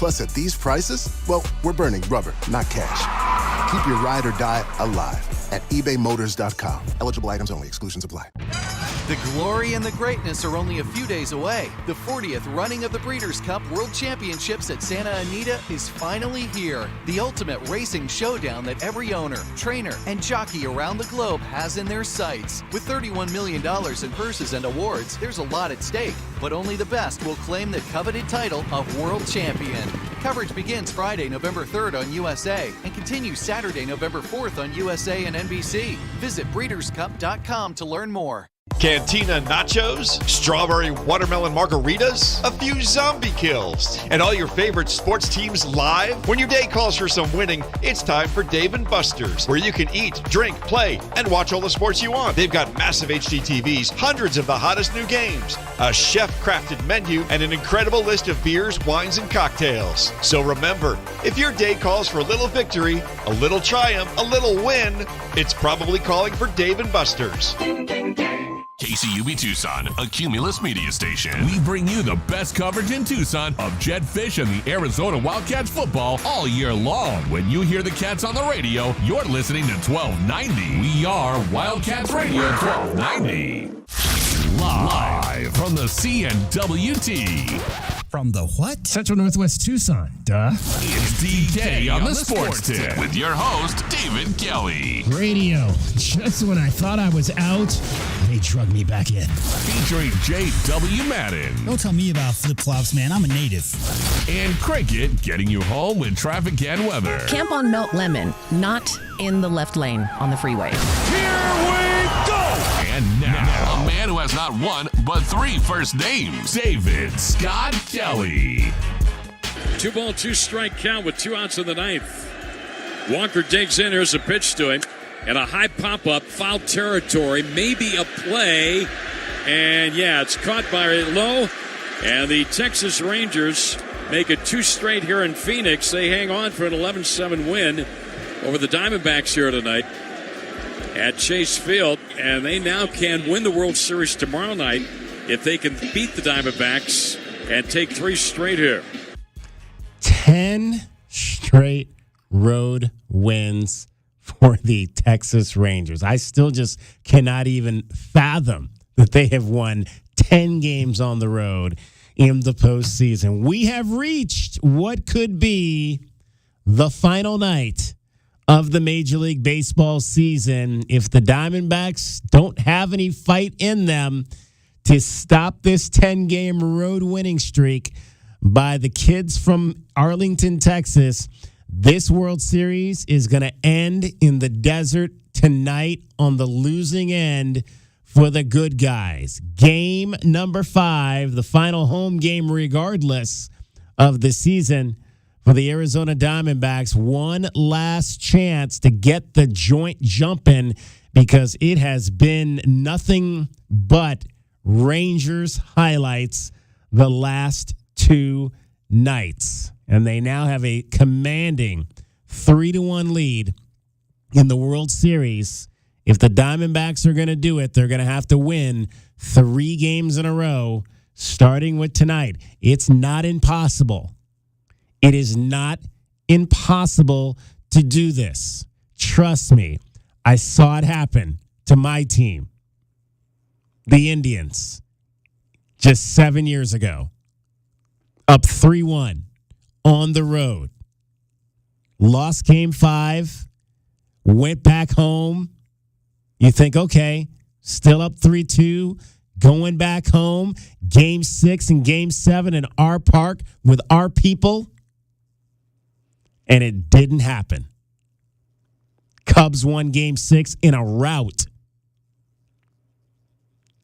Plus, at these prices, well, we're burning rubber, not cash. Keep your ride or die alive at ebaymotors.com. Eligible items only. Exclusions apply. The glory and the greatness are only a few days away. The 40th running of the Breeders' Cup World Championships at Santa Anita is finally here. The ultimate racing showdown that every owner, trainer, and jockey around the globe has in their sights. With $31 million in purses and awards, there's a lot at stake, but only the best will claim the coveted title of World Champion. Coverage begins Friday, November 3rd on USA and continues Saturday, November 4th on USA and NBC. Visit breederscup.com to learn more. Cantina nachos, strawberry watermelon margaritas, a few zombie kills, and all your favorite sports teams live? When your day calls for some winning, it's time for Dave & Buster's, where you can eat, drink, play, and watch all the sports you want. They've got massive HD TVs, hundreds of the hottest new games, a chef-crafted menu, and an incredible list of beers, wines, and cocktails. So remember, if your day calls for a little victory, a little triumph, a little win, it's probably calling for Dave & Buster's. KCUB Tucson, a Cumulus media station. We bring you the best coverage in Tucson of Jed Fish and the Arizona Wildcats football all year long. When you hear the Cats on the radio, you're listening to 1290. We are Wildcats Radio 1290. Live from the CNWT. From the what? Central Northwest Tucson. Duh. It's DK on the Sports Tip with your host, David Kelly. Radio. Just when I thought I was out, they drug me back in. Featuring J.W. Madden. Don't tell me about flip-flops, man. I'm a native. And Cricket getting you home with traffic and weather. Camp on Melt Lemon, not in the left lane on the freeway. Here we go! And now, a man who has not one, but three first names, David Scott Kelly. 2-ball, 2-strike count with 2 outs in the ninth. Walker digs in. Here's a pitch to him. And a high pop-up, foul territory, maybe a play. And, yeah, it's caught by low. And the Texas Rangers make it 2 straight here in Phoenix. They hang on for an 11-7 win over the Diamondbacks here tonight at Chase Field. And they now can win the World Series tomorrow night if they can beat the Diamondbacks and take 3 straight here. 10 straight road wins for the Texas Rangers. I still just cannot even fathom that they have won 10 games on the road in the postseason. We have reached what could be the final night of the Major League Baseball season if the Diamondbacks don't have any fight in them to stop this 10-game road winning streak by the kids from Arlington, Texas. This World Series is going to end in the desert tonight on the losing end for the good guys. Game number 5, the final home game regardless of the season for the Arizona Diamondbacks. One last chance to get the joint jumping because it has been nothing but Rangers highlights the last 2 nights. And they now have a commanding 3-1 lead in the World Series. If the Diamondbacks are going to do it, they're going to have to win 3 games in a row, starting with tonight. It's not impossible. It is not impossible to do this. Trust me, I saw it happen to my team, the Indians, just 7 years ago. Up 3-1 on the road. Lost game 5, went back home. You think, okay, still up 3-2, going back home. Game 6 and game 7 in our park with our people. And it didn't happen. Cubs won game 6 in a rout.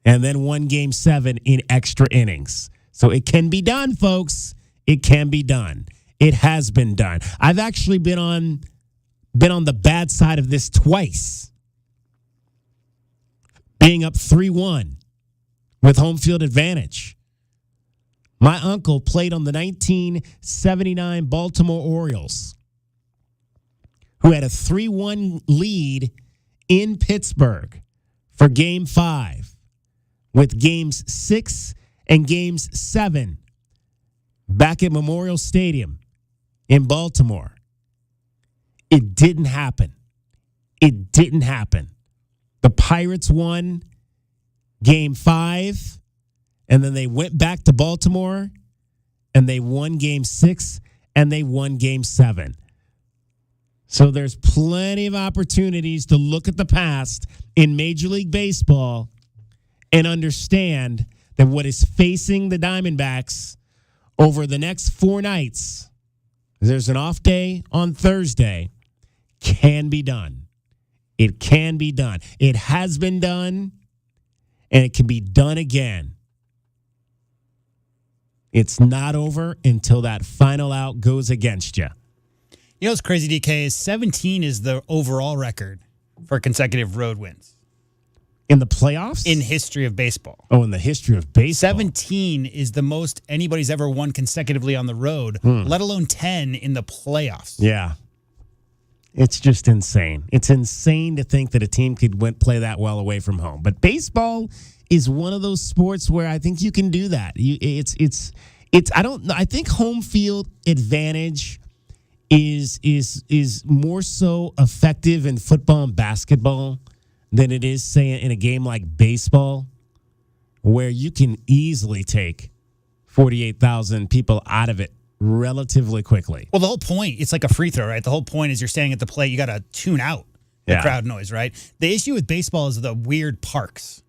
And then won game 7 in extra innings. So it can be done, folks. It can be done. It has been done. I've actually been on the bad side of this twice. Being up 3-1 with home field advantage. My uncle played on the 1979 Baltimore Orioles, who had a 3-1 lead in Pittsburgh for Game 5, with Games 6 and Games 7 back at Memorial Stadium in Baltimore. It didn't happen. It didn't happen. The Pirates won Game 5, and then they went back to Baltimore, and they won Game 6, and they won Game 7. So there's plenty of opportunities to look at the past in Major League Baseball and understand that what is facing the Diamondbacks over the next 4 nights, there's an off day on Thursday, can be done. It can be done. It has been done, and it can be done again. It's not over until that final out goes against you. You know what's crazy, DK, is 17 is the overall record for consecutive road wins. In the playoffs? In history of baseball. Oh, in the history of baseball. 17 is the most anybody's ever won consecutively on the road, let alone 10 in the playoffs. Yeah. It's just insane. It's insane to think that a team could play that well away from home. But baseball is one of those sports where I think you can do that. I think home field advantage is more so effective in football and basketball than it is, say, in a game like baseball, where you can easily take 48,000 people out of it relatively quickly. Well, the whole point, it's like a free throw, right? The whole point is you're standing at the plate, you got to tune out the crowd noise, right? The issue with baseball is the weird parks.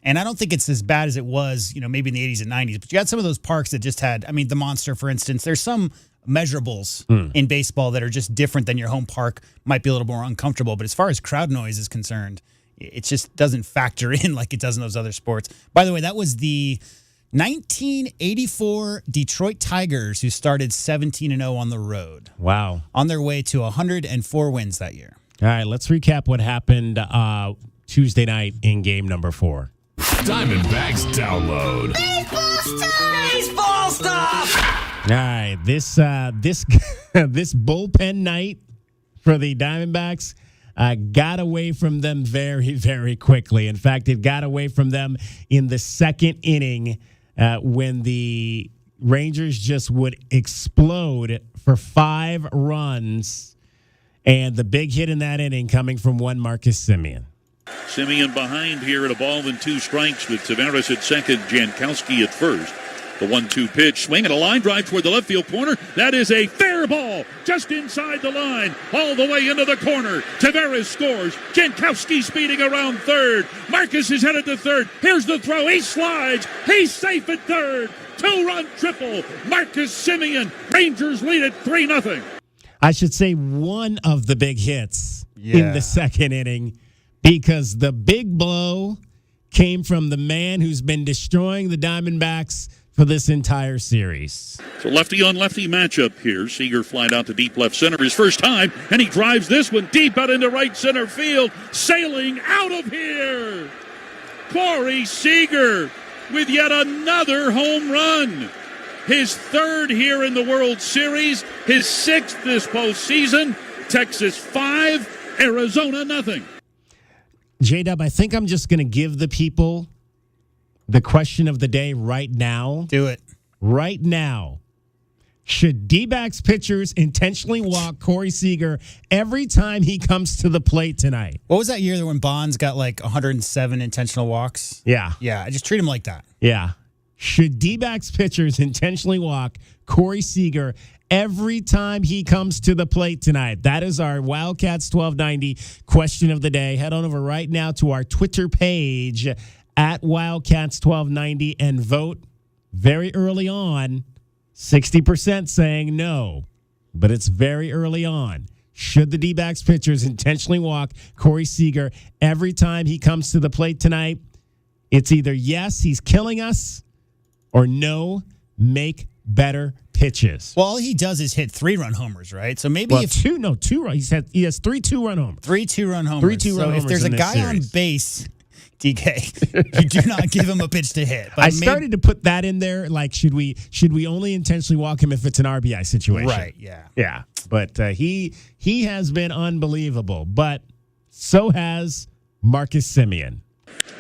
And I don't think it's as bad as it was, maybe in the 80s and 90s. But you got some of those parks that just had, the Monster, for instance. There's some measurables in baseball that are just different than your home park, might be a little more uncomfortable. But as far as crowd noise is concerned, it just doesn't factor in like it does in those other sports. By the way, that was the 1984 Detroit Tigers who started 17-0 on the road. Wow. On their way to 104 wins that year. All right, let's recap what happened Tuesday night in game number 4. Diamondbacks download. Baseball stuff! All right, this this bullpen night for the Diamondbacks got away from them very, very quickly. In fact, it got away from them in the second inning when the Rangers just would explode for 5 runs, and the big hit in that inning coming from one Marcus Semien. Semien behind here at a ball and 2 strikes with Tavares at second, Jankowski at first. The 1-2 pitch, swing and a line drive toward the left field corner. That is a fair ball, just inside the line, all the way into the corner. Tavares scores. Jankowski speeding around third. Marcus is headed to third. Here's the throw. He slides. He's safe at third. 2-run triple. Marcus Semien. Rangers lead it 3-0. I should say one of the big hits in the second inning, because the big blow came from the man who's been destroying the Diamondbacks for this entire series. So lefty-on-lefty matchup here. Seager flied out to deep left center his first time, and he drives this one deep out into right center field. Sailing out of here, Corey Seager with yet another home run. His 3rd here in the World Series, his 6th this postseason. Texas 5, Arizona 0. J-Dub, I think I'm just going to give the people the question of the day right now. Do it. Right now. Should D-backs pitchers intentionally walk Corey Seager every time he comes to the plate tonight? What was that year when Bonds got like 107 intentional walks? Yeah. Yeah, I just treat him like that. Yeah. Should D-backs pitchers intentionally walk Corey Seager every time he comes to the plate tonight? That is our Wildcats 1290 question of the day. Head on over right now to our Twitter page at Wildcats 1290 and vote. Very early on, 60% saying no, but it's very early on. Should the D-backs pitchers intentionally walk Corey Seager every time he comes to the plate tonight? It's either yes, he's killing us, or no, make better pitches. Well, all he does is hit 3-run homers, right? So maybe two run. He has 3 2-run homers. 3 2-run homers. 3 2-run so homers. If there's a guy on base, DK, you do not give him a pitch to hit. But I started to put that in there. Like, should we only intentionally walk him if it's an RBI situation? Right. Yeah. Yeah. But he has been unbelievable. But so has Marcus Semien.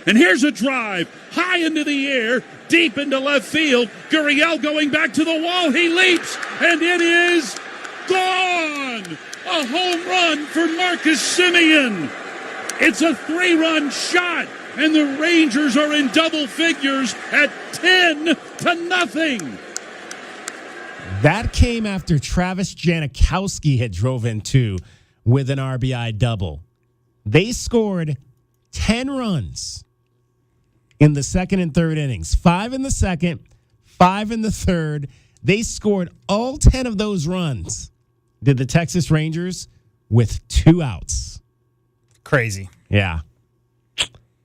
And here's a drive high into the air, deep into left field. Gurriel going back to the wall. He leaps, and it is good. run. A home run for Marcus Simeon. It's a 3-run shot, and the Rangers are in double figures at 10-0. That came after Travis Janikowski had drove in 2 with an RBI double. They scored 10 runs in the second and third innings. 5 in the second, 5 in the third. They scored all 10 of those runs, did the Texas Rangers, with 2 outs. Crazy. Yeah.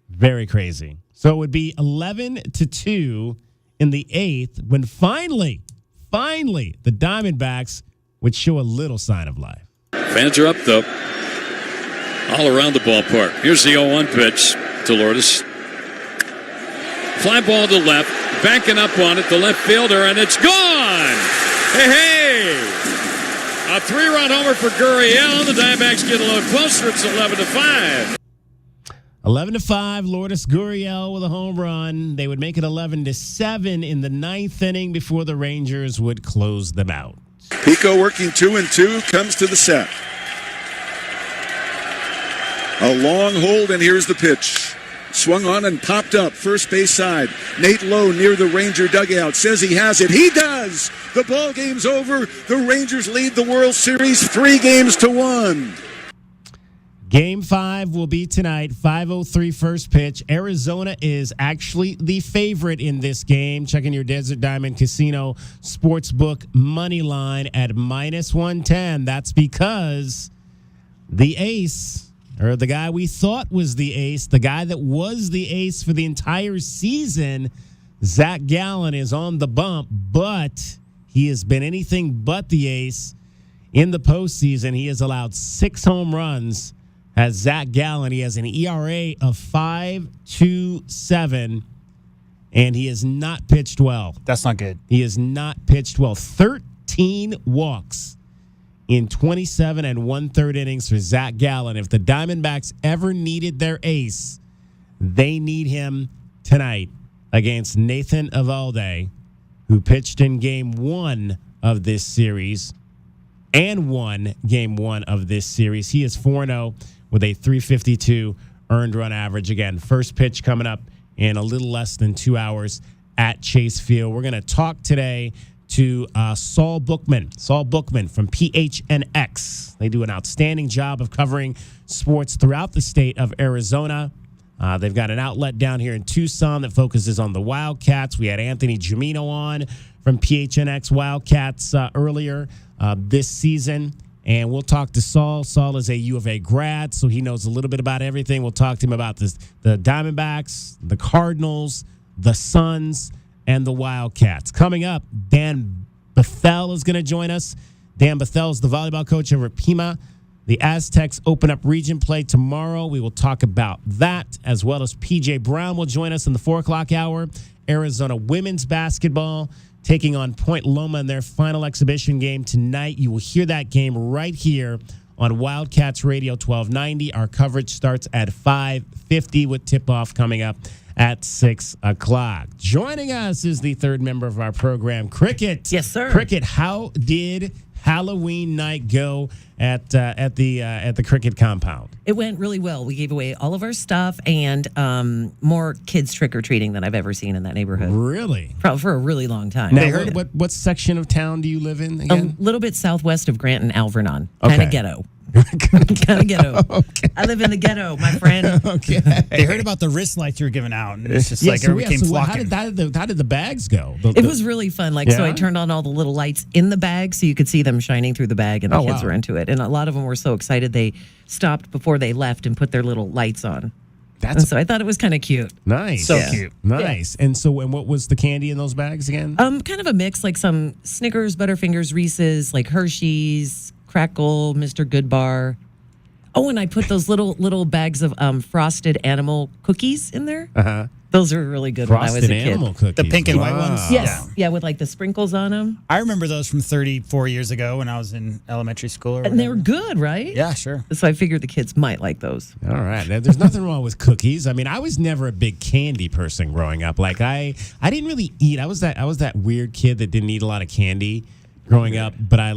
Very crazy. So it would be 11-2 in the 8th when finally, the Diamondbacks would show a little sign of life. Fans are up, though, all around the ballpark. Here's the 0-1 pitch to Lourdes. Fly ball to left, backing up on it, the left fielder, and it's gone! Hey! A 3-run homer for Gurriel. The Diamondbacks get a little closer. It's 11-5. 11-5, Lourdes Gurriel with a home run. They would make it 11-7 in the 9th inning before the Rangers would close them out. Pico working 2-2, comes to the set. A long hold, and here's the pitch. Swung on and popped up, first base side. Nate Lowe near the Ranger dugout says he has it. He does! The ball game's over. The Rangers lead the World Series 3-1. Game 5 will be tonight, 5:03 first pitch. Arizona is actually the favorite in this game. Checking your Desert Diamond Casino Sportsbook money line at -110. That's because the ace, or the guy we thought was the ace, the guy that was the ace for the entire season, Zach Gallen, is on the bump, but he has been anything but the ace in the postseason. He has allowed 6 home runs. As Zach Gallen, he has an ERA of 5.27, and he has not pitched well. That's not good. He has not pitched well. 13 walks in 27 and 1/3 innings for Zach Gallen. If the Diamondbacks ever needed their ace, they need him tonight against Nathan Eovaldi, who pitched in Game 1 of this series and won Game 1 of this series. He is 4-0 with a 352 earned run average. Again, first pitch coming up in a little less than 2 hours at Chase Field. We're going to talk today to Saul Bookman from PHNX. They do an outstanding job of covering sports throughout the state of Arizona. They've got an outlet down here in Tucson that focuses on the Wildcats. We had Anthony Gimino on from PHNX Wildcats earlier this season. And we'll talk to Saul. Saul is a U of A grad, so he knows a little bit about everything. We'll talk to him about the Diamondbacks, the Cardinals, the Suns, and the Wildcats. Coming up, Dan Bethel is going to join us. Dan Bethel is the volleyball coach over at Pima. The Aztecs open up region play tomorrow. We will talk about that, as well as PJ Brown will join us in the 4 o'clock hour. Arizona women's basketball taking on Point Loma in their final exhibition game tonight. You will hear that game right here on Wildcats Radio 1290. Our coverage starts at 5:50 with tip-off coming up at 6 o'clock. Joining us is the third member of our program, Cricket. Yes, sir. Cricket, how did Halloween night go at the Cricket compound? It went really well. We gave away all of our stuff and more kids trick-or-treating than I've ever seen in that neighborhood. Really? Probably for a really long time. Now, what section of town do you live in again? A little bit southwest of Grant and Alvernon. Okay. Kind of ghetto. Kind of ghetto. Okay. I live in the ghetto, my friend. Okay. They heard about the wrist lights you were giving out, and it's just everybody came flocking. How did the bags go? It was really fun. So I turned on all the little lights in the bag so you could see them shining through the bag, and the kids were into it. And a lot of them were so excited they stopped before they left and put their little lights on. So I thought it was kind of cute. Nice. So cute. Nice. Yeah. And what was the candy in those bags again? Kind of a mix, like some Snickers, Butterfingers, Reese's, like Hershey's, Crackle, Mr. Goodbar. Oh, and I put those little bags of frosted animal cookies in there. Uh-huh. Those were really good frosted when I was a kid. Animal cookies. The pink and white ones? Yes. Yeah, with like the sprinkles on them. I remember those from 34 years ago when I was in elementary school. And they were good, right? Yeah, sure. So I figured the kids might like those. All right. There's nothing wrong with cookies. I mean, I was never a big candy person growing up. Like I didn't really eat. I was that weird kid that didn't eat a lot of candy growing up, but I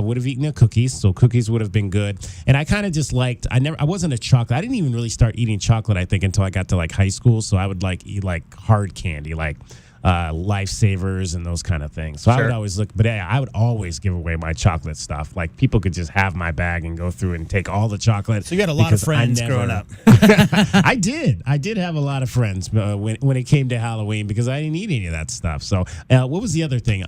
would have eaten a cookies, so cookies would have been good. And I kind of just liked, I wasn't a chocolate. I didn't even really start eating chocolate, I think, until I got to like high school. So I would like eat like hard candy, like Lifesavers and those kind of things. So I would always look, but I would always give away my chocolate stuff. Like people could just have my bag and go through and take all the chocolot. So you had a lot of friends growing up. I did have a lot of friends when it came to Halloween because I didn't eat any of that stuff. So what was the other thing?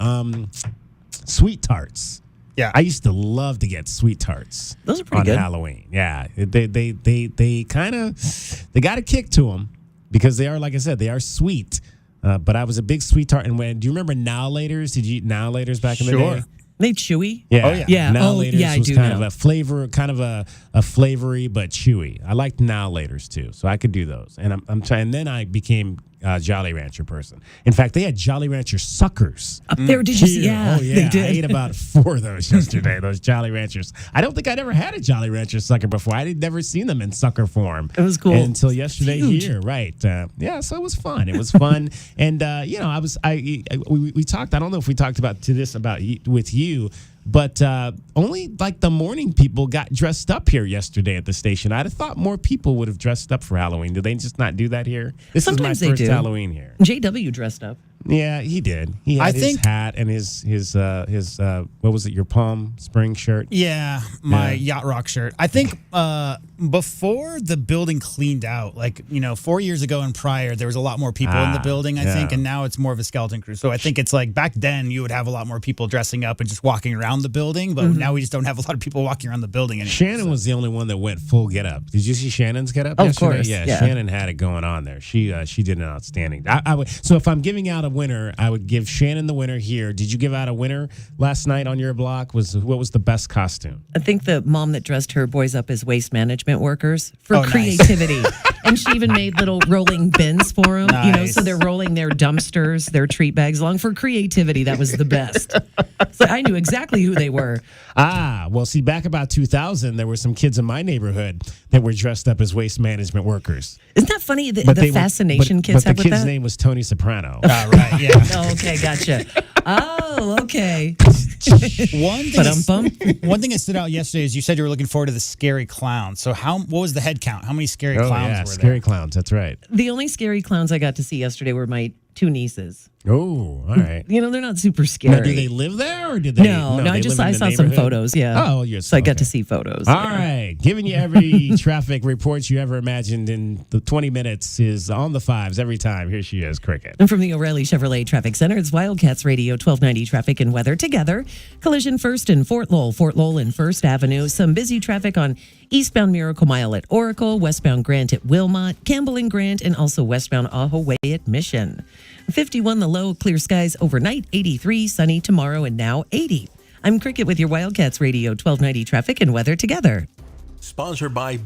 Sweet tarts. Yeah, I used to love to get sweet tarts. Those are pretty on good. Halloween. Yeah, they kind of they got a kick to them because they are, like I said, they are sweet. But I was a big sweet tart. And do you remember Now-Laters? Did you eat Now-Laters back in the day? They chewy? Yeah. Oh, yeah. Yeah. Now-Laters was I do kind know. of a flavor, kind of a flavory, but chewy. I liked Now-Laters too, so I could do those. And I'm trying. And then I became a Jolly Rancher person. In fact, they had Jolly Rancher suckers Up there, did you see? here. Yeah, Oh, yeah. they did. I ate about 4 of those yesterday, those Jolly Ranchers. I don't think I'd ever had a Jolly Rancher sucker before. I'd never seen them in sucker form. It was cool. Until yesterday Huge. here, right. Yeah, so it was fun. It was fun. And, we talked, I don't know if we talked about with you, but only like the morning people got dressed up here yesterday at the station. I'd have thought more people would have dressed up for Halloween. Do they just not do that here? This Sometimes is my they first do. Halloween here. JW dressed up. Yeah, he did. He had his hat and his what was it? Your Palm Spring shirt. Yeah, my Yacht Rock shirt. I think before the building cleaned out, 4 years ago and prior, there was a lot more people in the building, I think, and now it's more of a skeleton crew. So I think it's like back then you would have a lot more people dressing up and just walking around the building, but now we just don't have a lot of people walking around the building anymore. Shannon was the only one that went full get up. Did you see Shannon's get up? Oh, of yesterday? course. Yeah, Yeah. Shannon had it going on there. She did an outstanding. I would, so if I'm giving out a winner, I would give Shannon the winner here. Did you give out a winner last night on your block? What was the best costume? I think the mom that dressed her boys up as waste management workers for Oh, nice. creativity. And she even made little rolling bins for them, Nice. so they're rolling their dumpsters, their treat bags along for creativity. That was the best. So I knew exactly who they were. Well, see, back about 2000, there were some kids in my neighborhood that were dressed up as waste management workers. Isn't that funny, the they were- fascination kids but have the with kid's that? name was Tony Soprano. Right, yeah. Oh, okay, gotcha. Oh, okay. One thing that stood out yesterday is you said you were looking forward to the scary clowns. So what was the head count? How many scary clowns were scary there? clowns. That's right. The only scary clowns I got to see yesterday were my 2 nieces. Oh, all right. They're not super scary. Now, do they live there or did they? No, they I live in the saw some neighborhood? photos, yeah. Oh, yes. So I got okay. to see photos. All right. Giving you every traffic report you ever imagined in the 20 minutes is on the fives every time. Here she is, Cricket. And from the O'Reilly Chevrolet Traffic Center, it's Wildcats Radio 1290 Traffic and Weather together. Collision first in Fort Lowell and First Avenue. Some busy traffic on eastbound Miracle Mile at Oracle, westbound Grant at Wilmot, Campbell and Grant, and also westbound Ajo Way at Mission. 51 the low, clear skies overnight, 83 sunny tomorrow, and now 80. I'm Cricket with your Wildcats Radio 1290 Traffic and Weather together. Sponsored by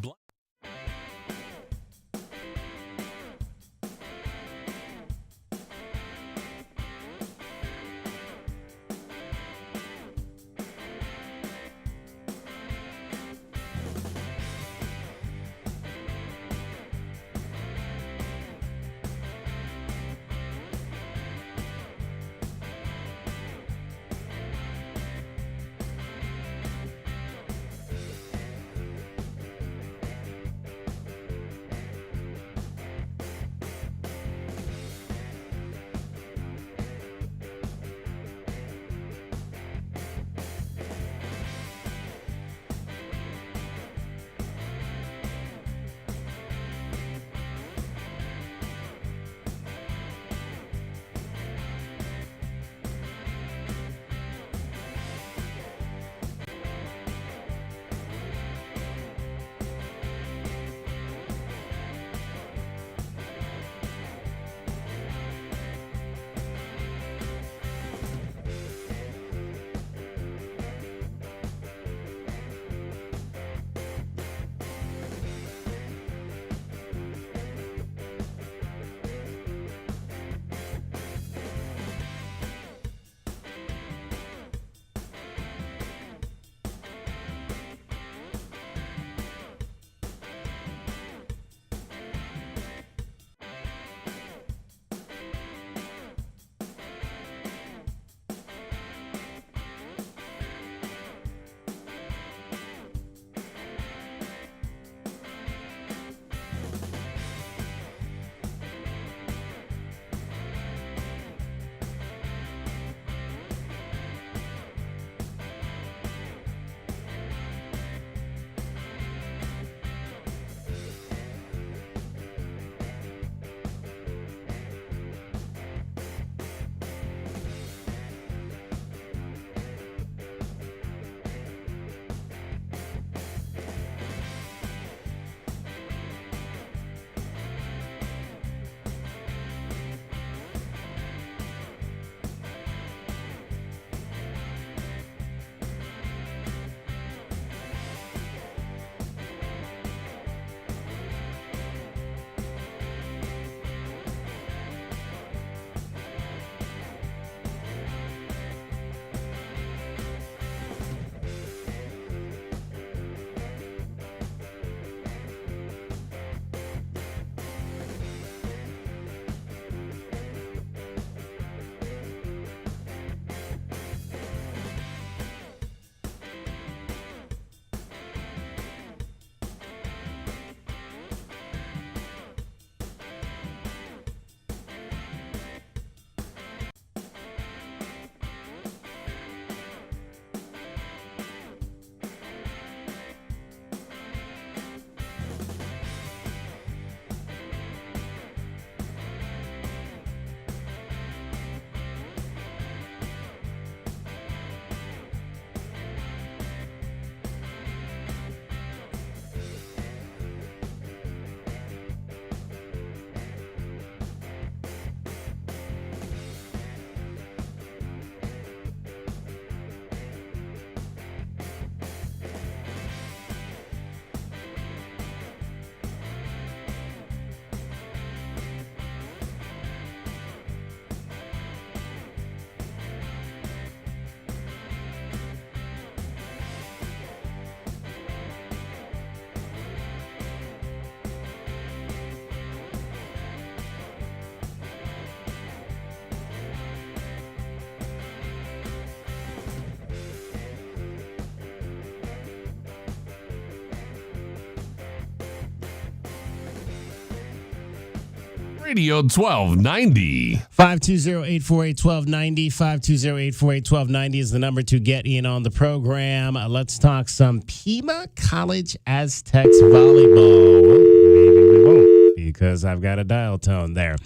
Radio 1290. 520-848-1290. 520-848-1290 is the number to get in on the program. Let's talk some Pima College Aztecs volleyball. Well, maybe we won't because I've got a dial tone there.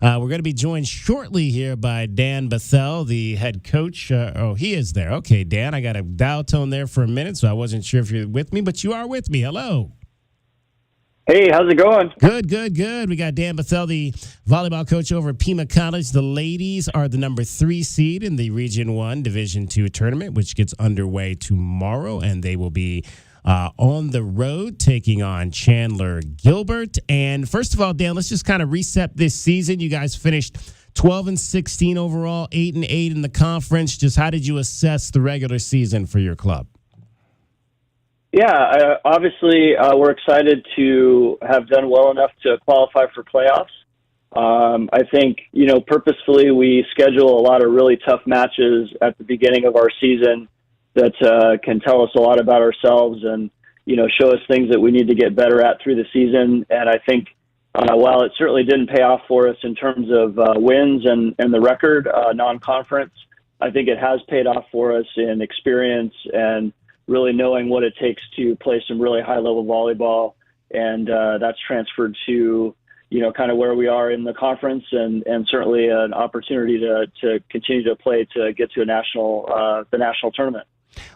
We're going to be joined shortly here by Dan Bethel, the head coach. He is there. Okay, Dan, I got a dial tone there for a minute, so I wasn't sure if you're with me, but you are with me. Hello. Hey, how's it going? Good. We got Dan Bethel, the volleyball coach over at Pima College. The ladies are the number 3 seed in the Region 1 Division 2 tournament, which gets underway tomorrow, and they will be on the road taking on Chandler Gilbert. And first of all, Dan, let's just kind of reset this season. You guys finished 12-16 overall, 8-8 in the conference. Just how did you assess the regular season for your club? Yeah, obviously we're excited to have done well enough to qualify for playoffs. I think, purposefully we schedule a lot of really tough matches at the beginning of our season that can tell us a lot about ourselves and, show us things that we need to get better at through the season. And I think while it certainly didn't pay off for us in terms of wins and the record, non-conference, I think it has paid off for us in experience and really knowing what it takes to play some really high-level volleyball. And that's transferred to, kind of where we are in the conference and certainly an opportunity to continue to play to get to the national tournament.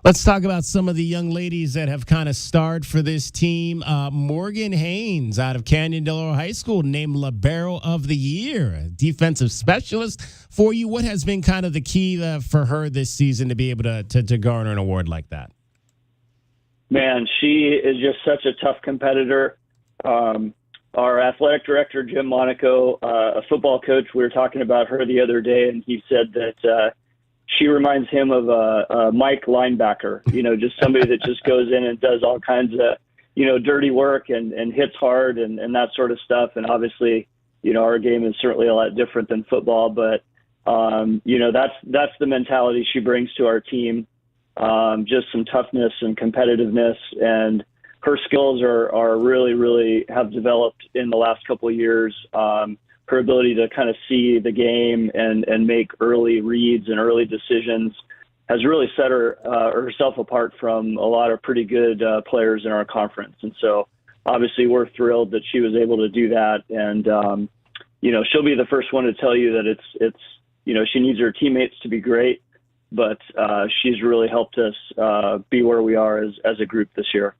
Let's talk about some of the young ladies that have kind of starred for this team. Morgan Haynes out of Canyon Del Oro High School named Libero of the Year, a defensive specialist for you. What has been kind of the key for her this season to be able to garner an award like that? Man, she is just such a tough competitor. Our athletic director, Jim Monaco, a football coach, we were talking about her the other day, and he said that she reminds him of a Mike linebacker, just somebody that just goes in and does all kinds of, dirty work and hits hard and that sort of stuff. And obviously, our game is certainly a lot different than football, but, that's the mentality she brings to our team. Just some toughness and competitiveness, and her skills are really, really have developed in the last couple of years. Her ability to kind of see the game and make early reads and early decisions has really set herself apart from a lot of pretty good players in our conference. And so obviously we're thrilled that she was able to do that. And, she'll be the first one to tell you that it's she needs her teammates to be great, but she's really helped us be where we are as a group this year.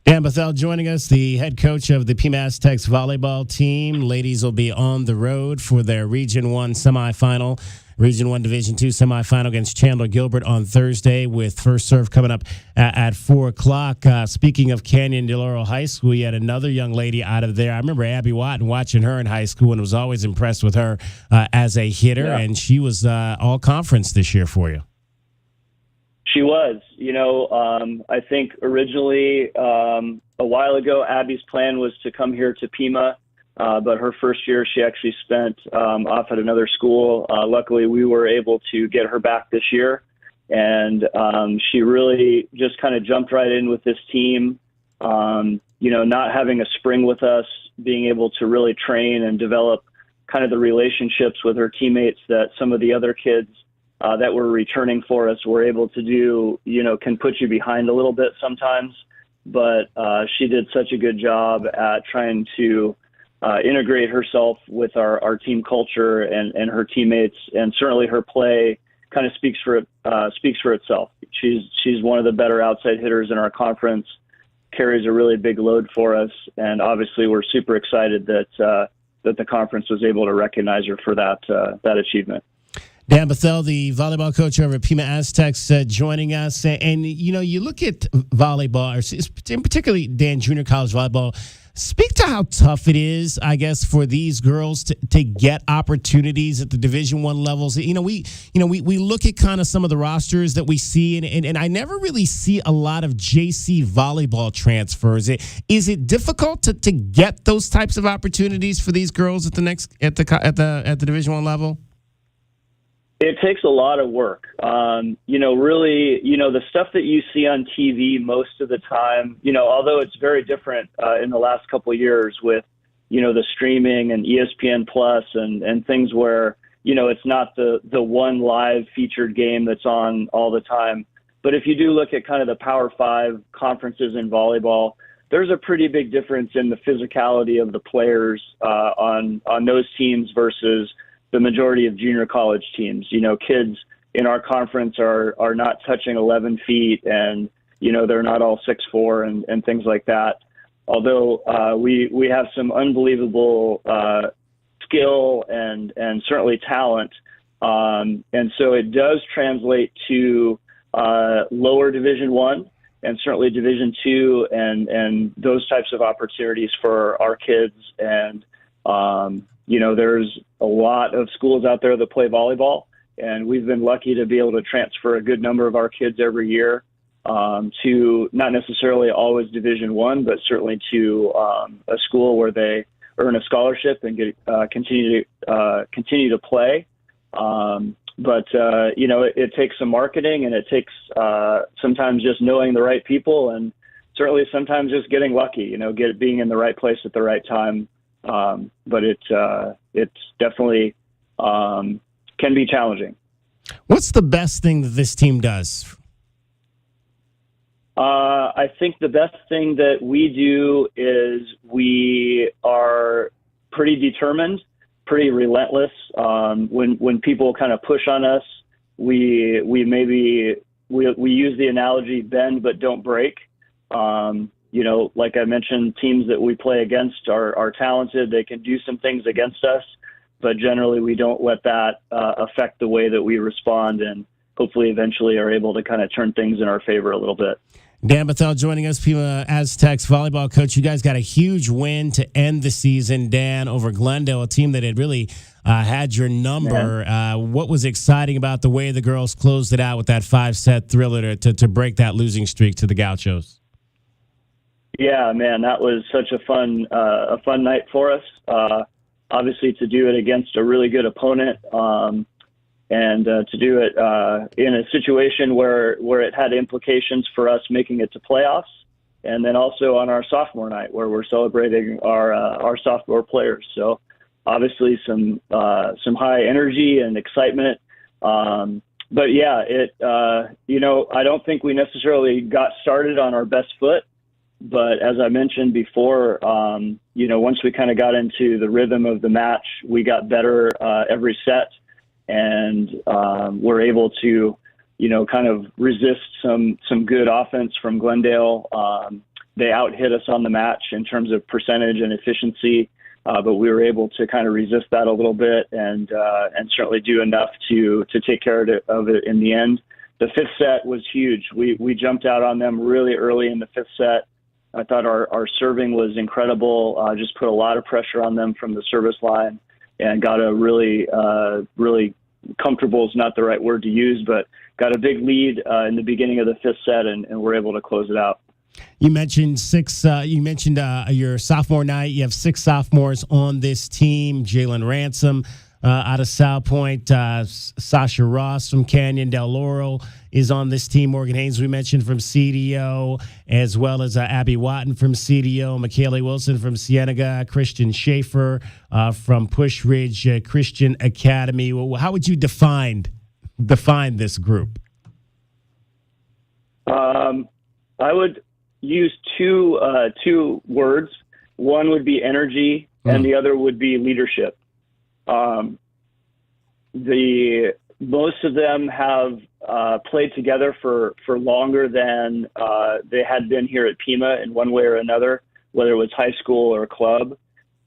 Dan Bethel joining us, the head coach of the Pima Aztecs volleyball team. Ladies will be on the road for their Region 1 semifinal, Region 1 Division 2 semifinal against Chandler Gilbert on Thursday, with first serve coming up at 4 o'clock. Speaking of Canyon Del Oro High School, you had another young lady out of there. I remember Abby Watton watching her in high school and was always impressed with her as a hitter, and she was all conference this year for you. She was, I think originally a while ago, Abby's plan was to come here to Pima, but her first year she actually spent off at another school. Luckily, we were able to get her back this year, and she really just kind of jumped right in with this team. Not having a spring with us, being able to really train and develop kind of the relationships with her teammates that some of the other kids that were returning for us were able to do, can put you behind a little bit sometimes. But she did such a good job at trying to integrate herself with our team culture and her teammates, and certainly her play kind of speaks for itself. She's one of the better outside hitters in our conference, carries a really big load for us, and obviously we're super excited that the conference was able to recognize her for that achievement. Dan Bethel, the volleyball coach over at Pima Aztecs, joining us. And, you look at volleyball, or in particularly, Dan, junior college volleyball. Speak to how tough it is, I guess, for these girls to get opportunities at the Division I levels. We look at kind of some of the rosters that we see, and I never really see a lot of JC volleyball transfers. Is it difficult to get those types of opportunities for these girls at the Division I level? It takes a lot of work. Really, the stuff that you see on TV most of the time, although it's very different in the last couple of years with, the streaming and ESPN Plus and things where, it's not the one live featured game that's on all the time. But if you do look at kind of the Power 5 conferences in volleyball, there's a pretty big difference in the physicality of the players on those teams versus the majority of junior college teams. Kids in our conference are not touching 11 feet, and they're not all 6'4" and things like that. Although we have some unbelievable skill and certainly talent, and so it does translate to lower Division I and certainly Division II and those types of opportunities for our kids. And there's a lot of schools out there that play volleyball, and we've been lucky to be able to transfer a good number of our kids every year to not necessarily always Division I, but certainly to a school where they earn a scholarship and get continue to play. But it takes some marketing, and it takes sometimes just knowing the right people, and certainly sometimes just getting lucky. Being in the right place at the right time. But it's definitely can be challenging. What's the best thing that this team does? I think the best thing that we do is we are pretty determined, pretty relentless. When people kind of push on us, we use the analogy bend but don't break. Like I mentioned, teams that we play against are talented. They can do some things against us, but generally we don't let that affect the way that we respond, and hopefully eventually are able to kind of turn things in our favor a little bit. Dan Bethel joining us, Pima Aztecs volleyball coach. You guys got a huge win to end the season, Dan, over Glendale, a team that had really had your number. Yeah. What was exciting about the way the girls closed it out with that 5-set thriller to break that losing streak to the Gauchos? Yeah, man, that was such a fun night for us. Obviously, to do it against a really good opponent, and to do it in a situation where it had implications for us making it to playoffs, and then also on our sophomore night where we're celebrating our sophomore players. So obviously some high energy and excitement. But yeah, I don't think we necessarily got started on our best foot. But as I mentioned before, once we kind of got into the rhythm of the match, we got better every set, and we're able to, kind of resist some good offense from Glendale. They out-hit us on the match in terms of percentage and efficiency, but we were able to kind of resist that a little bit and certainly do enough to take care of it in the end. The fifth set was huge. We jumped out on them really early in the fifth set. I thought our serving was incredible. Just put a lot of pressure on them from the service line and got a really comfortable is not the right word to use, but got a big lead in the beginning of the fifth set, and we're able to close it out. You mentioned your sophomore night. You have 6 sophomores on this team. Jalen Ransom out of South Point, Sasha Ross from Canyon, Del Laurel is on this team. Morgan Haynes, we mentioned, from CDO, as well as Abby Watton from CDO, Michaela Wilson from Cienega, Christian Schaefer from Push Ridge Christian Academy. How would you define this group? I would use two words. One would be energy, and the other would be leadership. Most of them have played together for longer than they had been here at Pima in one way or another, whether it was high school or club.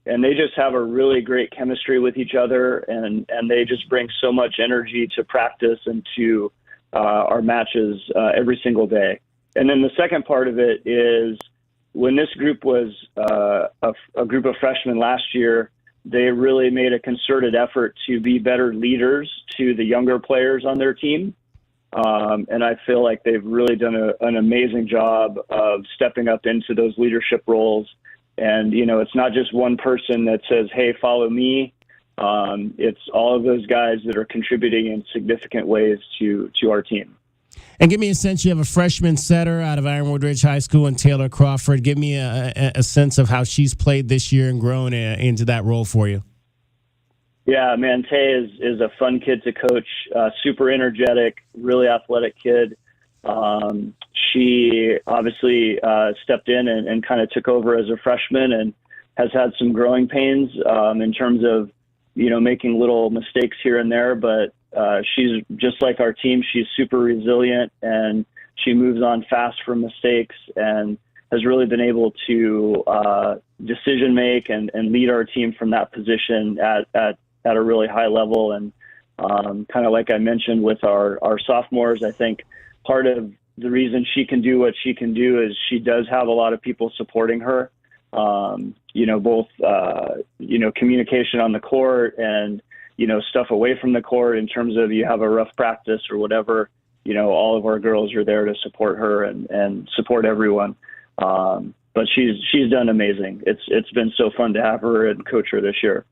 And they just have a really great chemistry with each other, and they just bring so much energy to practice and to our matches every single day. And then the second part of it is when this group was a group of freshmen last year, they really made a concerted effort to be better leaders to the younger players on their team. And I feel like they've really done an amazing job of stepping up into those leadership roles. And, it's not just one person that says, hey, follow me. It's all of those guys that are contributing in significant ways to our team. And give me a sense, you have a freshman setter out of Ironwood Ridge High School and Taylor Crawford. Give me a sense of how she's played this year and grown into that role for you. Yeah, man, Tay is a fun kid to coach, super energetic, really athletic kid. She obviously stepped in and kind of took over as a freshman and has had some growing pains in terms of, making little mistakes here and there, but she's just like our team. She's super resilient and she moves on fast from mistakes and has really been able to decision make and lead our team from that position at a really high level. And kind of like I mentioned with our sophomores, I think part of the reason she can do what she can do is she does have a lot of people supporting her. Both communication on the court and, stuff away from the court in terms of you have a rough practice or whatever, all of our girls are there to support her and support everyone. But she's done amazing. It's been so fun to have her and coach her this year.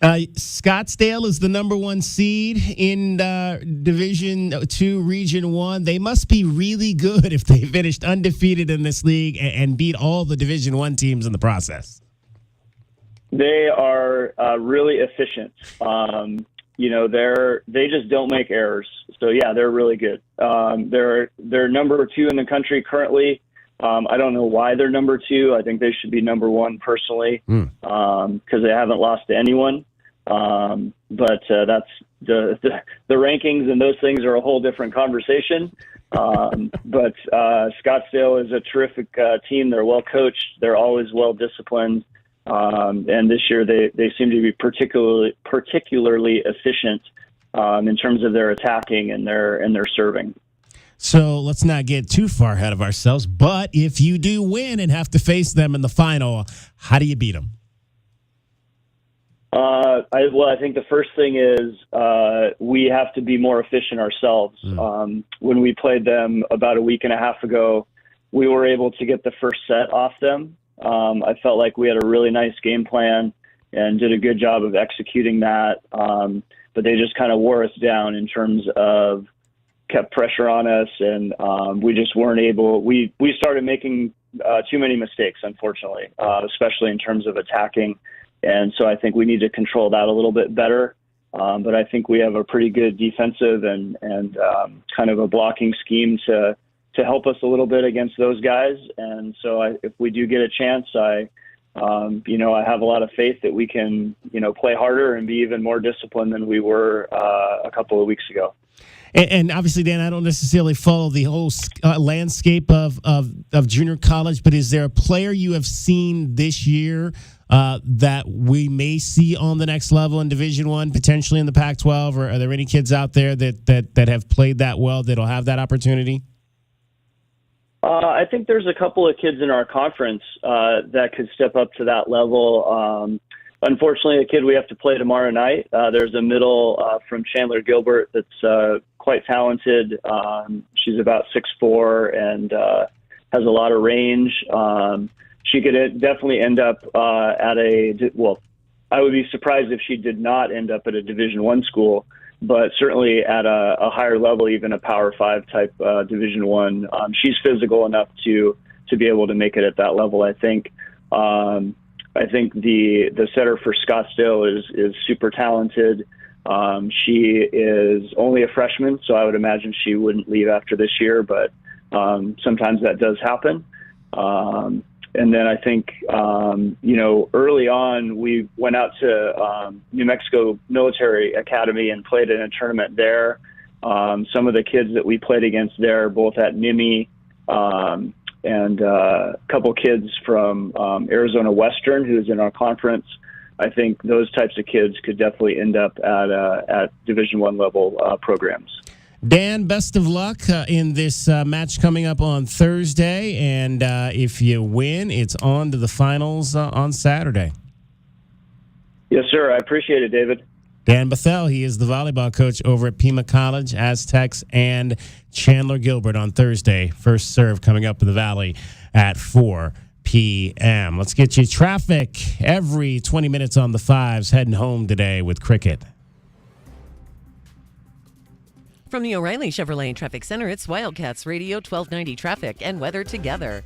Scottsdale is the number 1 seed in Division II, Region 1. They must be really good if they finished undefeated in this league and beat all the Division I teams in the process. They are really efficient. They just don't make errors. So yeah, they're really good. They're number 2 in the country currently. I don't know why they're number 2. I think they should be number 1 personally, because they haven't lost to anyone. But that's the rankings and those things are a whole different conversation. But Scottsdale is a terrific team. They're well coached. They're always well disciplined. And this year they seem to be particularly efficient in terms of their attacking and their serving. So let's not get too far ahead of ourselves. But if you do win and have to face them in the final, how do you beat them? I think the first thing is we have to be more efficient ourselves. When we played them about a week and a half ago, we were able to get the first set off them. I felt like we had a really nice game plan and did a good job of executing that. But they just kind of wore us down in terms of kept pressure on us, and we just weren't able. We started making too many mistakes, unfortunately, especially in terms of attacking. And so I think we need to control that a little bit better. But I think we have a pretty good defensive and kind of a blocking scheme to help us a little bit against those guys. And so if we do get a chance, I have a lot of faith that we can, play harder and be even more disciplined than we were a couple of weeks ago. And obviously, Dan, I don't necessarily follow the whole landscape of junior college, but is there a player you have seen this year that we may see on the next level in Division I, potentially in the Pac-12? Or are there any kids out there that have played that well that'll have that opportunity? I think there's a couple of kids in our conference that could step up to that level. Unfortunately, a kid we have to play tomorrow night. There's a middle from Chandler Gilbert that's quite talented. She's about 6'4" and has a lot of range. She could definitely end up at I would be surprised if she did not end up at a Division I school, but certainly at a higher level, even a Power 5 type Division I. She's physical enough to be able to make it at that level, I think. I think the setter for Scottsdale is super talented. She is only a freshman, so I would imagine she wouldn't leave after this year, but sometimes that does happen. And then I think, early on, we went out to New Mexico Military Academy and played in a tournament there. Some of the kids that we played against there, both at NIMI, and a couple kids from Arizona Western, who's in our conference. I think those types of kids could definitely end up at Division I level programs. Dan, best of luck in this match coming up on Thursday. And if you win, it's on to the finals on Saturday. Yes, sir. I appreciate it, David. Dan Bethel, he is the volleyball coach over at Pima College, Aztecs, and Chandler Gilbert on Thursday. First serve coming up in the Valley at 4 p.m. Let's get you traffic every 20 minutes on the fives, heading home today with cricket. From the O'Reilly Chevrolet Traffic Center, it's Wildcats Radio 1290 traffic and weather together.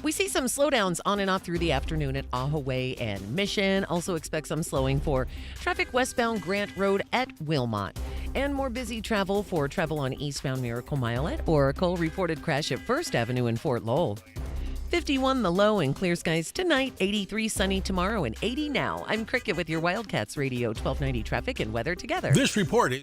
We see some slowdowns on and off through the afternoon at Ahaway and Mission. Also expect some slowing for traffic westbound Grant Road at Wilmot. And more busy travel for travel on eastbound Miracle Mile at Oracle. Reported crash at First Avenue in Fort Lowell. 51 the low and clear skies tonight. 83 sunny tomorrow and 80 now. I'm Cricket with your Wildcats Radio 1290 traffic and weather together. This report is...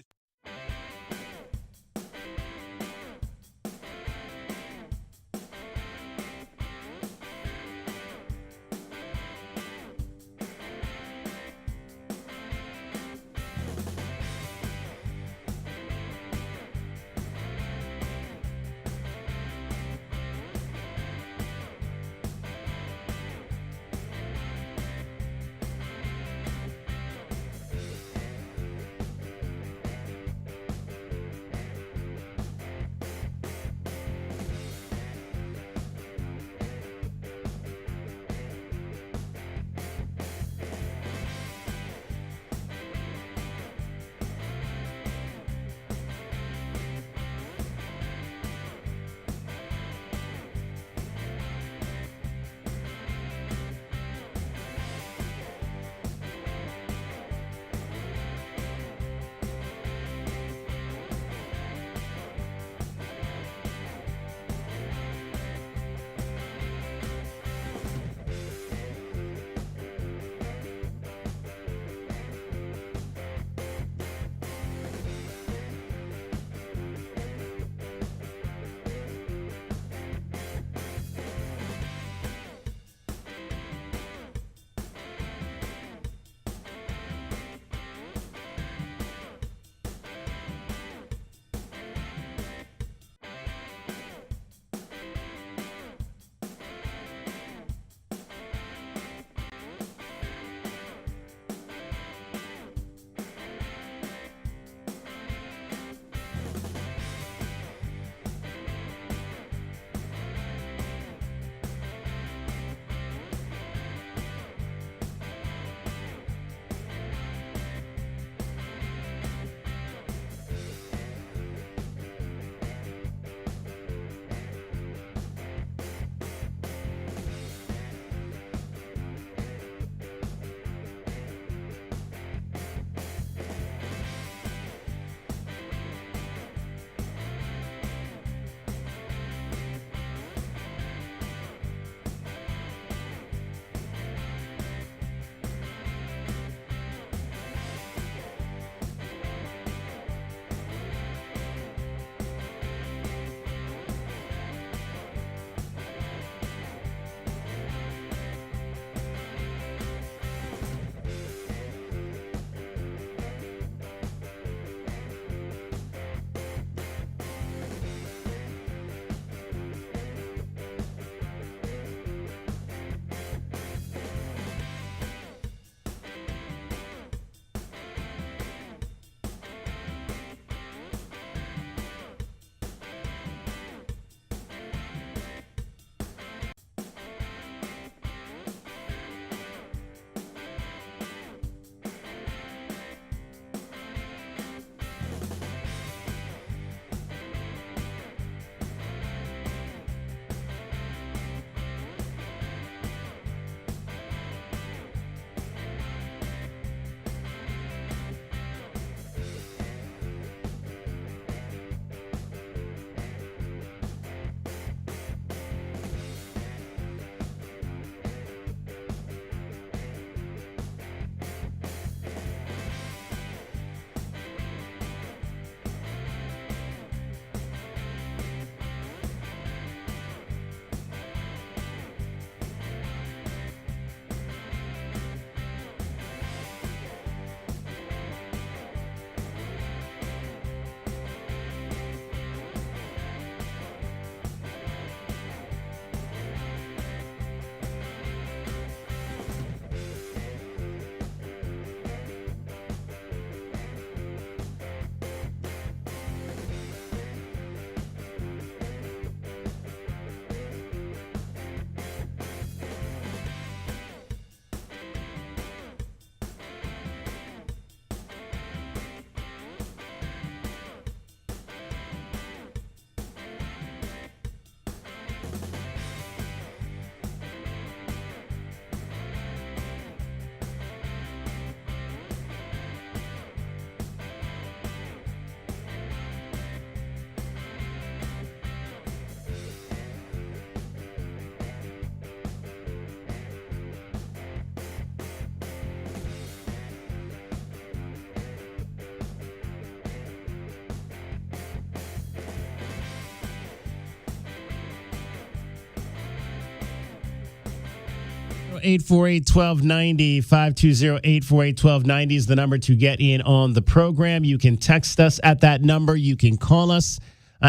520-848-1290. 520-848-1290 is the number to get in on the program. You can text us at that number. You can call us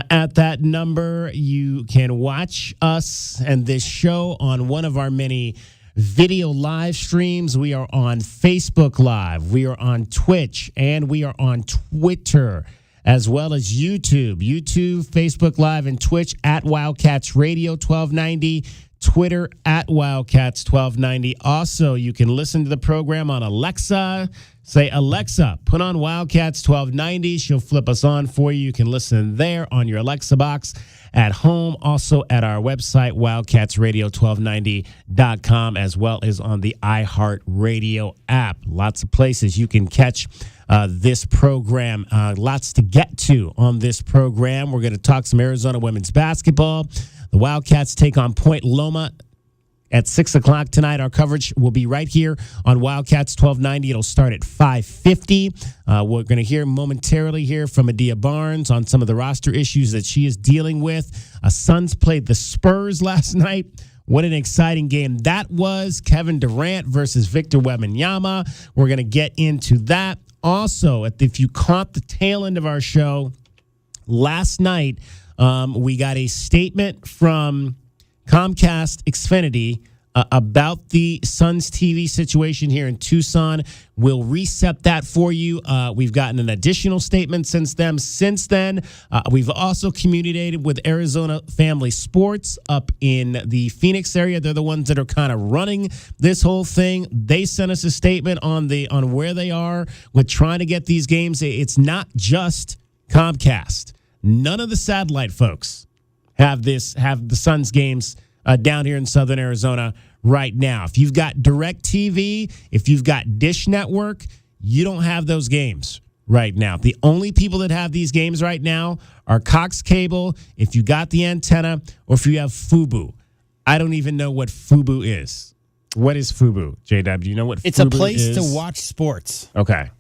at that number. You can watch us and this show on one of our many video live streams. We are on Facebook Live. We are on Twitch, and we are on Twitter, as well as YouTube, Facebook Live, and Twitch at Wildcats Radio 1290, Twitter at Wildcats 1290. Also, you can listen to the program on Alexa. Say, Alexa, put on Wildcats 1290. She'll flip us on for you. You can listen there on your Alexa box at home, also at our website, wildcatsradio1290.com, as well as on the iHeartRadio app. Lots of places you can catch this program. Lots to get to on this program. We're going to talk some Arizona women's basketball. The Wildcats take on Point Loma at 6 o'clock tonight. Our coverage will be right here on Wildcats 1290. It'll start at 5:50. We're going to hear momentarily here from Adia Barnes on some of the roster issues that she is dealing with. Suns played the Spurs last night. What an exciting game that was. Kevin Durant versus Victor Wembanyama. We're going to get into that. Also, if you caught the tail end of our show last night, we got a statement from Comcast Xfinity about the Suns TV situation here in Tucson. We'll reset that for you. We've gotten an additional statement since then. We've also communicated with Arizona Family Sports up in the Phoenix area. They're the ones that are kind of running this whole thing. They sent us a statement on where they are with trying to get these games. It's not just Comcast. None of the satellite folks have the Suns games down here in Southern Arizona right now. If you've got DirecTV, if you've got Dish Network, you don't have those games right now. The only people that have these games right now are Cox Cable, if you got the antenna, or if you have Fubo. I don't even know what Fubo is. What is Fubo, JW? You know what Fubo is? It's a place to watch sports. Okay.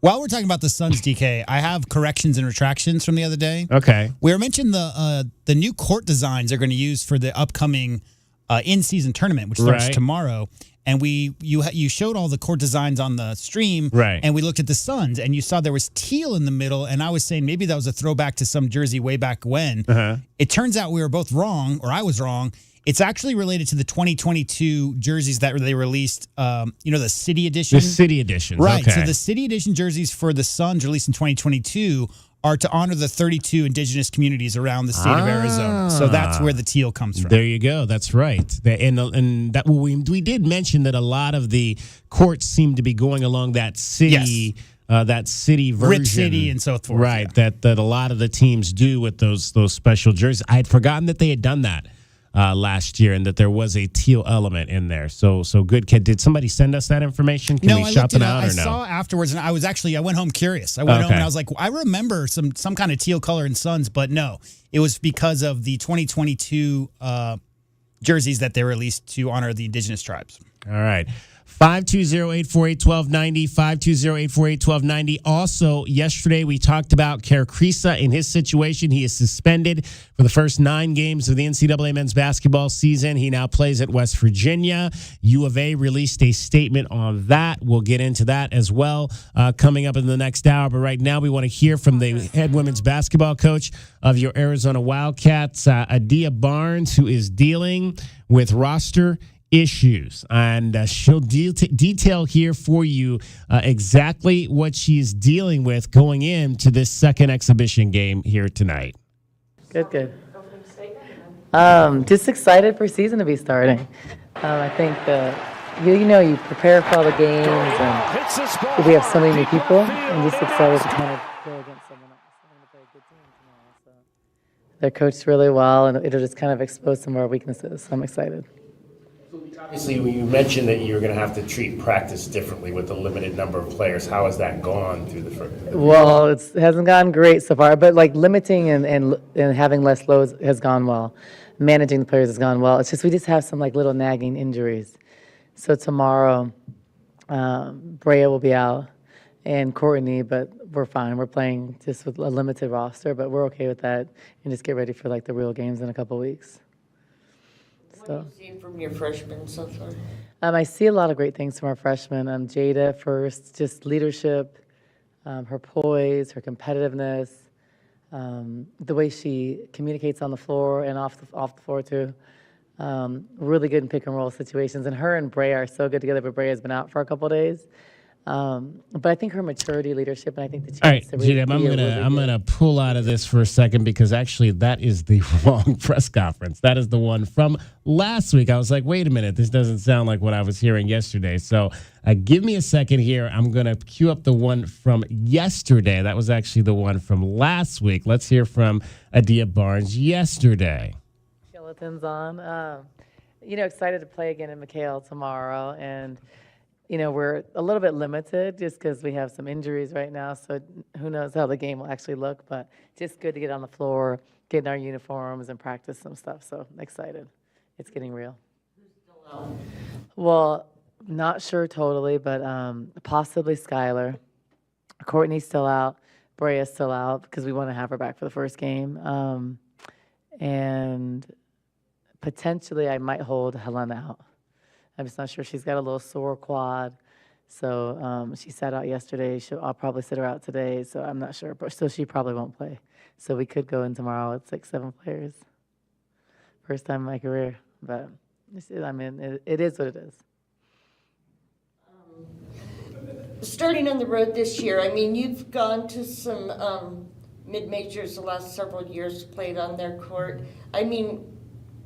While we're talking about the Suns, DK, I have corrections and retractions from the other day. Okay. We were mentioning the new court designs they're going to use for the upcoming in-season tournament, which starts tomorrow. And you showed all the court designs on the stream, right? And we looked at the Suns, and you saw there was teal in the middle. And I was saying maybe that was a throwback to some jersey way back when. It turns out we were both wrong, or I was wrong. It's actually related to the 2022 jerseys that they released, the City Edition. The City Editions, right. Okay. So the City Edition jerseys for the Suns released in 2022 are to honor the 32 indigenous communities around the state of Arizona. So that's where the teal comes from. There you go. That's right. And that we did mention that a lot of the courts seem to be going along that city. Yes. That city version, Rich City, and so forth. Right. Yeah. That a lot of the teams do with those special jerseys. I had forgotten that they had done that last year, and that there was a teal element in there. So good. Did somebody send us that information? Can we shout them out or no? I saw afterwards, and I went home curious. I went home and I was like, I remember some kind of teal color in Suns, but no, it was because of the 2022 jerseys that they released to honor the indigenous tribes. All right. 520-848-1290, 520-848-1290. Also, yesterday we talked about Kerr Kriisa in his situation. He is suspended for the first 9 games of the NCAA men's basketball season. He now plays at West Virginia. U of A released a statement on that. We'll get into that as well coming up in the next hour. But right now we want to hear from the head women's basketball coach of your Arizona Wildcats, Adia Barnes, who is dealing with roster issues, and she'll detail here for you exactly what she's dealing with going into this second exhibition game here tonight. Good. Just excited for season to be starting. I think you prepare for all the games, and we have so many new people, and just excited to kind of go against someone else. I'm going to play a good team tomorrow, so they're coached really well, and it'll just kind of expose some of our weaknesses. So I'm excited. Obviously, you mentioned that you're going to have to treat practice differently with the limited number of players. How has that gone through the first? Well, it hasn't gone great so far, but limiting and having less loads has gone well. Managing the players has gone well. It's just we just have some little nagging injuries. So tomorrow, Brea will be out and Courtney, but we're fine. We're playing just with a limited roster, but we're okay with that and just get ready for the real games in a couple weeks. So. What have you seen from your freshmen so far? I see a lot of great things from our freshmen. Jada first, just leadership, her poise, her competitiveness, the way she communicates on the floor and off the floor too. Really good in pick and roll situations. And her and Brea are so good together, but Brea has been out for a couple of days. But I think her maturity, leadership, and I think the chance All right, to really GM, I'm gonna pull out of this for a second because actually that is the wrong press conference. That is the one from last week. I was like, wait a minute, this doesn't sound like what I was hearing yesterday. So give me a second here. I'm gonna cue up the one from yesterday. That was actually the one from last week. Let's hear from Adia Barnes yesterday. Skeletons on. Excited to play again in McHale tomorrow, and we're a little bit limited just because we have some injuries right now, so who knows how the game will actually look, but just good to get on the floor, get in our uniforms, and practice some stuff, so excited. It's getting real. Who's still out? Well, not sure totally, but possibly Skylar. Courtney's still out. Brea's still out because we want to have her back for the first game. And potentially I might hold Helena out. I'm just not sure. She's got a little sore quad. So she sat out yesterday. I'll probably sit her out today. So I'm not sure. But so she probably won't play. So we could go in tomorrow with 6-7 players. First time in my career. But it is what it is. Starting on the road this year, you've gone to some mid-majors the last several years, played on their court.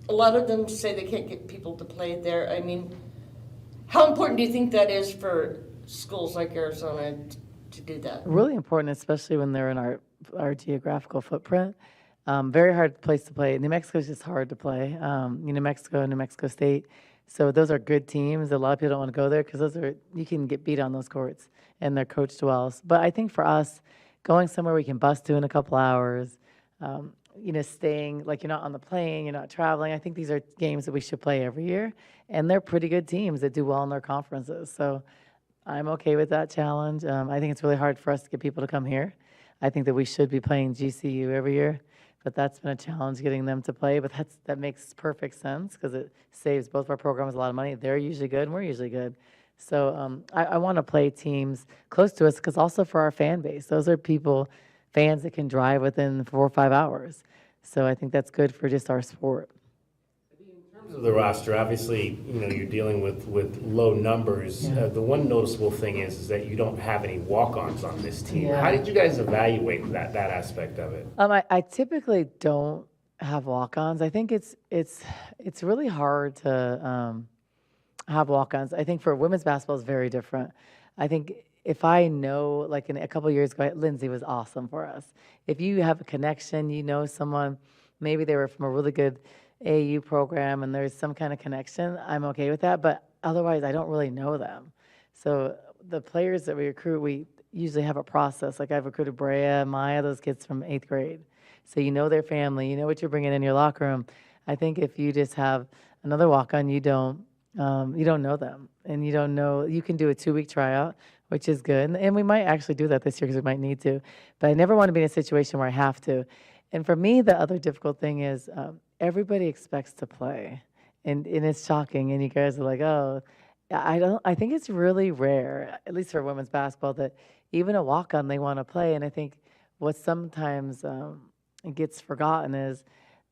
A lot of them say they can't get people to play there. How important do you think that is for schools like Arizona to do that? Really important, especially when they're in our geographical footprint. Very hard place to play. New Mexico is just hard to play. New Mexico State. So those are good teams. A lot of people don't want to go there because you can get beat on those courts, and they're coached well. But I think for us, going somewhere we can bus to in a couple hours, staying, like you're not on the plane, you're not traveling. I think these are games that we should play every year, and they're pretty good teams that do well in their conferences. So I'm okay with that challenge. I think it's really hard for us to get people to come here. I think that we should be playing GCU every year, but that's been a challenge getting them to play. But that makes perfect sense because it saves both of our programs a lot of money. They're usually good, and we're usually good. So I want to play teams close to us because also for our fan base. Those are fans that can drive within 4 or 5 hours. So I think that's good for just our sport. In terms of the roster, obviously, you're dealing with low numbers. Yeah. The one noticeable thing is that you don't have any walk-ons on this team. Yeah. How did you guys evaluate that aspect of it? I typically don't have walk-ons. I think it's really hard to have walk-ons. I think for women's basketball is very different. I think if I know, like in a couple of years ago, Lindsay was awesome for us. If you have a connection, someone, maybe they were from a really good AU program and there's some kind of connection, I'm okay with that. But otherwise, I don't really know them. So the players that we recruit, we usually have a process. Like I've recruited Brea, Maya, those kids from 8th grade. So you know their family, you know what you're bringing in your locker room. I think if you just have another walk-on, you don't know them, and you don't know. You can do a 2-week tryout, which is good, and we might actually do that this year because we might need to. But I never want to be in a situation where I have to. And for me, the other difficult thing is everybody expects to play, and it's shocking. And you guys are like, oh, I think it's really rare, at least for women's basketball, that even a walk-on they want to play. And I think what sometimes gets forgotten is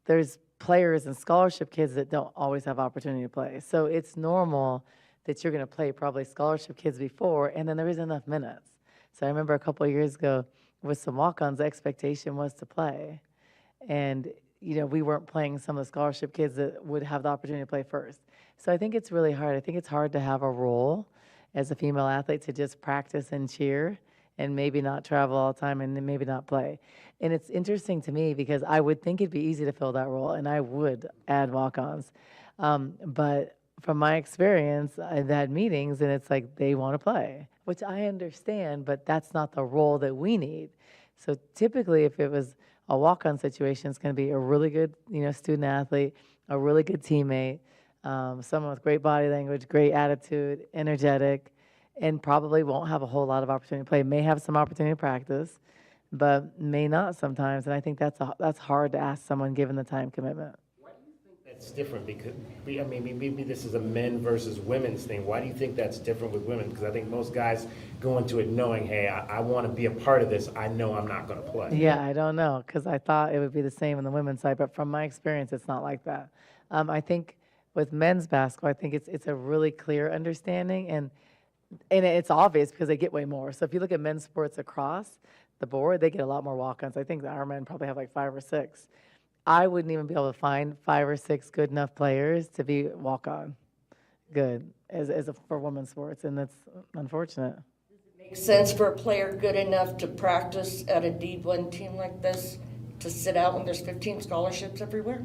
there's players and scholarship kids that don't always have opportunity to play. So it's normal that you're going to play probably scholarship kids before, and then there isn't enough minutes. So I remember a couple of years ago with some walk-ons, the expectation was to play. And, we weren't playing some of the scholarship kids that would have the opportunity to play first. So I think it's really hard. I think it's hard to have a role as a female athlete to just practice and cheer and maybe not travel all the time and then maybe not play. And it's interesting to me because I would think it'd be easy to fill that role, and I would add walk-ons. But from my experience, I've had meetings, and it's like they want to play, which I understand, but that's not the role that we need. So typically, if it was a walk-on situation, it's going to be a really good, student athlete, a really good teammate, someone with great body language, great attitude, energetic, and probably won't have a whole lot of opportunity to play. May have some opportunity to practice, but may not sometimes. And I think that's hard to ask someone given the time commitment. Why do you think it's different because maybe this is a men versus women's thing. Why do you think that's different with women? Because I think most guys go into it knowing, hey, I want to be a part of this. I know I'm not going to play. Yeah, I don't know, because I thought it would be the same on the women's side, but from my experience, it's not like that. I think with men's basketball, I think it's a really clear understanding, and it's obvious because they get way more. So if you look at men's sports across the board, they get a lot more walk-ons. I think our men probably have like 5 or 6. I wouldn't even be able to find 5 or 6 good enough players to be walk-on good for women's sports, and that's unfortunate. Makes sense for a player good enough to practice at a D1 team like this to sit out when there's 15 scholarships everywhere?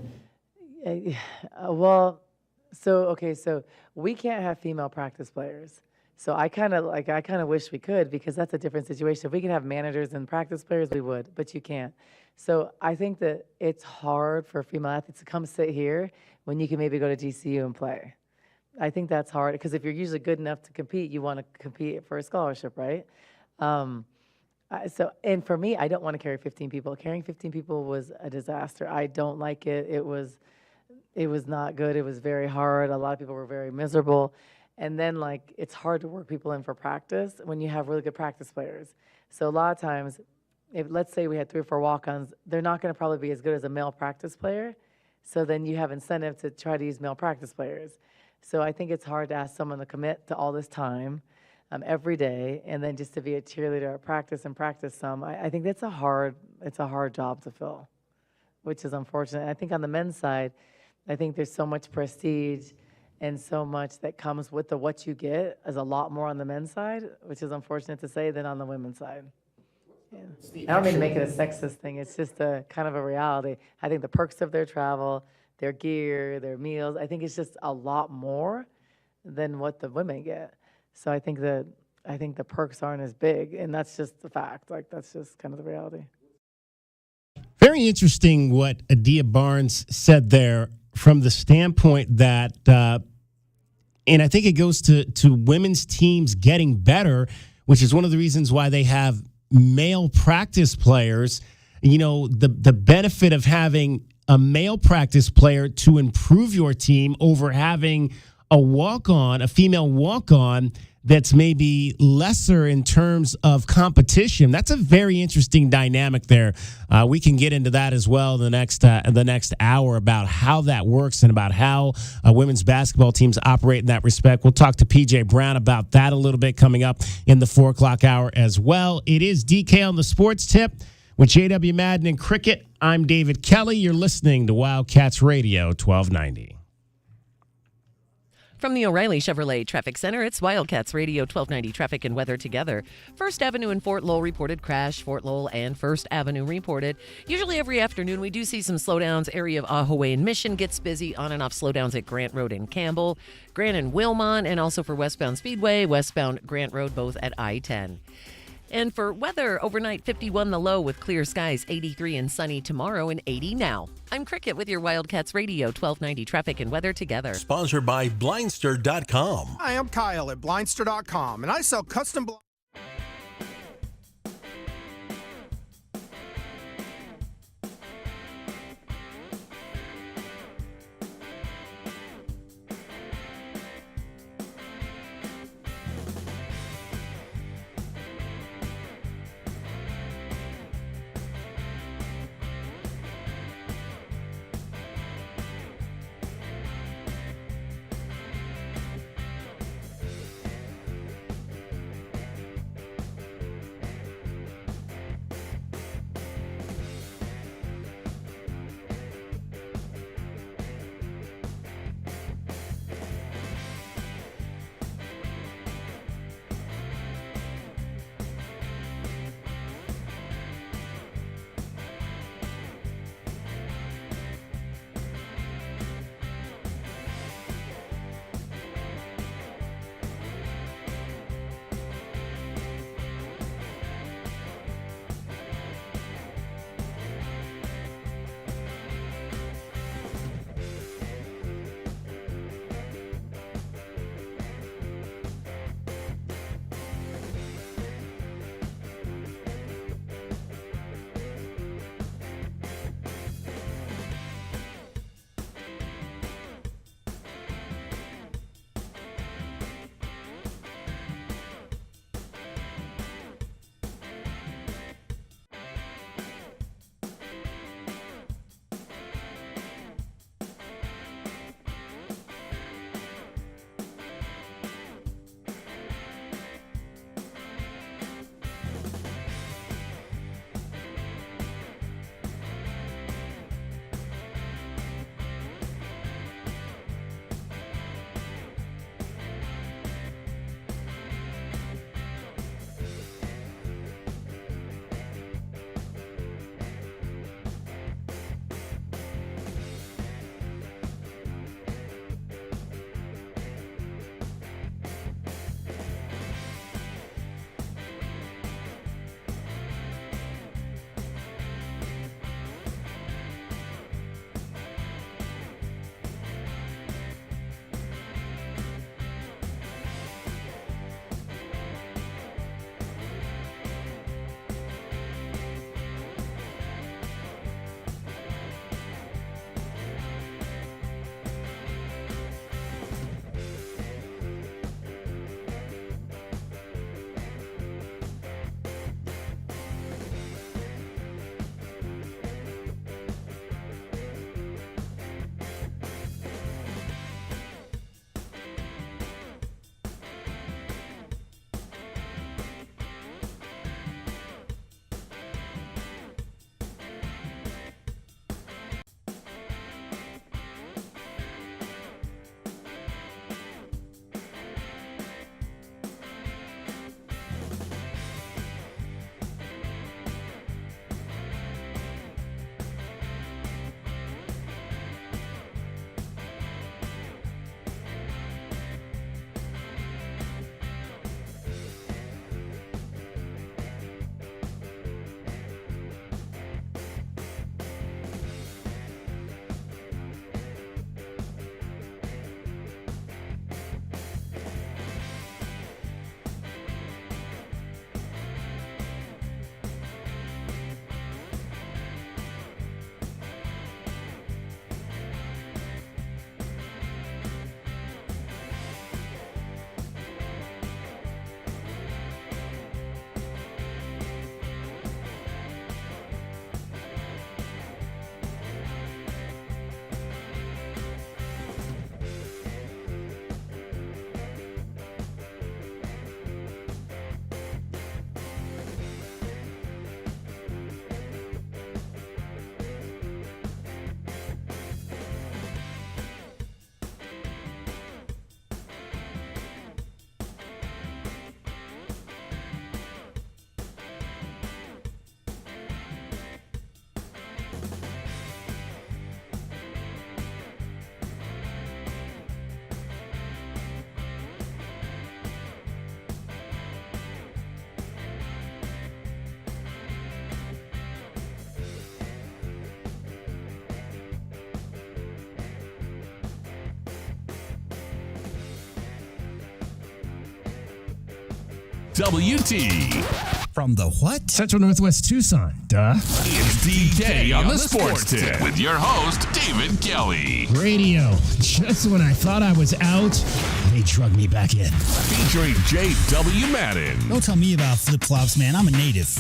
So we can't have female practice players. So I kind of wish we could, because that's a different situation. If we could have managers and practice players, we would, but you can't. So I think that it's hard for female athletes to come sit here when you can maybe go to GCU and play. I think that's hard, because if you're usually good enough to compete, you want to compete for a scholarship, right? And for me, I don't want to carry 15 people. Carrying 15 people was a disaster. I don't like it. It was not good. It was very hard. A lot of people were very miserable. And then, it's hard to work people in for practice when you have really good practice players. So a lot of times, if let's say we had 3 or 4 walk-ons, they're not going to probably be as good as a male practice player. So then you have incentive to try to use male practice players. So I think it's hard to ask someone to commit to all this time every day, and then just to be a cheerleader at practice and practice some. I think it's a hard job to fill, which is unfortunate. I think on the men's side, I think there's so much prestige and so much that comes with the what you get is a lot more on the men's side, which is unfortunate to say, than on the women's side. Yeah. I don't mean to make it a sexist thing. It's just a kind of a reality. I think the perks of their travel, their gear, their meals, I think it's just a lot more than what the women get. So I think the perks aren't as big, and that's just the fact. That's just kind of the reality. Very interesting what Adia Barnes said there, from the standpoint that, and I think it goes to women's teams getting better, which is one of the reasons why they have male practice players. You know, the benefit of having a male practice player to improve your team over having a female walk-on that's maybe lesser in terms of competition. That's a very interesting dynamic there. We can get into that as well in the next hour, about how that works and about how women's basketball teams operate in that respect. We'll talk to PJ Brown about that a little bit coming up in the 4 o'clock hour as well. It is DK on the Sports Tip with JW Madden and Cricket. I'm David Kelly. You're listening to Wildcats Radio 1290. From the O'Reilly Chevrolet Traffic Center, it's Wildcats Radio 1290 traffic and weather together. First Avenue and Fort Lowell reported crash. Fort Lowell and First Avenue reported. Usually every afternoon we do see some slowdowns. Area of Ahaway and Mission gets busy. On and off slowdowns at Grant Road and Campbell, Grant and Wilmont, and also for westbound Speedway, westbound Grant Road, both at I-10. And for weather, overnight 51 the low with clear skies, 83 and sunny tomorrow, and 80 now. I'm Cricket with your Wildcats Radio 1290 traffic and weather together. Sponsored by Blindster.com. Hi, I'm Kyle at Blindster.com, and I sell custom WT. From the what? Central Northwest Tucson. Duh. It's DK on the Sports Tip with your host, David Kelly. Radio. Just when I thought I was out, they drug me back in. Featuring J.W. Madden. Don't tell me about flip-flops, man. I'm a native.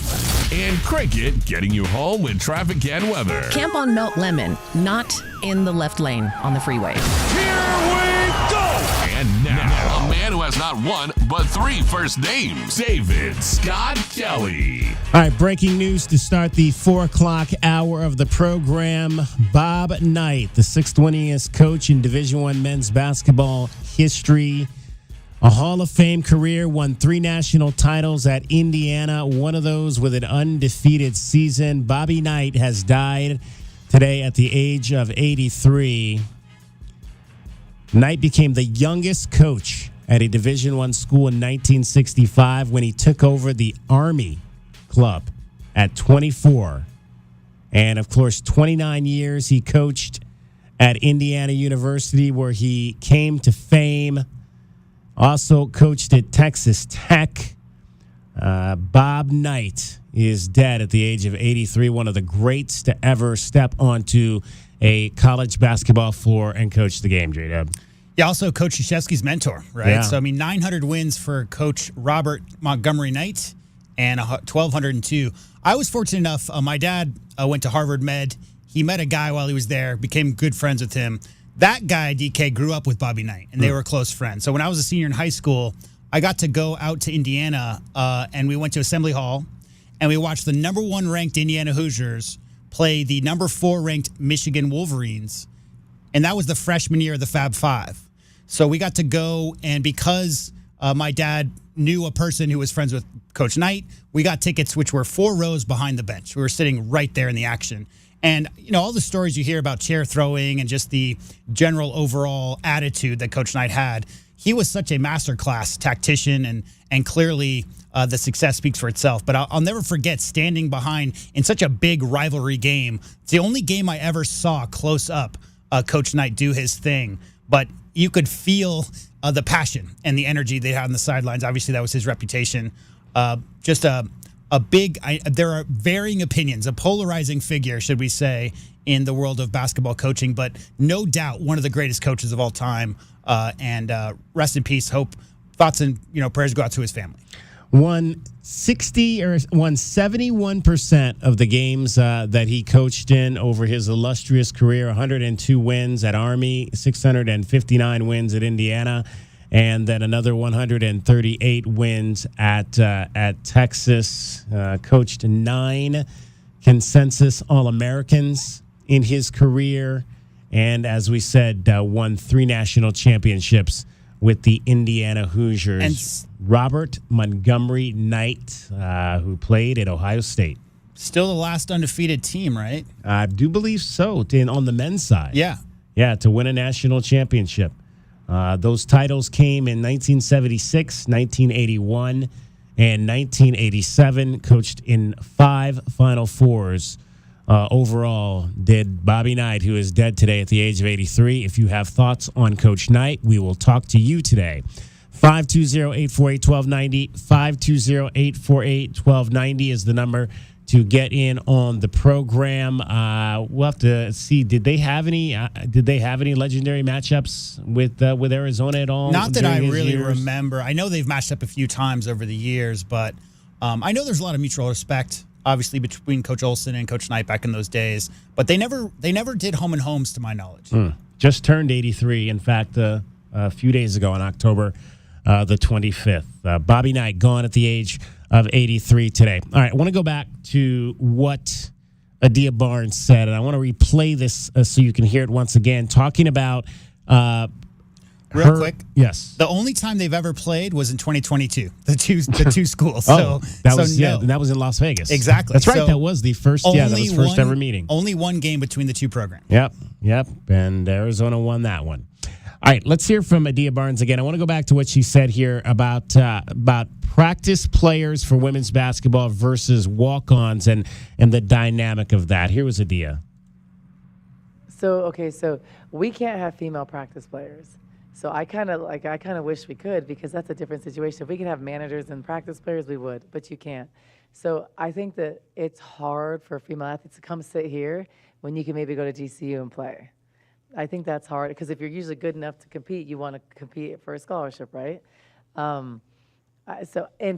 And Cricket getting you home when traffic and weather. Camp on Melt Lemon, not in the left lane on the freeway. Here we go! And now, a man who has not one, but three first names, David Scott Kelly. All right, breaking news to start the 4 o'clock hour of the program. Bob Knight, the 6th winningest coach in Division I men's basketball history. A Hall of Fame career, won 3 national titles at Indiana, one of those with an undefeated season. Bobby Knight has died today at the age of 83. Knight became the youngest coach at a Division I school in 1965 when he took over the Army club at 24. And, of course, 29 years he coached at Indiana University, where he came to fame. Also coached at Texas Tech. Bob Knight is dead at the age of 83, one of the greats to ever step onto a college basketball floor and coach the game, J-Dub. Yeah, also Coach Krzyzewski's mentor, right? Yeah. So, 900 wins for Coach Robert Montgomery Knight and 1,202. I was fortunate enough, my dad went to Harvard Med. He met a guy while he was there, became good friends with him. That guy, DK, grew up with Bobby Knight, and they were close friends. So when I was a senior in high school, I got to go out to Indiana, and we went to Assembly Hall, and we watched the number 1 ranked Indiana Hoosiers play the number 4 ranked Michigan Wolverines, and that was the freshman year of the Fab Five. So we got to go, and because my dad knew a person who was friends with Coach Knight, we got tickets which were 4 rows behind the bench. We were sitting right there in the action. And, all the stories you hear about chair throwing and just the general overall attitude that Coach Knight had, he was such a masterclass tactician, and clearly the success speaks for itself. But I'll never forget standing behind in such a big rivalry game. It's the only game I ever saw close up Coach Knight do his thing. But you could feel the passion and the energy they had on the sidelines. Obviously, that was his reputation. Just a big, there are varying opinions, a polarizing figure, should we say, in the world of basketball coaching, but no doubt one of the greatest coaches of all time. And rest in peace. Thoughts and prayers go out to his family. Won 71% of the games that he coached in over his illustrious career. 102 wins at Army, 659 wins at Indiana, and then another 138 wins at Texas. Coached 9 consensus All-Americans in his career, and as we said, won 3 national championships with the Indiana Hoosiers. And Robert Montgomery Knight, who played at Ohio State. Still the last undefeated team, right? I do believe so, on the men's side. Yeah. Yeah, to win a national championship. Those titles came in 1976, 1981, and 1987. Coached in 5 Final Fours. Overall, did Bobby Knight, who is dead today at the age of 83. If you have thoughts on Coach Knight, we will talk to you today. 520-848-1290. 520-848-1290 is the number to get in on the program. We'll have to see. Did they have any legendary matchups with Arizona at all? Not that I really remember. I know they've matched up a few times over the years, but I know there's a lot of mutual respect, obviously, between Coach Olson and Coach Knight back in those days. But they never did home and homes, to my knowledge. Just turned 83. In fact, a few days ago on October the 25th. Bobby Knight gone at the age of 83 today. All right, I want to go back to what Adia Barnes said, and I want to replay this so you can hear it once again, talking about Real quick. Yes. The only time they've ever played was in 2022. The two schools. That was in Las Vegas. Exactly. That's right. So that was the first. Yeah, that was first ever meeting. Only one game between the two programs. Yep. And Arizona won that one. All right, let's hear from Adia Barnes again. I want to go back to what she said here about practice players for women's basketball versus walk-ons and the dynamic of that. Here was Adia. So we can't have female practice players. So I kind of wish we could, because that's a different situation. If we could have managers and practice players, we would, but you can't. So I think that it's hard for female athletes to come sit here when you can maybe go to GCU and play. I think that's hard, because if you're usually good enough to compete, you want to compete for a scholarship, right? And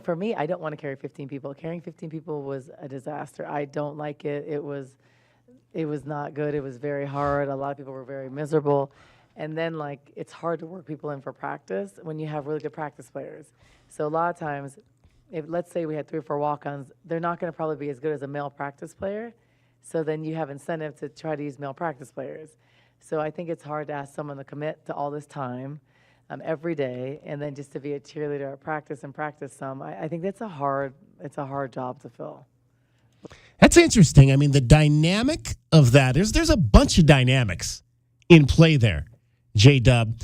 for me, I don't want to carry 15 people. Carrying 15 people was a disaster. I don't like it. It was not good. It was very hard. A lot of people were very miserable. And then, it's hard to work people in for practice when you have really good practice players. So a lot of times, let's say we had 3 or 4 walk-ons, they're not going to probably be as good as a male practice player. So then you have incentive to try to use male practice players. So I think it's hard to ask someone to commit to all this time every day, and then just to be a cheerleader at practice and practice some. I think it's a hard job to fill. That's interesting. I mean, the dynamic of that, there's a bunch of dynamics in play there, J-Dub.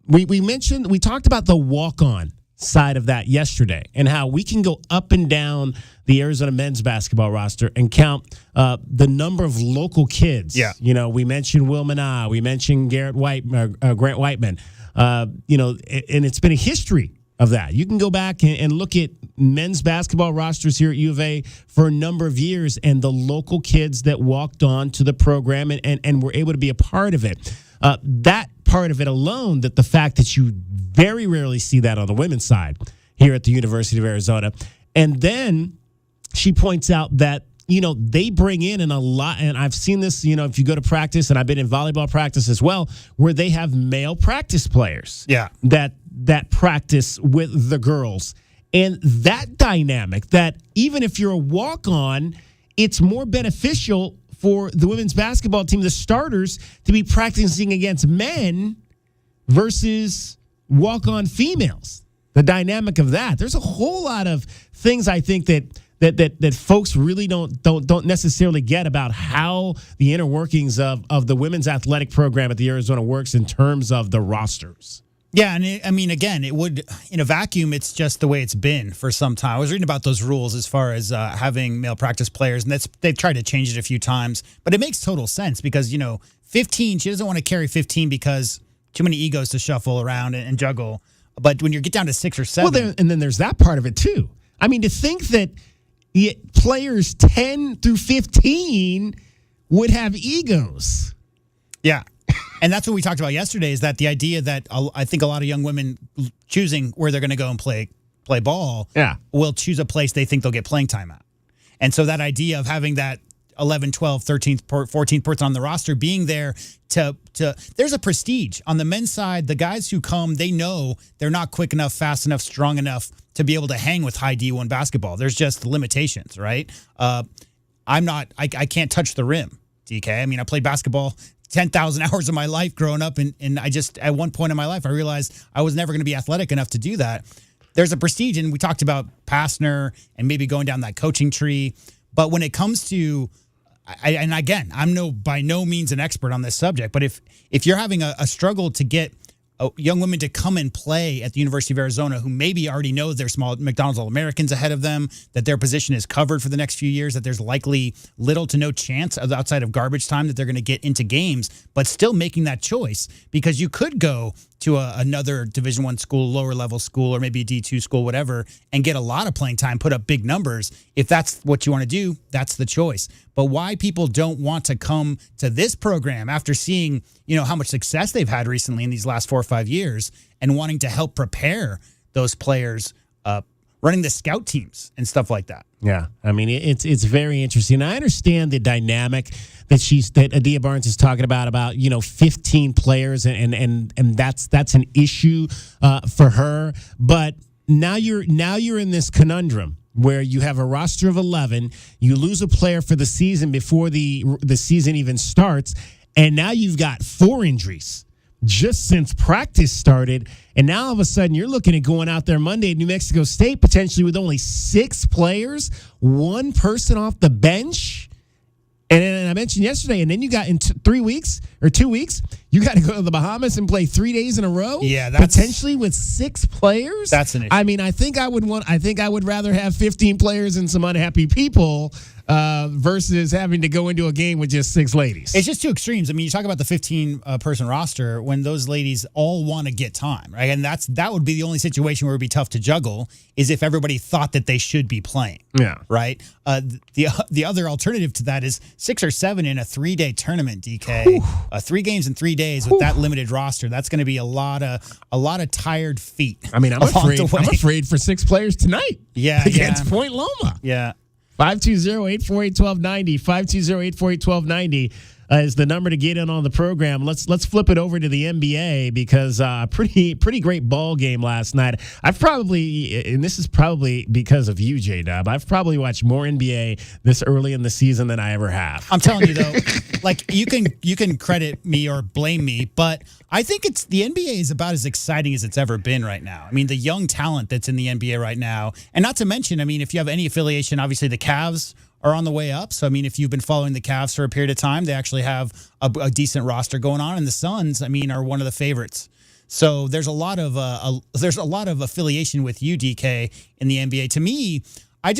We talked about the walk-on side of that yesterday, and how we can go up and down the Arizona men's basketball roster and count the number of local kids. Yeah. We mentioned Will Manah, we mentioned Grant Whiteman. And it's been a history of that. You can go back and look at men's basketball rosters here at U of A for a number of years, and the local kids that walked on to the program and were able to be a part of it. That part of it alone, that the fact that you very rarely see that on the women's side here at the University of Arizona. And then she points out that, they bring in a lot, and I've seen this, if you go to practice, and I've been in volleyball practice as well, where they have male practice players. Yeah. That practice with the girls. And that dynamic, that even if you're a walk-on, it's more beneficial for the women's basketball team, the starters, to be practicing against men versus walk-on females. The dynamic of that. There's a whole lot of things I think that folks really don't necessarily get about how the inner workings of the women's athletic program at the Arizona works in terms of the rosters. Yeah, and again, it would, in a vacuum, it's just the way it's been for some time. I was reading about those rules as far as having male practice players, and they've tried to change it a few times, but it makes total sense because, 15, she doesn't want to carry 15 because too many egos to shuffle around and juggle. But when you get down to 6 or 7... Well, and then there's that part of it, too. I mean, to think that players 10 through 15 would have egos. Yeah. And that's what we talked about yesterday, is that the idea that I think a lot of young women choosing where they're going to go and play ball will choose a place they think they'll get playing time at. And so that idea of having that 11, 12, 13th, 14th person on the roster being there to there's a prestige. On the men's side, the guys who come, they know they're not quick enough, fast enough, strong enough to be able to hang with high D1 basketball. There's just limitations, right? I can't touch the rim, DK. I mean, I played basketball 10,000 hours of my life growing up, and I just, at one point in my life, I realized I was never going to be athletic enough to do that. There's a prestige, and we talked about Pastner and maybe going down that coaching tree. But when it comes to, and again, I'm by no means an expert on this subject, but if you're having a struggle to get young women to come and play at the University of Arizona who maybe already know they're small McDonald's All-Americans ahead of them, that their position is covered for the next few years, that there's likely little to no chance outside of garbage time that they're going to get into games, but still making that choice, because you could go to another Division I school, lower level school, or maybe a D2 school, whatever, and get a lot of playing time, put up big numbers. If that's what you want to do, that's the choice. But why people don't want to come to this program after seeing, how much success they've had recently in these last 4 or 5 years, and wanting to help prepare those players, running the scout teams and stuff like that. Yeah, I mean, it's very interesting. I understand the dynamic that Adia Barnes is talking about 15 players, and that's an issue for her. But now you're in this conundrum where you have a roster of 11, you lose a player for the season before the season even starts, and now you've got 4 injuries just since practice started, and now all of a sudden you're looking at going out there Monday at New Mexico State potentially with only 6 players, 1 person off the bench. And I mentioned yesterday, and then you got in 3 weeks or 2 weeks, You got to go to the Bahamas and play 3 days in a row? Yeah, that's potentially with 6 players? That's an issue. I mean, I think I would rather have 15 players and some unhappy people versus having to go into a game with just 6 ladies. It's just two extremes. I mean, you talk about the 15-person roster when those ladies all want to get time, right? And that would be the only situation where it would be tough to juggle is if everybody thought that they should be playing. Yeah. Right? The other alternative to that is 6 or 7 in a 3-day tournament, DK. 3 games in 3 days with that limited roster. That's going to be a lot of tired feet. I mean, I'm afraid for 6 players tonight. Yeah, against Point Loma. Yeah. 520-848-1290. 520-848-1290 is the number to get in on the program. Let's flip it over to the NBA because pretty great ball game last night. I've probably, and this is probably because of you, J-Dub, I've probably watched more NBA this early in the season than I ever have. I'm telling you though, like you can credit me or blame me, but I think the NBA is about as exciting as it's ever been right now. I mean, the young talent that's in the NBA right now, and not to mention, I mean, if you have any affiliation, obviously the Cavs are on the way up. So, I mean, if you've been following the Cavs for a period of time, they actually have a decent roster going on. And the Suns, I mean, are one of the favorites. So there's a lot of affiliation with you, DK, in the NBA. To me, I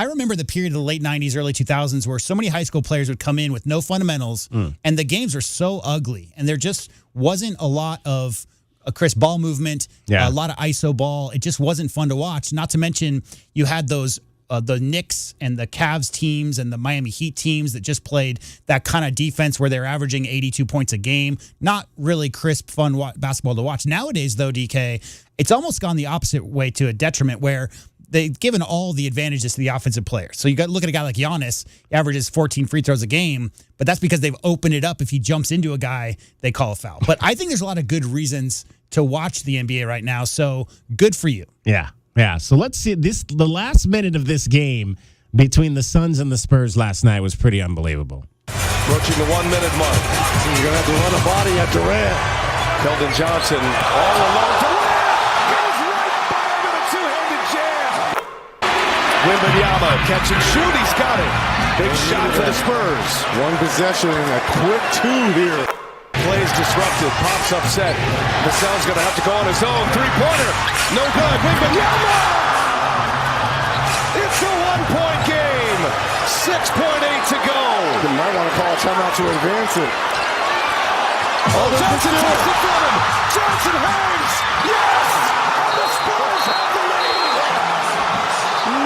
remember the period of the late 90s, early 2000s where so many high school players would come in with no fundamentals and the games were so ugly. And there just wasn't a lot of a crisp ball movement, a lot of ISO ball. It just wasn't fun to watch. Not to mention you had those the Knicks and the Cavs teams and the Miami Heat teams that just played that kind of defense where they're averaging 82 points a game. Not really crisp, fun basketball to watch. Nowadays, though, DK, it's almost gone the opposite way to a detriment where they've given all the advantages to the offensive players. So you got to look at a guy like Giannis, he averages 14 free throws a game, but that's because they've opened it up. If he jumps into a guy, they call a foul. But I think there's a lot of good reasons to watch the NBA right now, so good for you. Yeah, so let's see. The last minute of this game between the Suns and the Spurs last night was pretty unbelievable. Approaching the 1 minute mark. You're going to have to run a body at Durant. Keldon Johnson all alone. Durant goes right by him with a two-handed jam. Wembanyama catch and shoot. He's got it. Big shot for the Spurs. One possession and a quick 2 here. Plays disrupted, pops upset. Vassell's going to have to go on his own. Three-pointer, no good. Wembanyama! It's a 1-point game. 6.8 to go. You might want to call a timeout to advance it. Johnson takes it from him. Johnson hangs. Yes! And the Spurs have the lead.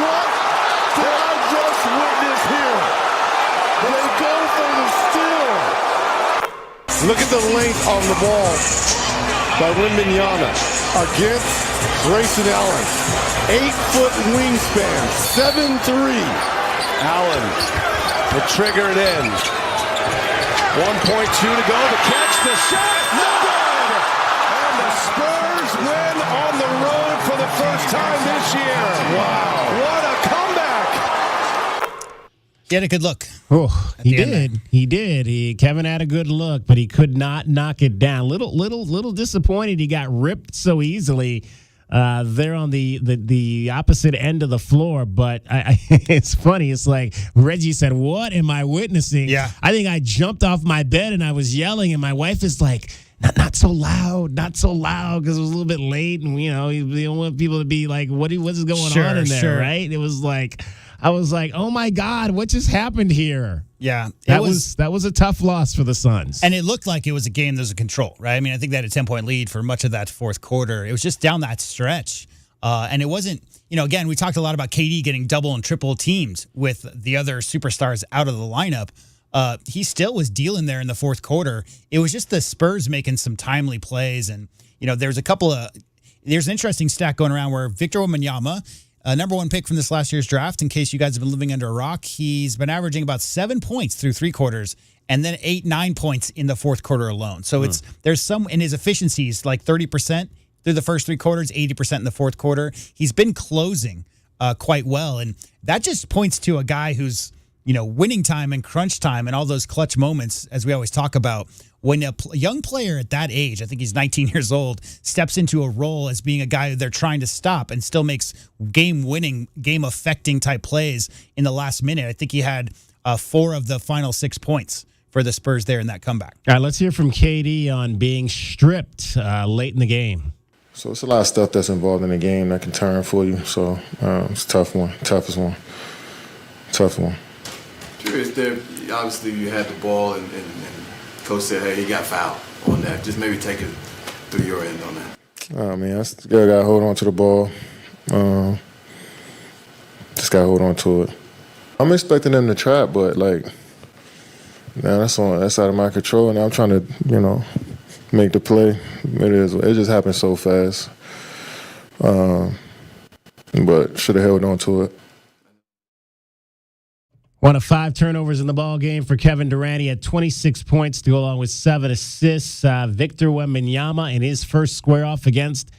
What did I just witness here? They go for the steal. Look at the length on the ball by Wembanyama against Grayson Allen. 8-foot wingspan, 7'3". Allen will trigger it in. 1.2 to go. The catch, the shot, no good! And the Spurs win on the road for the first time this year. Wow. What a comeback! He had a good look. Oh, he did. Kevin had a good look, but he could not knock it down. Little disappointed he got ripped so easily there on the opposite end of the floor. But it's funny. It's like Reggie said, "What am I witnessing?" Yeah. I think I jumped off my bed and I was yelling, and my wife is like, Not so loud, because it was a little bit late, and you don't want people to be like, "What is going on in there?" Right? It was like, I was like, "Oh my God, what just happened here?" Yeah, that was a tough loss for the Suns, and it looked like it was a game that was in control, right? I mean, I think they had a 10-point lead for much of that fourth quarter. It was just down that stretch, and it wasn't. Again, we talked a lot about KD getting double and triple teams with the other superstars out of the lineup. He still was dealing there in the fourth quarter. It was just the Spurs making some timely plays. And, there's an interesting stat going around where Victor Wembanyama, number 1 pick from this last year's draft, in case you guys have been living under a rock, he's been averaging about 7 points through 3 quarters and then 8-9 points in the fourth quarter alone. So there's some in his efficiencies, like 30% through the first 3 quarters, 80% in the fourth quarter. He's been closing quite well. And that just points to a guy who's, winning time and crunch time and all those clutch moments, as we always talk about. When a young player at that age, I think he's 19 years old, steps into a role as being a guy they're trying to stop and still makes game-winning, game-affecting type plays in the last minute. I think he had 4 of the final 6 points for the Spurs there in that comeback. All right, let's hear from KD on being stripped late in the game. So it's a lot of stuff that's involved in the game that can turn for you. So it's a tough one, toughest one, tough one. Curious there, obviously you had the ball and coach said, hey, he got fouled on that. Just maybe take it through your end on that. Oh, man, I still got to hold on to the ball. Just got to hold on to it. I'm expecting them to trap, but, like, man, that's out of my control, and I'm trying to, make the play. It just happened so fast. But should have held on to it. One of 5 turnovers in the ball game for Kevin Durant. He had 26 points to go along with 7 assists. Victor Wembanyama in his first square-off against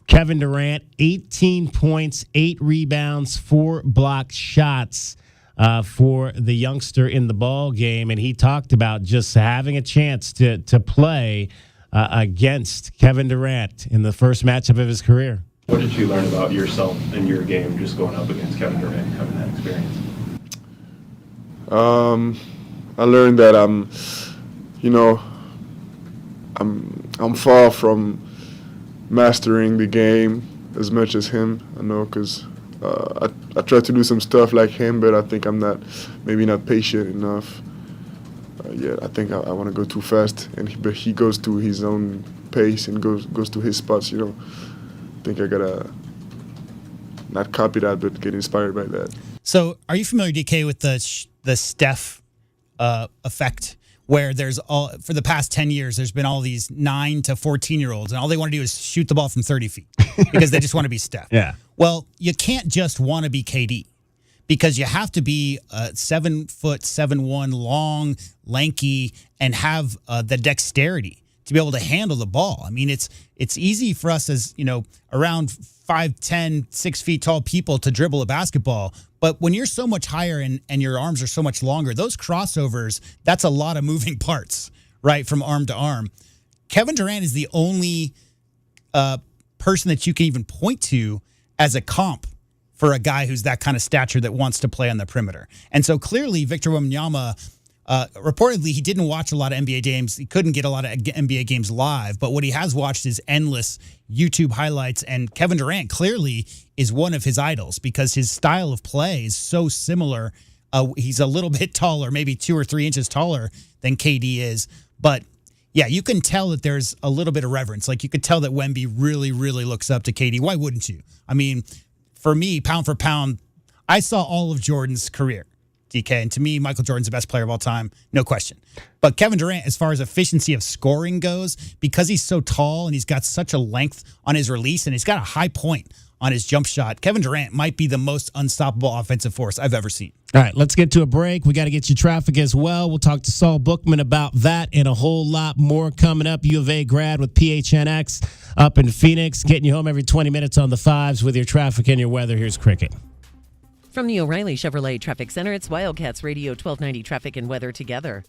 Kevin Durant, 18 points, 8 rebounds, 4 blocked shots for the youngster in the ball game. And he talked about just having a chance to play against Kevin Durant in the first matchup of his career. What did you learn about yourself and your game just going up against Kevin Durant and having that experience? I learned that I'm far from mastering the game as much as him. I know because I try to do some stuff like him, but I think I'm maybe not patient enough. I think I want to go too fast, but he goes to his own pace and goes to his spots. I think I gotta not copy that, but get inspired by that. So, are you familiar, DK, with the Steph effect, where there's for the past 10 years, there's been all these 9 to 14-year-olds, and all they want to do is shoot the ball from 30 feet because they just want to be Steph. Yeah. Well, you can't just want to be KD because you have to be 7 foot, 7'1", long, lanky, and have the dexterity to be able to handle the ball. I mean, it's easy for us as, around 5'10", 6 feet tall people to dribble a basketball. But when you're so much higher and your arms are so much longer, those crossovers, that's a lot of moving parts, right, from arm to arm. Kevin Durant is the only person that you can even point to as a comp for a guy who's that kind of stature that wants to play on the perimeter. And so clearly Victor Wembanyama, reportedly he didn't watch a lot of NBA games. He couldn't get a lot of NBA games live, but what he has watched is endless YouTube highlights, and Kevin Durant clearly is one of his idols because his style of play is so similar. He's a little bit taller, maybe 2 or 3 inches taller than KD is, but yeah, you can tell that there's a little bit of reverence. Like you could tell that Wemby really, really looks up to KD. Why wouldn't you? I mean, for me, pound for pound, I saw all of Jordan's career, DK, and to me, Michael Jordan's the best player of all time, no question. But Kevin Durant, as far as efficiency of scoring goes, because he's so tall and he's got such a length on his release and he's got a high point on his jump shot, Kevin Durant might be the most unstoppable offensive force I've ever seen. All right, let's get to a break. We got to get you traffic as well. We'll talk to Saul Bookman about that and a whole lot more coming up. U of A grad with PHNX up in Phoenix, getting you home every 20 minutes on the 5s with your traffic and your weather. Here's Cricket. From the O'Reilly Chevrolet Traffic Center, it's Wildcats Radio 1290 Traffic and Weather together.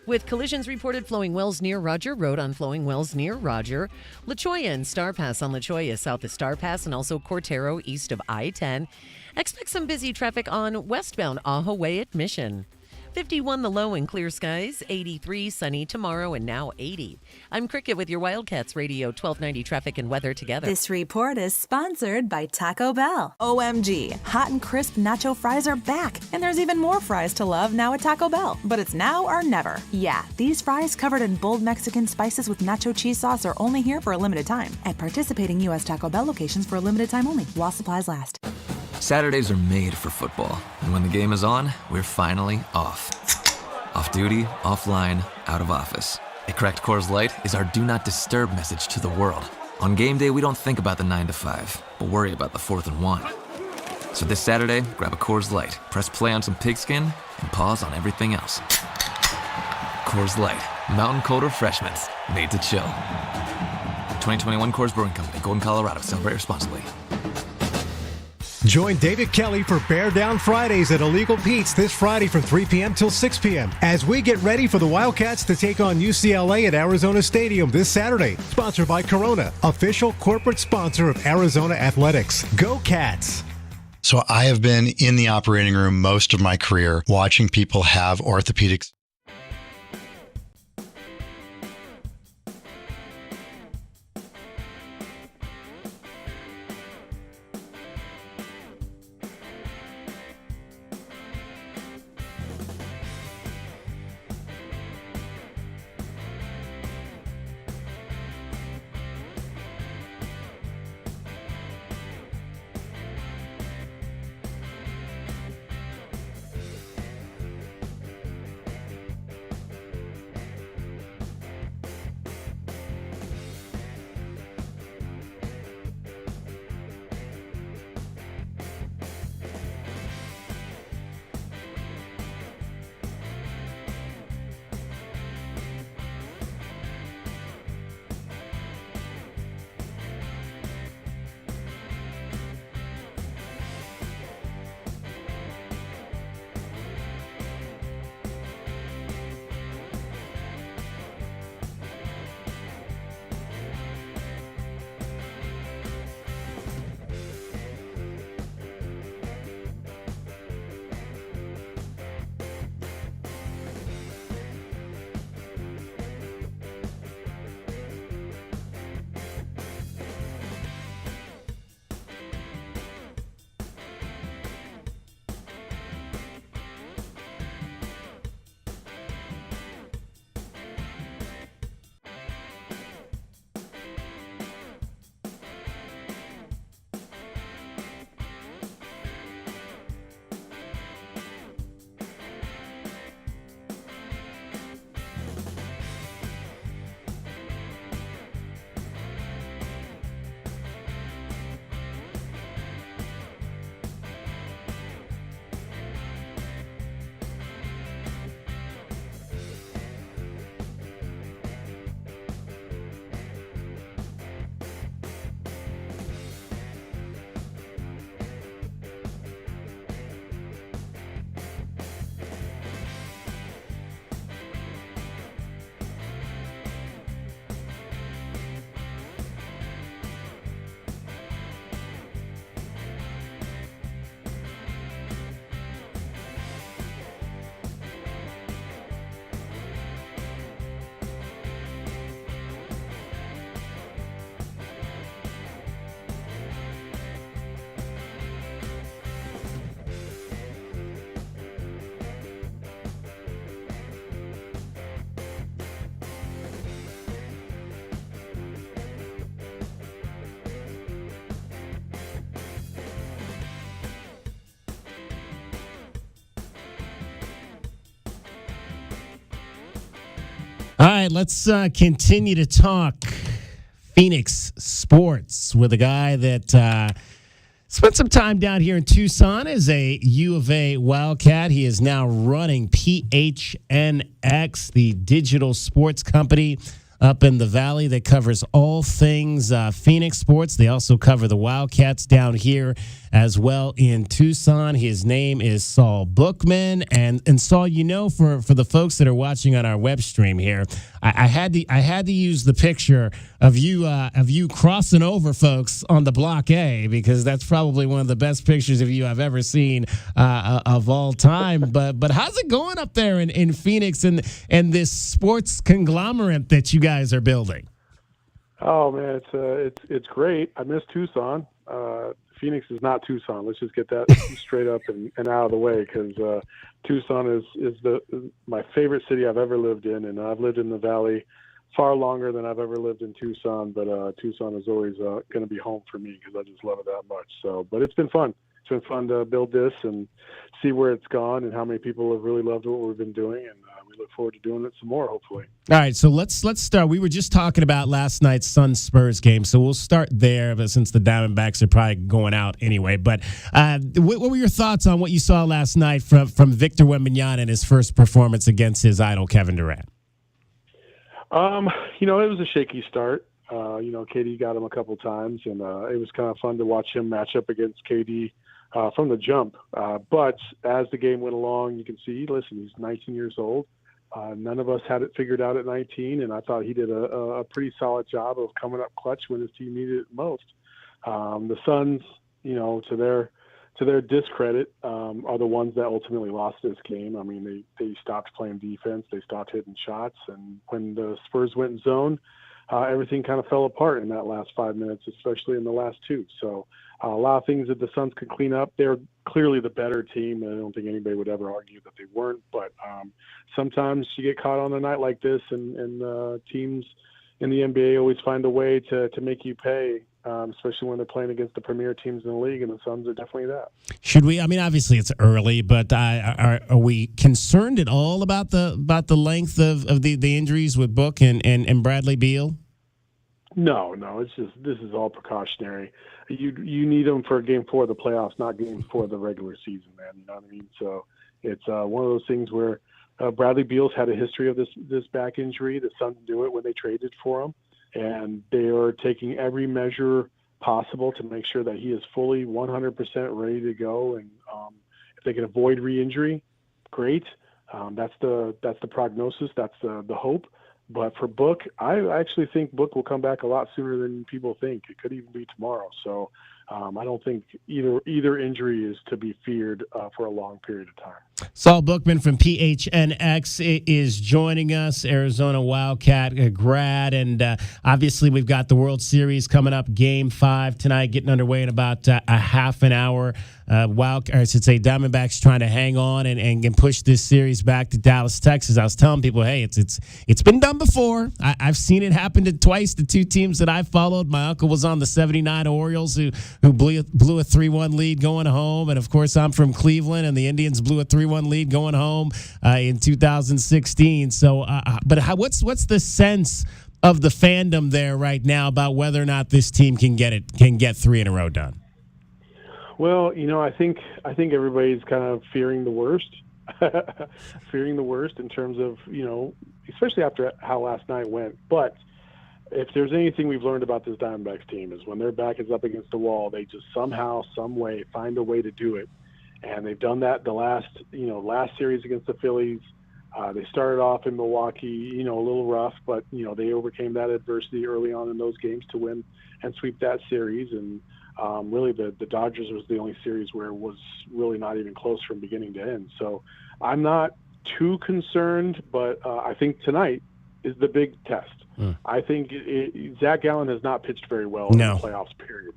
With collisions reported flowing wells near Roger Road on flowing wells near Roger, La Cholla and Star Pass on La Cholla south of Star Pass, and also Cortero east of I-10. Expect some busy traffic on westbound Ajo Way at Mission. 51 the low and clear skies, 83 sunny tomorrow, and now 80. I'm Cricket with your Wildcats Radio 1290 Traffic and Weather together. This report is sponsored by Taco Bell. OMG, hot and crisp nacho fries are back, and there's even more fries to love now at Taco Bell. But it's now or never. Yeah, these fries covered in bold Mexican spices with nacho cheese sauce are only here for a limited time at participating U.S. Taco Bell locations for a limited time only, while supplies last. Saturdays are made for football, and when the game is on, we're finally off. Off duty, offline, out of office. A cracked Coors Light is our do not disturb message to the world. On game day, we don't think about the 9 to 5, but worry about the 4th and 1. So this Saturday, grab a Coors Light, press play on some pigskin, and pause on everything else. Coors Light, mountain cold refreshment, made to chill. 2021 Coors Brewing Company, Golden, Colorado. Celebrate responsibly. Join David Kelly for Bear Down Fridays at Illegal Pete's this Friday from 3 p.m. till 6 p.m. as we get ready for the Wildcats to take on UCLA at Arizona Stadium this Saturday. Sponsored by Corona, official corporate sponsor of Arizona Athletics. Go Cats! So I have been in the operating room most of my career watching people have orthopedics. All right, let's continue to talk Phoenix sports with a guy that spent some time down here in Tucson as a U of A Wildcat. He is now running PHNX, the digital sports company up in the Valley that covers all things Phoenix sports. They also cover the Wildcats down here as well in Tucson. His name is Saul Bookman. And Saul, for the folks that are watching on our web stream here, I had to use the picture of you crossing over folks on the Block A, because that's probably one of the best pictures of you I've ever seen of all time. But how's it going up there in Phoenix and this sports conglomerate that you guys are building? Oh man, it's great. I miss Tucson. Phoenix is not Tucson. Let's just get that straight up and out of the way, because Tucson is my favorite city I've ever lived in, and I've lived in the Valley far longer than I've ever lived in Tucson. But Tucson is always going to be home for me because I just love it that much. So, but it's been fun. It's been fun to build this and see where it's gone and how many people have really loved what we've been doing, and we look forward to doing it some more, hopefully. All right, so let's start. We were just talking about last night's Suns-Spurs game, so we'll start there, but since the Diamondbacks are probably going out anyway. But what were your thoughts on what you saw last night from Victor Wembanyama in his first performance against his idol, Kevin Durant? It was a shaky start. KD got him a couple times, and it was kind of fun to watch him match up against KD from the jump. But as the game went along, you can see, he's 19 years old. None of us had it figured out at 19, and I thought he did a pretty solid job of coming up clutch when his team needed it most. The Suns, to their discredit, are the ones that ultimately lost this game. I mean, they stopped playing defense, they stopped hitting shots, and when the Spurs went in zone, everything kind of fell apart in that last 5 minutes, especially in the last two. So a lot of things that the Suns could clean up. They're clearly the better team, and I don't think anybody would ever argue that they weren't. But sometimes you get caught on a night like this, and teams in the NBA always find a way to make you pay, especially when they're playing against the premier teams in the league, and the Suns are definitely that. Should we? I mean, obviously it's early, but are we concerned at all about the length of the injuries with Book and Bradley Beal? No, it's just, this is all precautionary. You need them for game 4 of the playoffs, not game 4 of the regular season, man. You know what I mean? So it's one of those things where Bradley Beal's had a history of this back injury. The Suns knew it when they traded for him, and they are taking every measure possible to make sure that he is fully 100% ready to go. And if they can avoid re-injury, great. That's the prognosis. That's the hope. But for Book, I actually think Book will come back a lot sooner than people think. It could even be tomorrow. So I don't think either injury is to be feared for a long period of time. Saul Bookman from PHNX is joining us, Arizona Wildcat grad, and obviously we've got the World Series coming up, Game 5 tonight, getting underway in about a half an hour. Diamondbacks trying to hang on and push this series back to Dallas, Texas. I was telling people, hey, it's been done before. I've seen it happen twice. The two teams that I followed, my uncle was on the '79 Orioles, who blew a 3-1 lead going home, and of course I'm from Cleveland, and the Indians blew a 3-1 lead going home in 2016. So, what's the sense of the fandom there right now about whether or not this team can get 3 in a row done? Well, I think everybody's kind of fearing the worst, in terms of, especially after how last night went. But if there's anything we've learned about this Diamondbacks team, is when their back is up against the wall, they just somehow, some way find a way to do it. And they've done that the last series against the Phillies. They started off in Milwaukee, a little rough, but, they overcame that adversity early on in those games to win and sweep that series. And really the Dodgers was the only series where it was really not even close from beginning to end. So I'm not too concerned, but I think tonight is the big test. I think Zach Gallen has not pitched very well in the playoffs, period.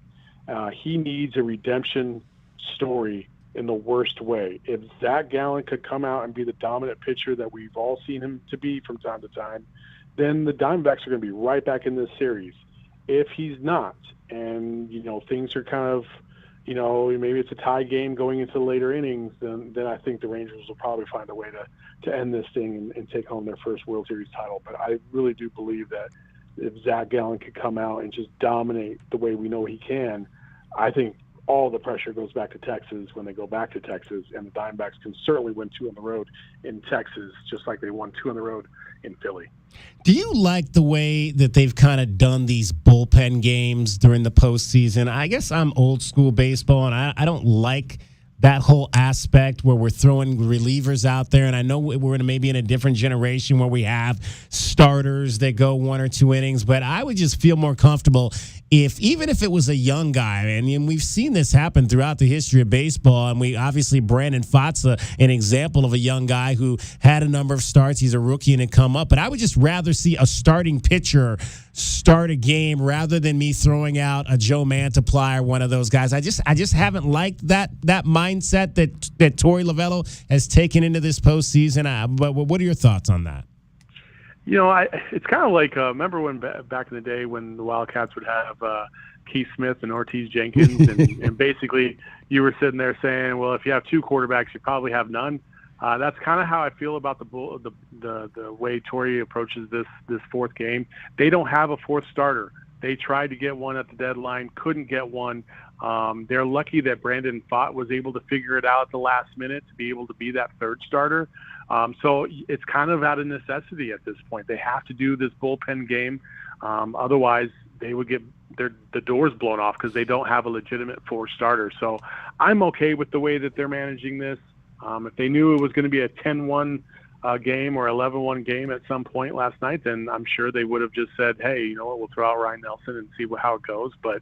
He needs a redemption story in the worst way. If Zach Gallen could come out and be the dominant pitcher that we've all seen him to be from time to time, then the Diamondbacks are going to be right back in this series. If he's not, and things are kind of maybe it's a tie game going into the later innings, then I think the Rangers will probably find a way to end this thing and take home their first World Series title. But I really do believe that if Zach Gallen could come out and just dominate the way we know he can, I think all the pressure goes back to Texas when they go back to Texas, and the Diamondbacks can certainly win 2 on the road in Texas, just like they won 2 on the road in Philly. Do you like the way that they've kind of done these bullpen games during the postseason? I guess I'm old school baseball, and I don't like that whole aspect where we're throwing relievers out there. And I know we're maybe in a different generation where we have starters that go 1 or 2 innings, but I would just feel more comfortable even if it was a young guy, and we've seen this happen throughout the history of baseball, and we obviously Brandon Fatsa, an example of a young guy who had a number of starts. He's a rookie and had come up, but I would just rather see a starting pitcher start a game rather than me throwing out a Joe Mantiply or one of those guys. I just haven't liked that mindset that Torey Lovello has taken into this postseason. But what are your thoughts on that? It's kind of like remember when back in the day when the Wildcats would have Keith Smith and Ortiz Jenkins, and basically you were sitting there saying, well, if you have 2 quarterbacks, you probably have none. That's kind of how I feel about the way Torey approaches this 4th game. They don't have a 4th starter. They tried to get one at the deadline, couldn't get one. They're lucky that Brandon Pfaadt was able to figure it out at the last minute to be able to be that 3rd starter. So it's kind of out of necessity at this point. They have to do this bullpen game. Otherwise, they would get the doors blown off because they don't have a legitimate 4th starter. So I'm okay with the way that they're managing this. If they knew it was going to be a 10-1 game or 11-1 game at some point last night, then I'm sure they would have just said, hey, you know what, we'll throw out Ryan Nelson and see how it goes. But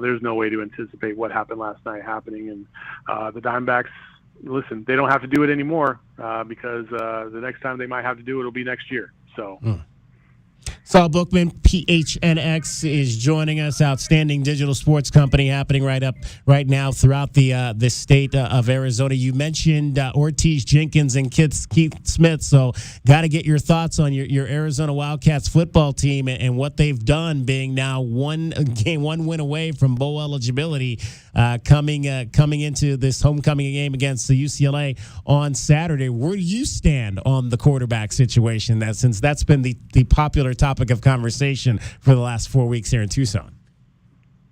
there's no way to anticipate what happened last night happening. And the Diamondbacks, listen, they don't have to do it anymore because the next time they might have to do it will be next year. So. Saul Bookman, PHNX, is joining us. Outstanding digital sports company happening right now throughout the state of Arizona. You mentioned Ortiz Jenkins and Keith Smith, so got to get your thoughts on your Arizona Wildcats football team and what they've done, being now one win away from bowl eligibility, coming into this homecoming game against the UCLA on Saturday. Where do you stand on the quarterback situation? Since that's been the popular topic of conversation for the last 4 weeks here in Tucson.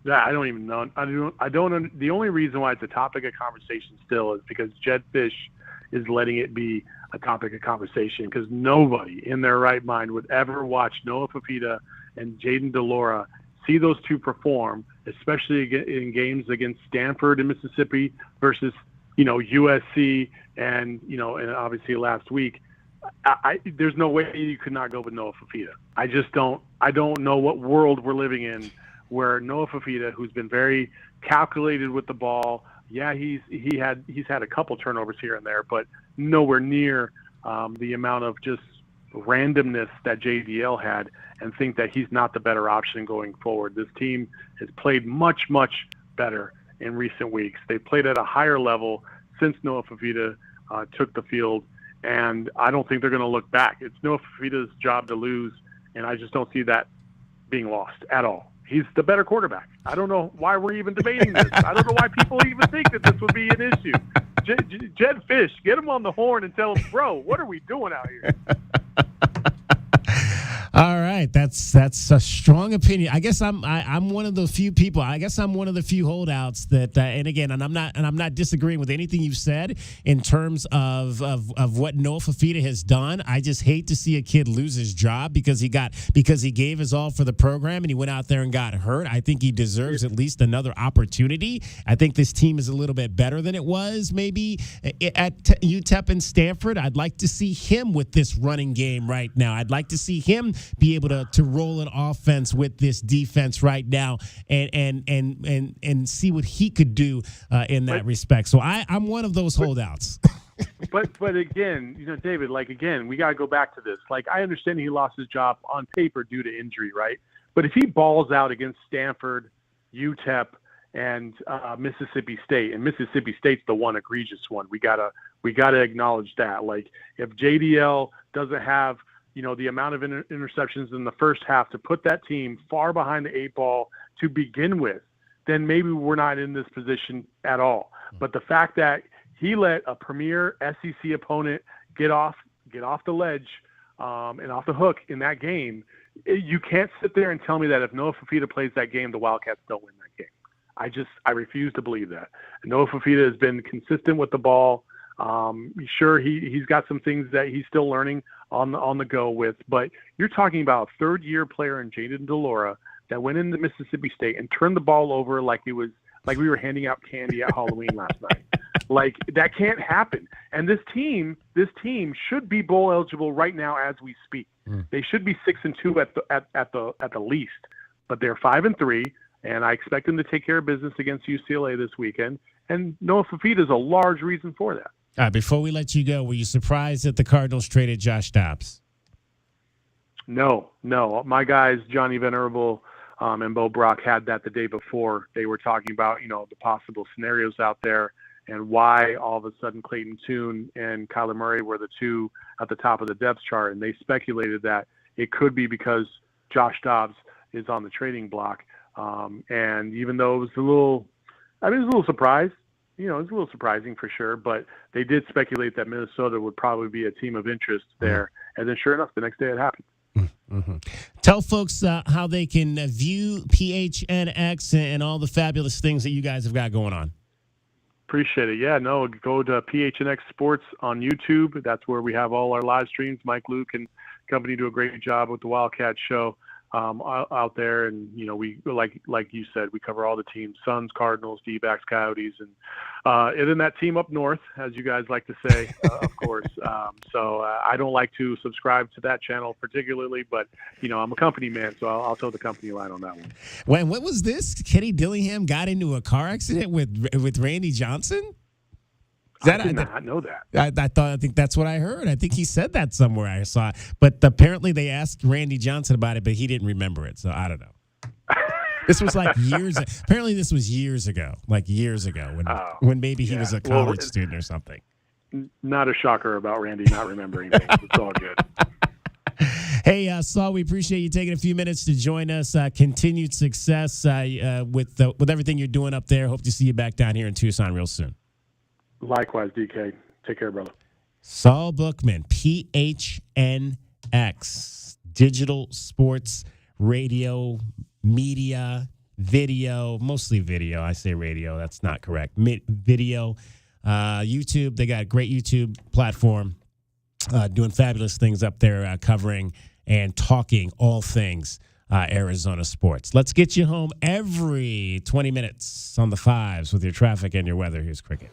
Yeah, I don't even know. I don't. The only reason why it's a topic of conversation still is because Jed Fish is letting it be a topic of conversation, because nobody in their right mind would ever watch Noah Fafita and Jaden DeLora see those two perform, especially in games against Stanford and Mississippi versus USC and and obviously last week. There's no way you could not go with Noah Fafita. I don't know what world we're living in where Noah Fafita, who's been very calculated with the ball, he's had a couple turnovers here and there, but nowhere near the amount of just randomness that JDL had, and think that he's not the better option going forward. This team has played much, much better in recent weeks. They've played at a higher level since Noah Fafita took the field. And I don't think they're going to look back. It's Noah Fafita's job to lose, and I just don't see that being lost at all. He's the better quarterback. I don't know why we're even debating this. I don't know why people even think that this would be an issue. Jed Fish, get him on the horn and tell him, bro, what are we doing out here? All right, that's a strong opinion. I guess I'm one of the few people. I guess I'm one of the few holdouts that. And I'm not disagreeing with anything you've said in terms of what Noah Fafita has done. I just hate to see a kid lose his job because he gave his all for the program and he went out there and got hurt. I think he deserves at least another opportunity. I think this team is a little bit better than it was maybe at UTEP and Stanford. I'd like to see him with this running game right now. I'd like to see him be able to roll an offense with this defense right now and see what he could do in that respect. So I'm one of those holdouts. But again, David, we got to go back to this. I understand he lost his job on paper due to injury, right? But if he balls out against Stanford, UTEP, and Mississippi State, and Mississippi State's the one egregious one, we gotta acknowledge that. If JDL doesn't have the amount of interceptions in the first half to put that team far behind the 8 ball to begin with, then maybe we're not in this position at all. But the fact that he let a premier SEC opponent get off the ledge and off the hook in that game, you can't sit there and tell me that if Noah Fifita plays that game, the Wildcats don't win that game. I refuse to believe that. Noah Fifita has been consistent with the ball. Sure, he's got some things that he's still learning on the go with, but you're talking about a third-year player in Jaden DeLora that went into Mississippi State and turned the ball over like we were handing out candy at Halloween last night. Like, that can't happen. And this team should be bowl eligible right now as we speak. They should be 6-2 at the least, but they're 5-3, and I expect them to take care of business against UCLA this weekend. And Noah Fifita is a large reason for that. All right, before we let you go, were you surprised that the Cardinals traded Josh Dobbs? No. My guys, Johnny Venerable and Bo Brock, had that the day before. They were talking about, the possible scenarios out there and why all of a sudden Clayton Tune and Kyler Murray were the two at the top of the depth chart. And they speculated that it could be because Josh Dobbs is on the trading block. And even though it was a little surprised, it's a little surprising for sure, but they did speculate that Minnesota would probably be a team of interest there. And then sure enough, the next day it happened. Mm-hmm. Tell folks how they can view PHNX and all the fabulous things that you guys have got going on. Appreciate it. Yeah, no, go to PHNX Sports on YouTube. That's where we have all our live streams. Mike Luke and company do a great job with the Wildcat Show out there. And, we, like you said, we cover all the teams, Suns, Cardinals, D-backs, Coyotes, and then that team up north, as you guys like to say, of course. So I don't like to subscribe to that channel particularly, but, I'm a company man, so I'll toe the company line on that one. What was this? Kenny Dillingham got into a car accident with Randy Johnson? I did not know that. I think that's what I heard. I think he said that somewhere I saw it. But apparently they asked Randy Johnson about it, but he didn't remember it. So I don't know. This was like years. Apparently this was years ago, when maybe he was a college student or something. Not a shocker about Randy not remembering things. It's all good. Hey, Saul, we appreciate you taking a few minutes to join us. Continued success with everything you're doing up there. Hope to see you back down here in Tucson real soon. Likewise, DK. Take care, brother. Saul Bookman, PHNX, digital sports, radio, media, video, mostly video. I say radio. That's not correct. Video, YouTube. They got a great YouTube platform, doing fabulous things up there, covering and talking all things Arizona sports. Let's get you home every 20 minutes on the fives with your traffic and your weather. Here's Cricket.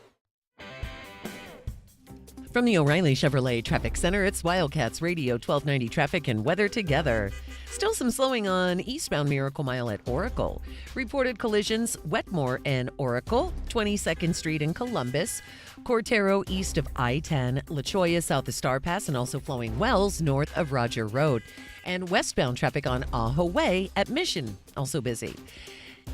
From the O'Reilly Chevrolet Traffic Center, it's Wildcats Radio 1290 traffic and weather together. Still some slowing on eastbound Miracle Mile at Oracle. Reported collisions, Wetmore and Oracle, 22nd Street in Columbus, Cortero east of I-10, La Cholla south of Star Pass, and also Flowing Wells north of Roger Road. And westbound traffic on Ajo Way at Mission, also busy.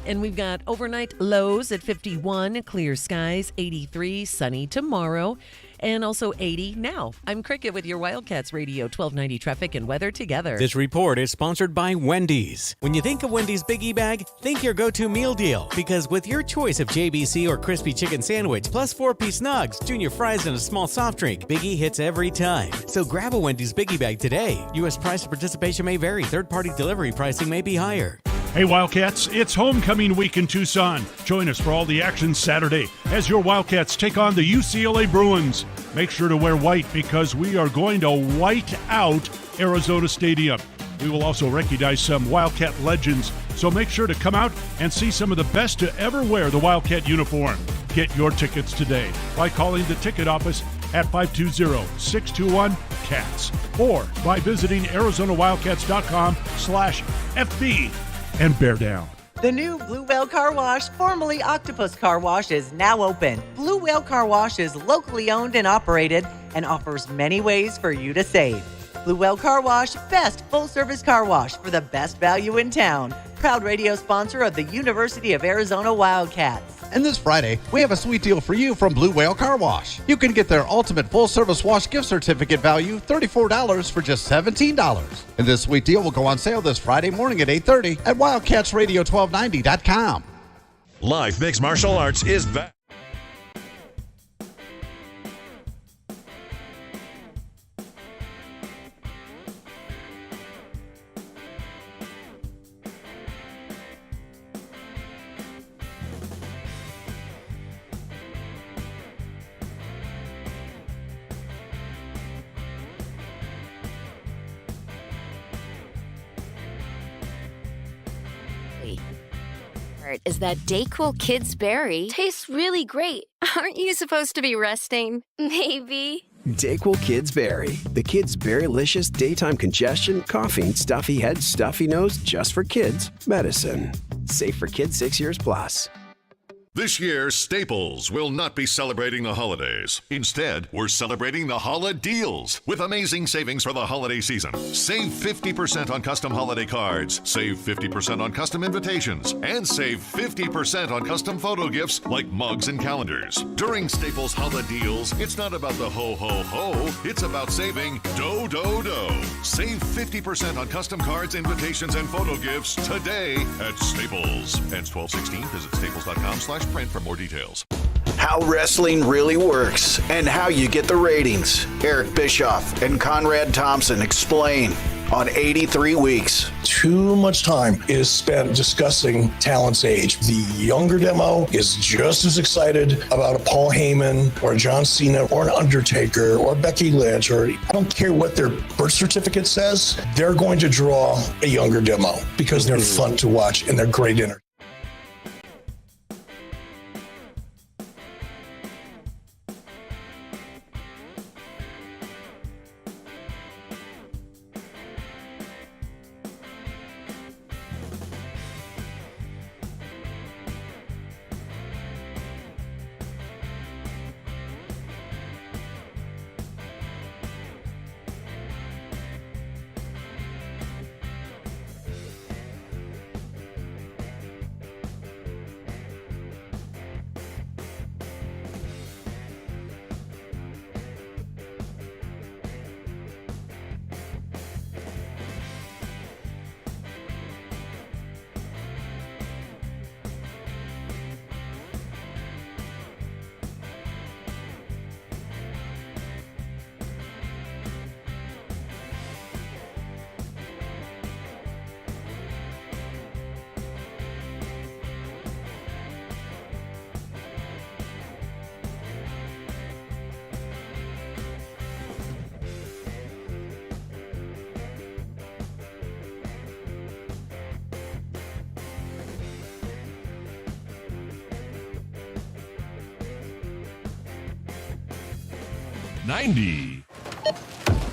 And we've got overnight lows at 51, clear skies, 83, sunny tomorrow, and also 80 now. I'm Cricket with your Wildcats Radio 1290 traffic and weather together. This report is sponsored by Wendy's. When you think of Wendy's Biggie Bag, think your go-to meal deal. Because with your choice of JBC or crispy chicken sandwich, plus 4-piece nugs, junior fries, and a small soft drink, Biggie hits every time. So grab a Wendy's Biggie Bag today. U.S. price of participation may vary. Third-party delivery pricing may be higher. Hey Wildcats, it's homecoming week in Tucson. Join us for all the action Saturday as your Wildcats take on the UCLA Bruins. Make sure to wear white because we are going to white out Arizona Stadium. We will also recognize some Wildcat legends, so make sure to come out and see some of the best to ever wear the Wildcat uniform. Get your tickets today by calling the ticket office at 520-621-CATS or by visiting ArizonaWildcats.com/FB. And bear down. The new Blue Whale Car Wash, formerly Octopus Car Wash, is now open. Blue Whale Car Wash is locally owned and operated and offers many ways for you to save. Blue Whale Car Wash, best full-service car wash for the best value in town. Proud radio sponsor of the University of Arizona Wildcats. And this Friday, we have a sweet deal for you from Blue Whale Car Wash. You can get their ultimate full-service wash gift certificate value, $34 for just $17. And this sweet deal will go on sale this Friday morning at 8:30 at WildcatsRadio1290.com. Live Mixed Martial Arts is back. Is that Dayquil Kids Berry tastes really great. Aren't you supposed to be resting? Maybe. Dayquil Kids Berry. The kids' berrylicious daytime congestion, coughing, stuffy head, stuffy nose, just for kids medicine. Safe for kids 6 years plus. This year, Staples will not be celebrating the holidays. Instead, we're celebrating the holiday deals with amazing savings for the holiday season. Save 50% on custom holiday cards, save 50% on custom invitations, and save 50% on custom photo gifts like mugs and calendars. During Staples holiday deals, it's not about the ho ho ho, it's about saving dough. Save 50% on custom cards, invitations, and photo gifts today at Staples. Ends 12/16. Visit staples.com/print for more details. How wrestling really works and how you get the ratings. Eric Bischoff and Conrad Thompson explain on 83 Weeks. Too much time is spent discussing talent's age. The younger demo is just as excited about a Paul Heyman or a John Cena or an Undertaker or Becky Lynch, or I don't care what their birth certificate says, they're going to draw a younger demo because they're fun to watch and they're great entertainment.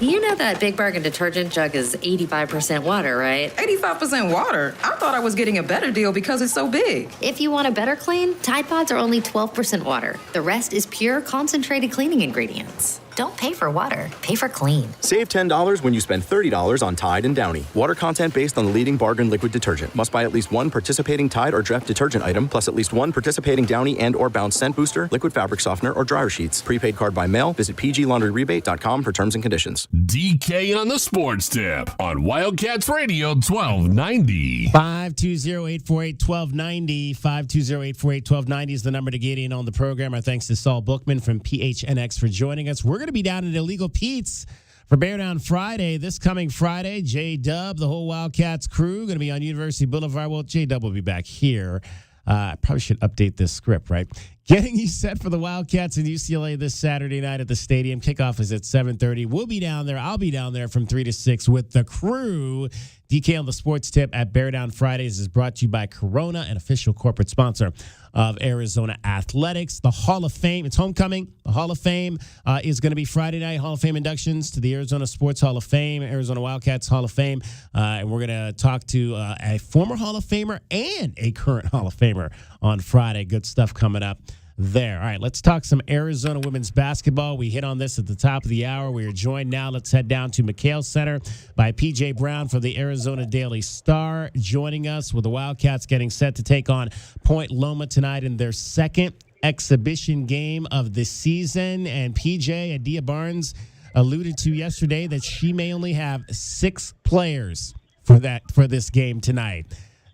You know that Big Bargain detergent jug is 85% water, right? 85% water? I thought I was getting a better deal because it's so big. If you want a better clean, Tide Pods are only 12% water. The rest is pure, concentrated cleaning ingredients. Don't pay for water, pay for clean. Save $10 when you spend $30 on Tide and Downy. Water content based on the leading bargain liquid detergent. Must buy at least one participating Tide or Dreft detergent item, plus at least one participating Downy and or Bounce scent booster, liquid fabric softener, or dryer sheets. Prepaid card by mail. Visit pglaundryrebate.com for terms and conditions. DK on the Sports Tip on Wildcats Radio 1290. 520-848-1290. 520-848-1290 is the number to get in on the program. Our thanks to Saul Bookman from PHNX for joining us. We're going to be down at Illegal Pete's for Bear Down Friday. This coming Friday, J-Dub, the whole Wildcats crew, going to be on University Boulevard. Well, J-Dub will be back here. I probably should update this script, right? Getting you set for the Wildcats and UCLA this Saturday night at the stadium. Kickoff is at 7:30. We'll be down there. I'll be down there from 3 to 6 with the crew. DK on the Sports Tip at Bear Down Fridays is brought to you by Corona, an official corporate sponsor of Arizona Athletics. The Hall of Fame, it's homecoming. The Hall of Fame is going to be Friday night. Hall of Fame inductions to the Arizona Sports Hall of Fame, Arizona Wildcats Hall of Fame. And we're going to talk to a former Hall of Famer and a current Hall of Famer on Friday. Good stuff coming up there. All right, let's talk some Arizona women's basketball. We hit on this at the top of the hour. We are joined now. Let's head down to McHale Center by PJ Brown for the Arizona Daily Star, joining us with the Wildcats getting set to take on Point Loma tonight in their second exhibition game of the season. And PJ, Adia Barnes alluded to yesterday that she may only have 6 players for this game tonight.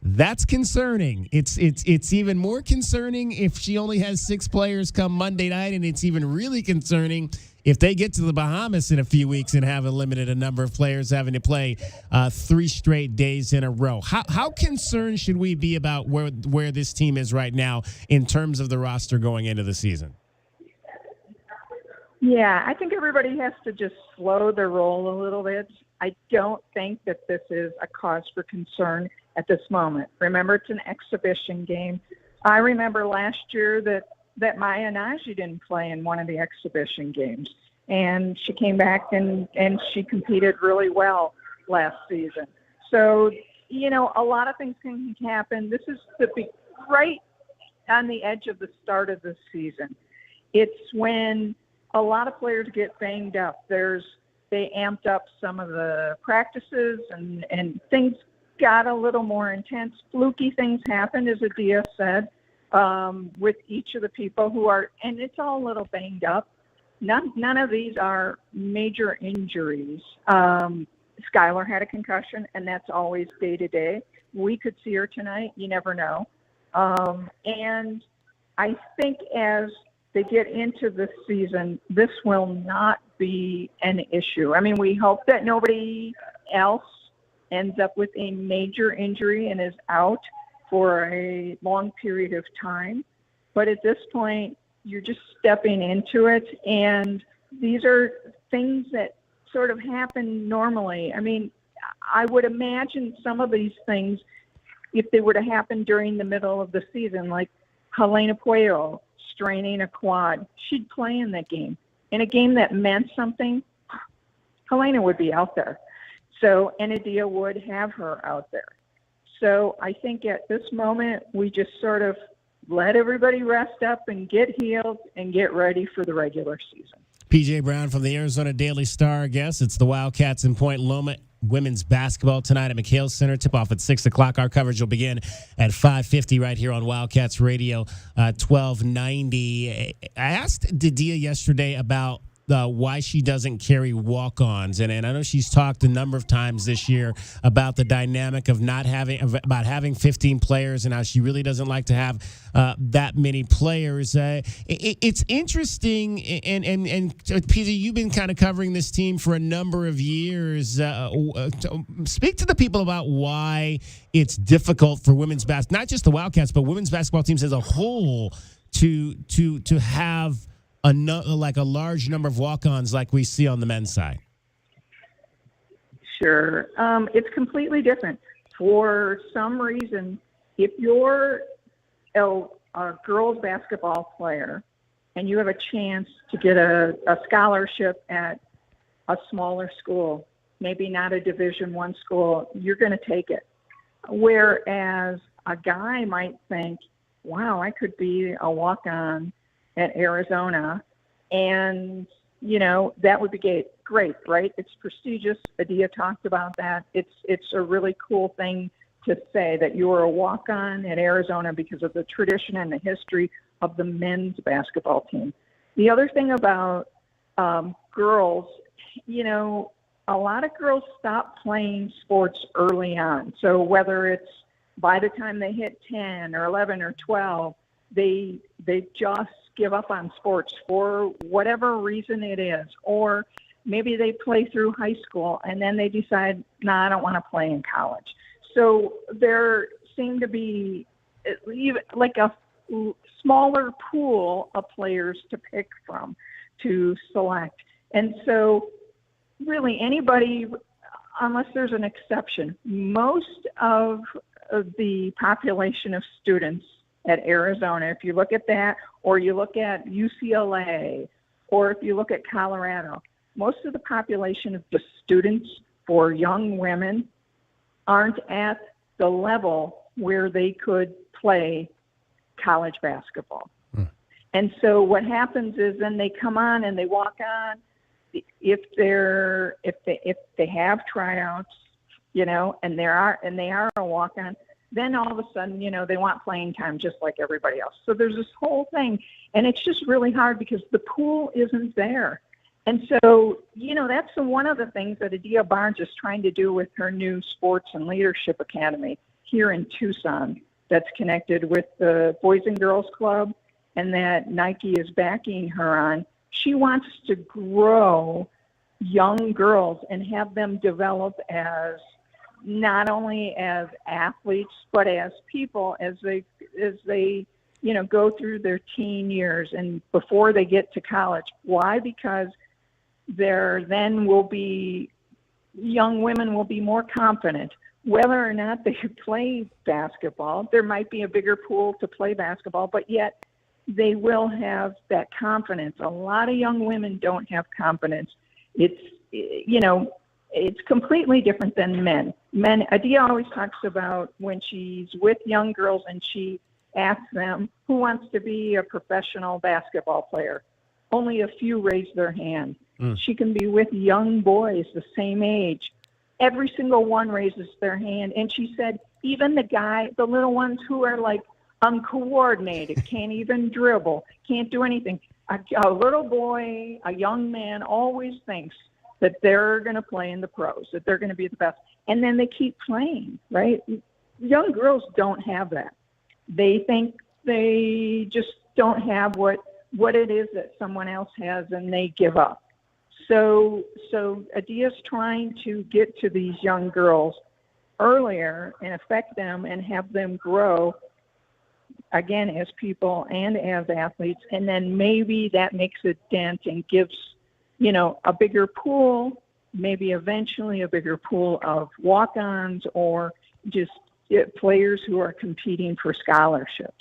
That's concerning. It's even more concerning if she only has 6 players come Monday night, and it's even really concerning if they get to the Bahamas in a few weeks and have a limited number of players having to play 3 straight days in a row. How concerned should we be about where this team is right now in terms of the roster going into the season? Yeah, I think everybody has to just slow their roll a little bit. I don't think that this is a cause for concern at this moment. Remember, it's an exhibition game. I remember last year that Maya Nagy didn't play in one of the exhibition games, and she came back and she competed really well last season. So, a lot of things can happen. This is right on the edge of the start of the season. It's when a lot of players get banged up. They amped up some of the practices and things got a little more intense. Fluky things happened, as Adia said, with each of the people who are, and it's all a little banged up. None of these are major injuries. Skylar had a concussion, and that's always day to day. We could see her tonight. You never know. And I think as they get into the season, this will not be an issue. I mean, we hope that nobody else ends up with a major injury and is out for a long period of time. But at this point, you're just stepping into it. And these are things that sort of happen normally. I mean, I would imagine some of these things, if they were to happen during the middle of the season, like Helena Puello straining a quad, she'd play in that game. In a game that meant something, Helena would be out there. So, and Adia would have her out there. So I think at this moment, we just sort of let everybody rest up and get healed and get ready for the regular season. PJ Brown from the Arizona Daily Star, I guess. It's the Wildcats in Point Loma women's basketball tonight at McHale Center. Tip off at 6 o'clock. Our coverage will begin at 5:50 right here on Wildcats Radio 1290. I asked Didia yesterday about why she doesn't carry walk-ons, and I know she's talked a number of times this year about the dynamic of about having 15 players and how she really doesn't like to have that many players. It's interesting, and Peter, you've been kind of covering this team for a number of years. Speak to the people about why it's difficult for women's basketball, not just the Wildcats, but women's basketball teams as a whole, to have a large number of walk-ons like we see on the men's side. Sure. It's completely different. For some reason, if you're a girls basketball player and you have a chance to get a scholarship at a smaller school, maybe not a Division I school, you're going to take it. Whereas a guy might think, wow, I could be a walk-on at Arizona, and that would be great, right? It's prestigious. Adia talked about that. It's a really cool thing to say that you were a walk-on at Arizona because of the tradition and the history of the men's basketball team. The other thing about girls, a lot of girls stop playing sports early on. So whether it's by the time they hit 10 or 11 or 12, they just give up on sports for whatever reason it is. Or maybe they play through high school and then they decide, I don't want to play in college. So there seem to be like a smaller pool of players to pick from to select. And so really anybody, unless there's an exception, most of the population of students at Arizona, if you look at that, or you look at UCLA, or if you look at Colorado, most of the population of the students for young women aren't at the level where they could play college basketball. And so what happens is then they come on and they walk on. If they have tryouts, and they are a walk on, then all of a sudden, they want playing time just like everybody else. So there's this whole thing, and it's just really hard because the pool isn't there. And so, that's one of the things that Adia Barnes is trying to do with her new Sports and Leadership Academy, here in Tucson that's connected with the Boys and Girls Club and that Nike is backing her on. She wants to grow young girls and have them develop as not only as athletes but as people as they go through their teen years and before they get to college. Why? Because there then will be young women will be more confident whether or not they play basketball. There might be a bigger pool to play basketball, but yet they will have that confidence. A lot of young women don't have confidence. It's completely different than men. Adia always talks about when she's with young girls and she asks them, who wants to be a professional basketball player? Only a few raise their hand. She can be with young boys the same age. Every single one raises their hand. And she said, even the little ones who are like uncoordinated, can't even dribble, can't do anything. A little boy, a young man always thinks that they're going to play in the pros, that they're going to be the best. And then they keep playing, right? Young girls don't have that. They think they just don't have what it is that someone else has, and they give up. So Adia's trying to get to these young girls earlier and affect them and have them grow, again, as people and as athletes. And then maybe that makes a dent and gives, a bigger pool, maybe eventually a bigger pool of walk-ons or just players who are competing for scholarships.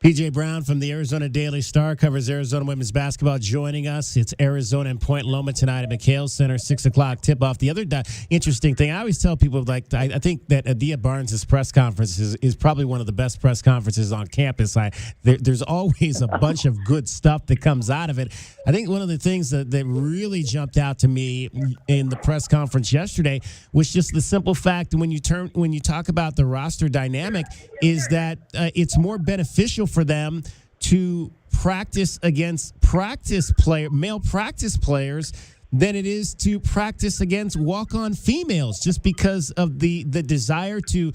PJ Brown from the Arizona Daily Star covers Arizona women's basketball joining us. It's Arizona and Point Loma tonight at McHale Center, 6 o'clock tip-off. The other interesting thing, I always tell people, I think that Adia Barnes' press conference is probably one of the best press conferences on campus. There's always a bunch of good stuff that comes out of it. I think one of the things that really jumped out to me in the press conference yesterday was just the simple fact when you talk about the roster dynamic is that it's more beneficial for them to practice against male practice players than it is to practice against walk-on females, just because of the desire to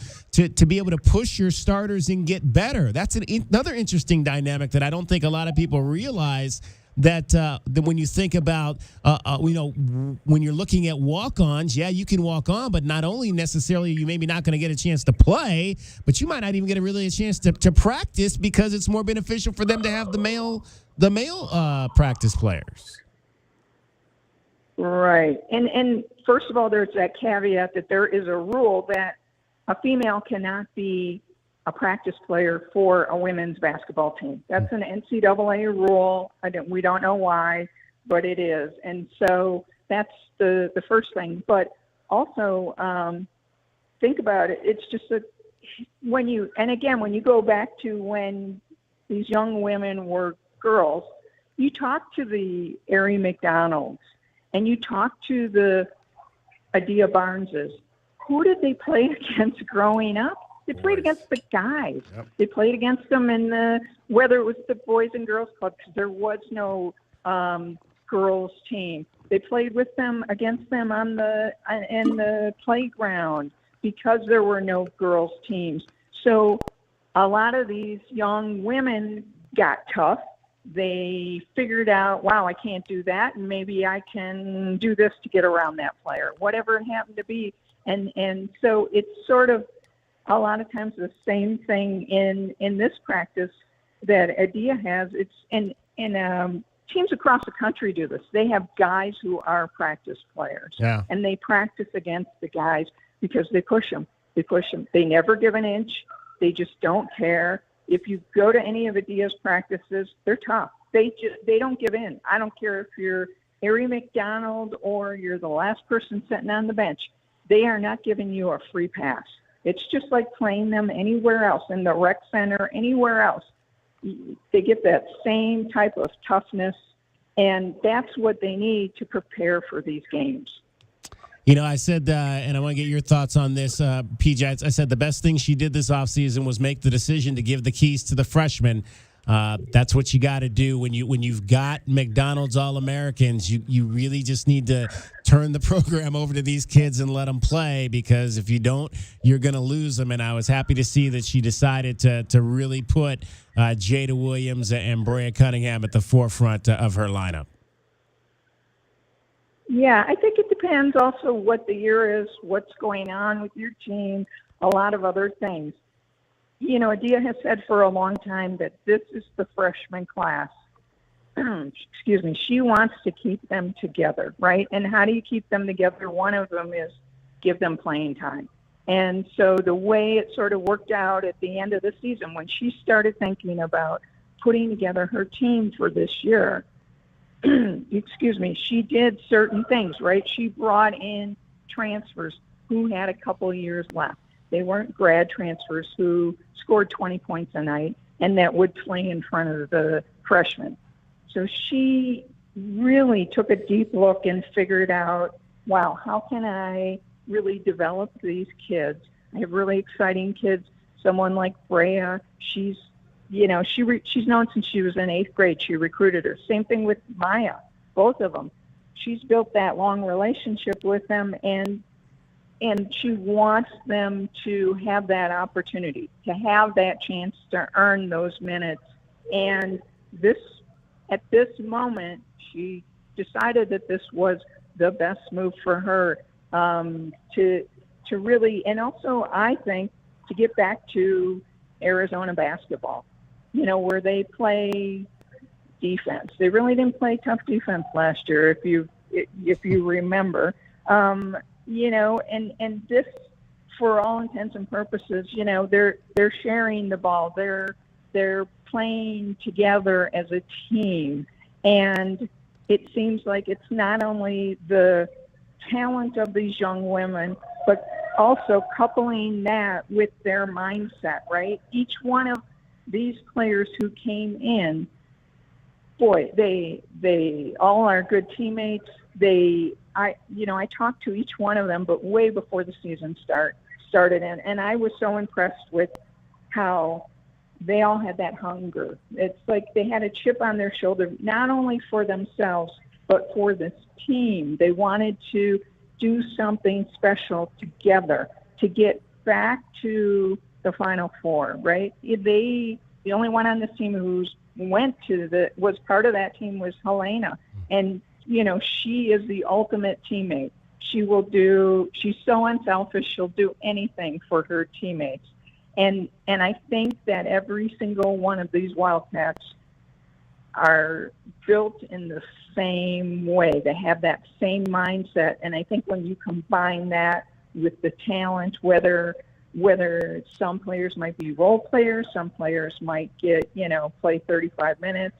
be able to push your starters and get better. That's another interesting dynamic that I don't think a lot of people realize. That when you think about, when you're looking at walk-ons, yeah, you can walk on, but not only necessarily you maybe not going to get a chance to play, but you might not even get a chance to practice because it's more beneficial for them to have the male practice players. Right. And first of all, there's that caveat that there is a rule that a female cannot be a practice player for a women's basketball team. That's an NCAA rule. We don't know why, but it is. And so that's the first thing. But also think about it. It's just when you go back to when these young women were girls, you talk to the Ari McDonalds and you talk to the Adia Barneses. Who did they play against growing up? They played against the guys. Yep. They played against them whether it was the Boys and Girls Club, because there was no girls team. They played against them in the playground because there were no girls teams. So a lot of these young women got tough. They figured out, wow, I can't do that, and maybe I can do this to get around that player, whatever it happened to be. And so it's sort of a lot of times the same thing in this practice that Adia has. And teams across the country do this. They have guys who are practice players, and they practice against the guys because they push them. They never give an inch. They just don't care. If you go to any of Adia's practices, they're tough. They don't give in. I don't care if you're Ari McDonald or you're the last person sitting on the bench. They are not giving you a free pass. It's just like playing them anywhere else, in the rec center, anywhere else. They get that same type of toughness, and that's what they need to prepare for these games. I said, and I want to get your thoughts on this, PJ. I said the best thing she did this offseason was make the decision to give the keys to the freshmen. That's what you got to do when you've got McDonald's All-Americans. You really just need to turn the program over to these kids and let them play, because if you don't, you're going to lose them. And I was happy to see that she decided to really put Jada Williams and Brea Cunningham at the forefront of her lineup. Yeah, I think it depends also what the year is, what's going on with your team, a lot of other things. You know, Adia has said for a long time that this is the freshman class. Excuse me. She wants to keep them together, right? And how do you keep them together? One of them is give them playing time. And so the way it sort of worked out at the end of the season, when she started thinking about putting together her team for this year, excuse me, she did certain things, right? She brought in transfers who had a couple years left. They weren't grad transfers who scored 20 points a night and that would play in front of the freshmen. So she really took a deep look and figured out, wow, how can I really develop these kids? I have really exciting kids. Someone like Brea, she's known since she was in 8th grade. She recruited her. Same thing with Maya, both of them. She's built that long relationship with them, and she wants them to have that opportunity, to have that chance to earn those minutes. And at this moment, she decided that this was the best move for her to really, and also I think to get back to Arizona basketball, you know, where they play defense. They really didn't play tough defense last year, if you remember. You know, and this, for all intents and purposes, you know, they're sharing the ball. They're playing together as a team, and it seems like it's not only the talent of these young women, but also coupling that with their mindset, right? Each one of these players who came in, boy, they all are good teammates. I talked to each one of them, but way before the season started, and I was so impressed with how they all had that hunger. It's like they had a chip on their shoulder, not only for themselves, but for this team. They wanted to do something special together to get back to the Final Four, right? The only one on this team who was part of that team was Helena. And, you know, she is the ultimate teammate. She's so unselfish, she'll do anything for her teammates. And I think that every single one of these Wildcats are built in the same way. They have that same mindset. And I think when you combine that with the talent, whether some players might be role players, some players might play 35 minutes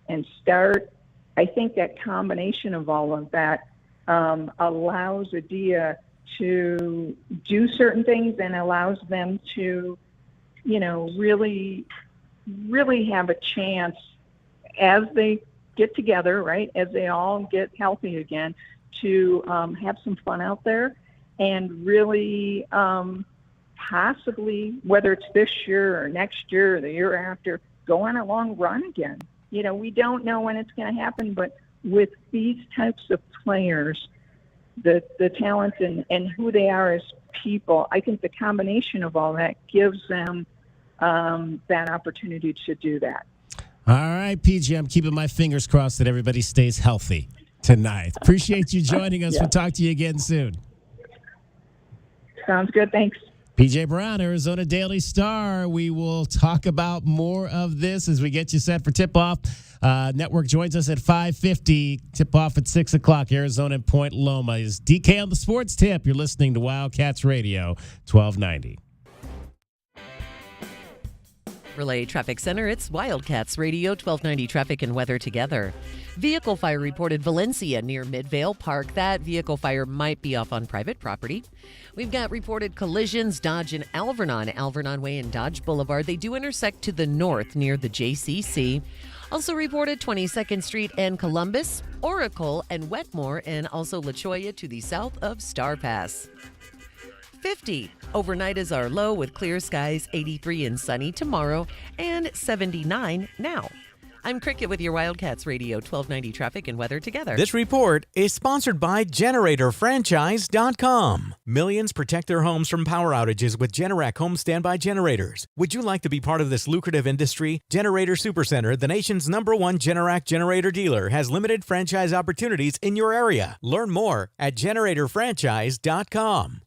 and start, I think that combination of all of that allows Adia to do certain things and allows them to, you know, really, really have a chance as they get together, right, as they all get healthy again, to have some fun out there and really possibly, whether it's this year or next year or the year after, go on a long run again. You know, we don't know when it's going to happen, but with these types of players, the talent and who they are as people, I think the combination of all that gives them that opportunity to do that. All right, PJ, I'm keeping my fingers crossed that everybody stays healthy tonight. Appreciate you joining us. Yeah. We'll talk to you again soon. Sounds good. Thanks. PJ Brown, Arizona Daily Star. We will talk about more of this as we get you set for tip-off. Network joins us at 5:50. Tip-off at 6 o'clock. Arizona and Point Loma is DK on the Sports Tip. You're listening to Wildcats Radio, 1290. Relay Traffic Center, it's Wildcats Radio, 1290 traffic and weather together. Vehicle fire reported Valencia near Midvale Park. That vehicle fire might be off on private property. We've got reported collisions, Dodge and Alvernon Way and Dodge Boulevard. They do intersect to the north near the JCC. Also reported 22nd Street and Columbus, Oracle and Wetmore, and also La Cholla to the south of Star Pass. 50. Overnight is our low with clear skies, 83 and sunny tomorrow, and 79 now. I'm Cricket with your Wildcats Radio 1290 traffic and weather together. This report is sponsored by GeneratorFranchise.com. Millions protect their homes from power outages with Generac home standby generators. Would you like to be part of this lucrative industry? Generator Supercenter, the nation's #1 Generac generator dealer, has limited franchise opportunities in your area. Learn more at GeneratorFranchise.com.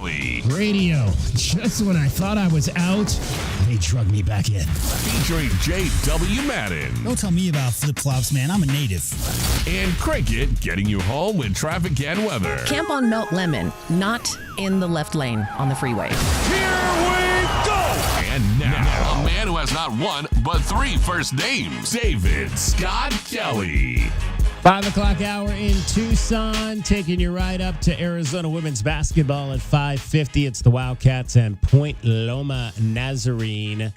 Radio. Just when I thought I was out, they drug me back in. Featuring J.W. Madden. Don't tell me about flip-flops, man. I'm a native. And Cricket getting you home with traffic and weather. Camp on Melt Lemon, not in the left lane on the freeway. Here we go! And now, a man who has not one, but 3 first names. David Scott Kelly. 5 o'clock hour in Tucson, taking you right up to Arizona women's basketball at 5:50. It's the Wildcats and Point Loma Nazarene.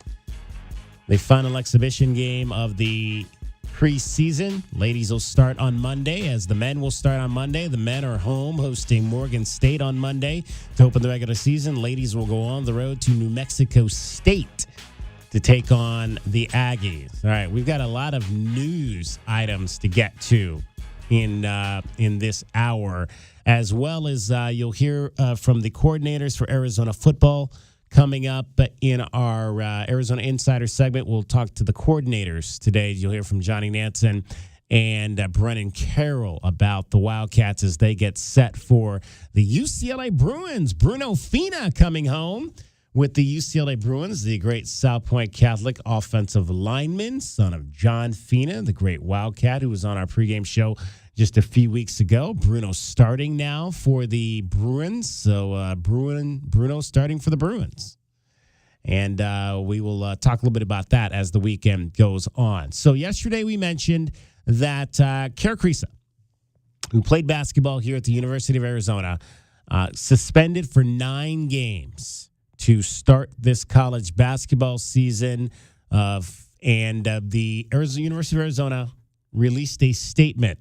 The final exhibition game of the preseason. Ladies will start on Monday, as the men will start on Monday. The men are home hosting Morgan State on Monday to open the regular season. Ladies will go on the road to New Mexico State to take on the Aggies. All right, we've got a lot of news items to get to in this hour, as well as you'll hear from the coordinators for Arizona football coming up in our Arizona Insider segment. We'll talk to the coordinators today. You'll hear from Johnny Nansen and Brennan Carroll about the Wildcats as they get set for the UCLA Bruins. Bruno Fina coming home with the UCLA Bruins, the great South Point Catholic offensive lineman, son of John Fina, the great Wildcat, who was on our pregame show just a few weeks ago. Bruno starting now for the Bruins. So Bruno starting for the Bruins. And we will talk a little bit about that as the weekend goes on. So yesterday we mentioned that Kara Krisa, who played basketball here at the University of Arizona, suspended for 9 games to start this college basketball season. And the University of Arizona released a statement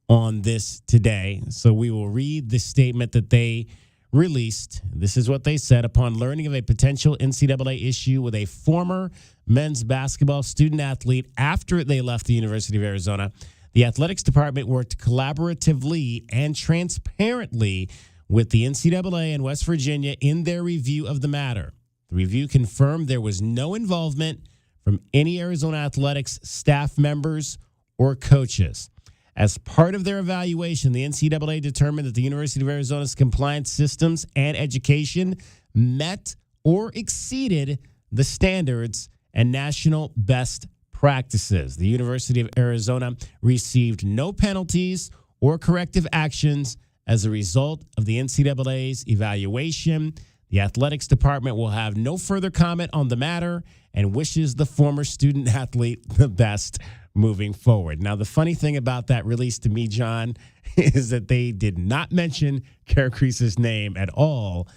on this today. So we will read the statement that they released. This is what they said. Upon learning of a potential NCAA issue with a former men's basketball student athlete after they left the University of Arizona, the athletics department worked collaboratively and transparently with the NCAA and West Virginia in their review of the matter. The review confirmed there was no involvement from any Arizona athletics staff members or coaches. As part of their evaluation, the NCAA determined that the University of Arizona's compliance systems and education met or exceeded the standards and national best practices. The University of Arizona received no penalties or corrective actions as a result of the NCAA's evaluation. The athletics department will have no further comment on the matter and wishes the former student athlete the best moving forward. Now, the funny thing about that release to me, John, is that they did not mention Kara Krisa's name at all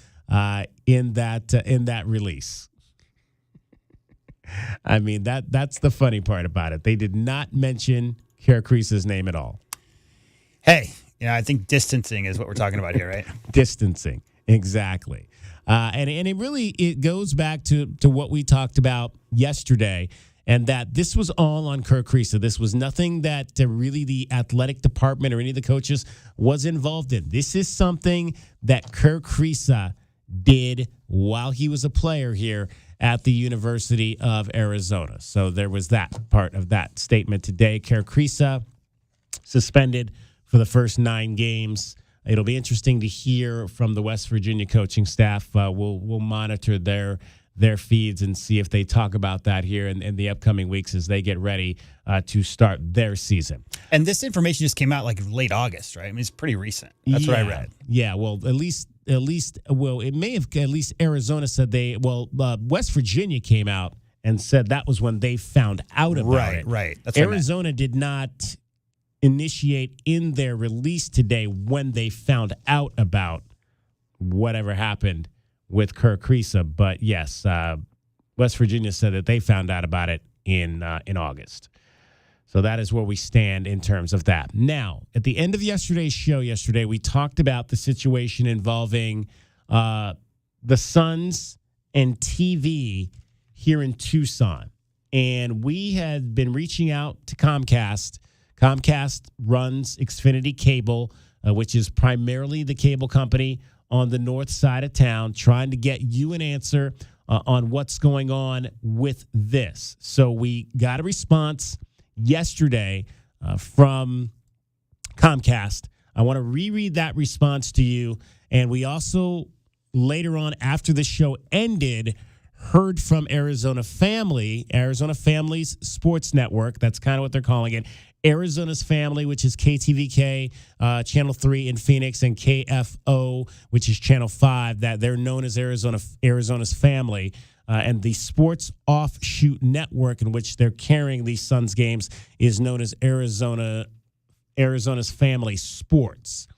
in that release. I mean, that's the funny part about it. They did not mention Kara Krisa's name at all. Hey, I think distancing is what we're talking about here, right? Distancing, exactly. And it goes back to what we talked about yesterday, and that this was all on Kara Krisa. This was nothing that really the athletic department or any of the coaches was involved in. This is something that Kara Krisa did while he was a player here at the University of Arizona. So there was that part of that statement today. Kara Krisa suspended for the first 9 games. It'll be interesting to hear from the West Virginia coaching staff. We'll monitor their feeds and see if they talk about that here in the upcoming weeks as they get ready to start their season. And this information just came out like late August, right? I mean, it's pretty recent. That's what I read. Yeah, well, at least, it may have, at least Arizona said West Virginia came out and said that was when they found out about it. Right. That's Arizona did not initiate in their release today when they found out about whatever happened with Kara Krisa. But yes, West Virginia said that they found out about it in August. So that is where we stand in terms of that. Now, at the end of yesterday's show we talked about the situation involving the Suns and TV here in Tucson. And we had been reaching out to Comcast. Comcast runs Xfinity Cable, which is primarily the cable company on the north side of town, trying to get you an answer on what's going on with this. So we got a response yesterday from Comcast. I want to reread that response to you. And we also later on after the show ended, heard from Arizona Family's Sports Network. That's kind of what they're calling it. Arizona's Family, which is KTVK, Channel 3 in Phoenix, and KFO, which is Channel 5, that they're known as Arizona's Family. And the sports offshoot network in which they're carrying these Suns games is known as Arizona's Family Sports.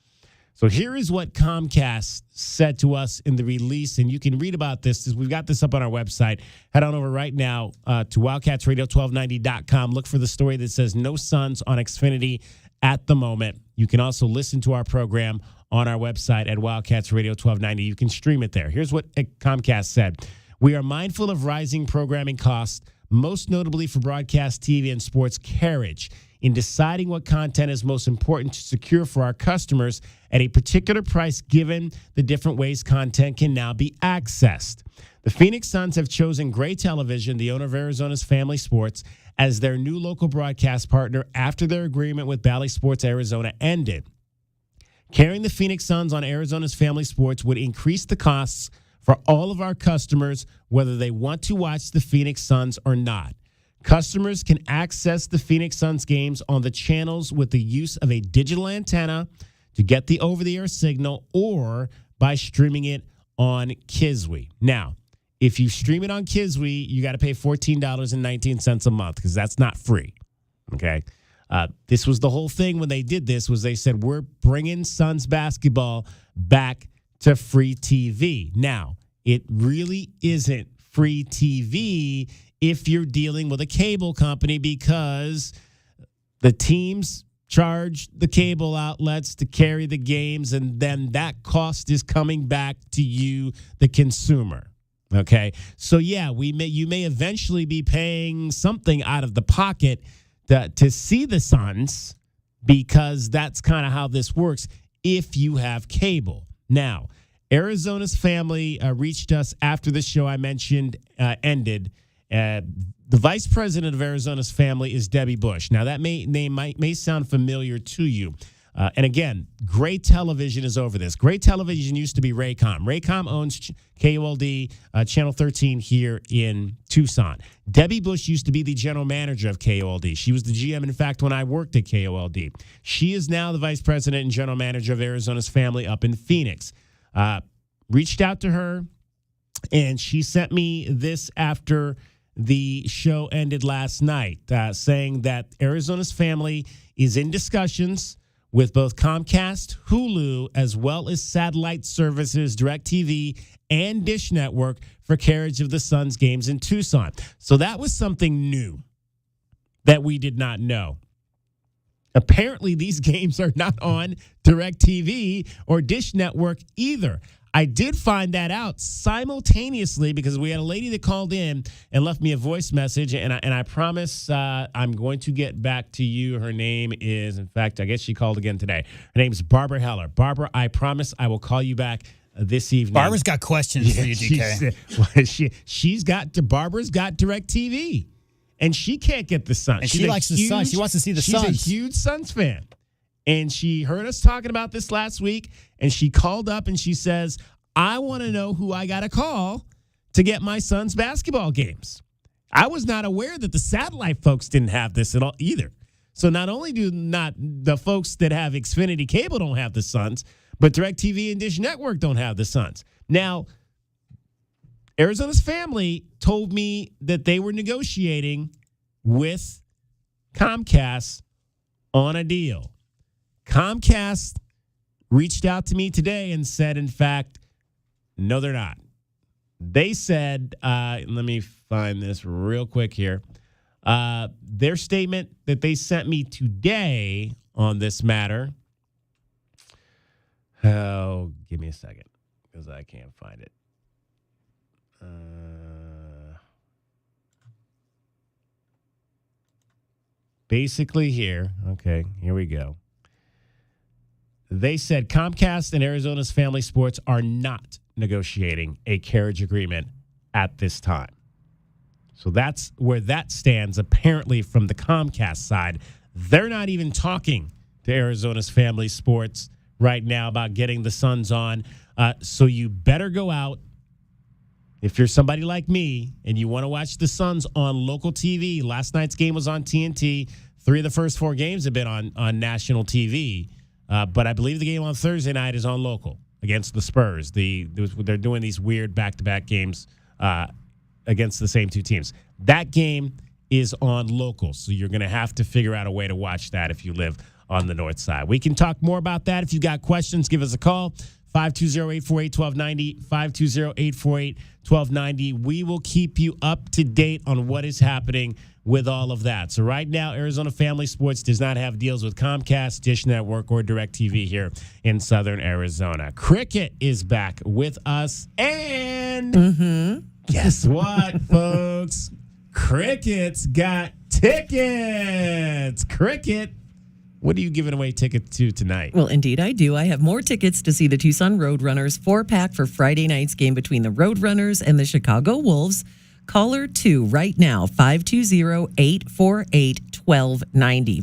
So here is what Comcast said to us in the release, and you can read about this. We've got this up on our website. Head on over right now to WildcatsRadio1290.com. Look for the story that says no Suns on Xfinity at the moment. You can also listen to our program on our website at Wildcats Radio 1290. You can stream it there. Here's what Comcast said. We are mindful of rising programming costs, most notably for broadcast TV and sports carriage. In deciding what content is most important to secure for our customers at a particular price, given the different ways content can now be accessed. The Phoenix Suns have chosen Gray Television, the owner of Arizona's Family Sports, as their new local broadcast partner after their agreement with Bally Sports Arizona ended. Carrying the Phoenix Suns on Arizona's Family Sports would increase the costs for all of our customers, whether they want to watch the Phoenix Suns or not. Customers can access the Phoenix Suns games on the channels with the use of a digital antenna to get the over-the-air signal or by streaming it on Kiswi. Now, if you stream it on Kiswi, you got to pay $14.19 a month because that's not free, okay? This was the whole thing when they did this was they said, we're bringing Suns basketball back to free TV. Now, it really isn't free TV if you're dealing with a cable company because the teams charge the cable outlets to carry the games, and then that cost is coming back to you, the consumer. Okay? So, yeah, you may eventually be paying something out of the pocket to see the Suns because that's kind of how this works if you have cable. Now, Arizona's Family reached us after the show I mentioned ended. The vice president of Arizona's Family is Debbie Bush. Now, that name may sound familiar to you. And again, Gray Television is over this. Gray Television used to be Raycom. Raycom owns KOLD, Channel 13 here in Tucson. Debbie Bush used to be the general manager of KOLD. She was the GM, in fact, when I worked at KOLD. She is now the vice president and general manager of Arizona's Family up in Phoenix. Reached out to her, and she sent me this after the show ended last night, saying that Arizona's Family is in discussions with both Comcast, Hulu, as well as satellite services, DirecTV, and Dish Network for carriage of the Suns games in Tucson. So that was something new that we did not know. Apparently, these games are not on DirecTV or Dish Network either. I did find that out simultaneously because we had a lady that called in and left me a voice message, and I promise I'm going to get back to you. Her name is, in fact, I guess she called again today. Her name is Barbara Heller. Barbara, I promise I will call you back this evening. Barbara's got questions for you, DK. Barbara's got DirecTV, and she can't get the Suns. And she likes the Suns. She wants to see the Suns. She's a huge Suns fan. And she heard us talking about this last week, and she called up and she says, I want to know who I got to call to get my son's basketball games. I was not aware that the satellite folks didn't have this at all either. So not only do not the folks that have Xfinity Cable don't have the Suns, but DirecTV and Dish Network don't have the Suns. Now, Arizona's Family told me that they were negotiating with Comcast on a deal. Comcast reached out to me today and said, in fact, no, they're not. They said, let me find this real quick here. Their statement that they sent me today on this matter. Oh, give me a second because I can't find it. Basically here. Okay, here we go. They said Comcast and Arizona's Family Sports are not negotiating a carriage agreement at this time. So that's where that stands, apparently, from the Comcast side. They're not even talking to Arizona's Family Sports right now about getting the Suns on. So you better go out. If you're somebody like me and you want to watch the Suns on local TV, last night's game was on TNT. 3 of the first 4 games have been on national TV. But I believe the game on Thursday night is on local against the Spurs. They're doing these weird back-to-back games against the same 2 teams. That game is on local, so you're going to have to figure out a way to watch that if you live on the north side. We can talk more about that. If you got questions, give us a call. 520-848-1290, 520-848-1290. We will keep you up to date on what is happening with all of that. So right now, Arizona Family Sports does not have deals with Comcast, Dish Network, or DirecTV here in Southern Arizona. Cricket is back with us. And guess what, folks? Cricket's got tickets. Cricket. What are you giving away tickets to tonight? Well, indeed I do. I have more tickets to see the Tucson Roadrunners 4-pack for Friday night's game between the Roadrunners and the Chicago Wolves. Caller 2 right now, 520-848-1290.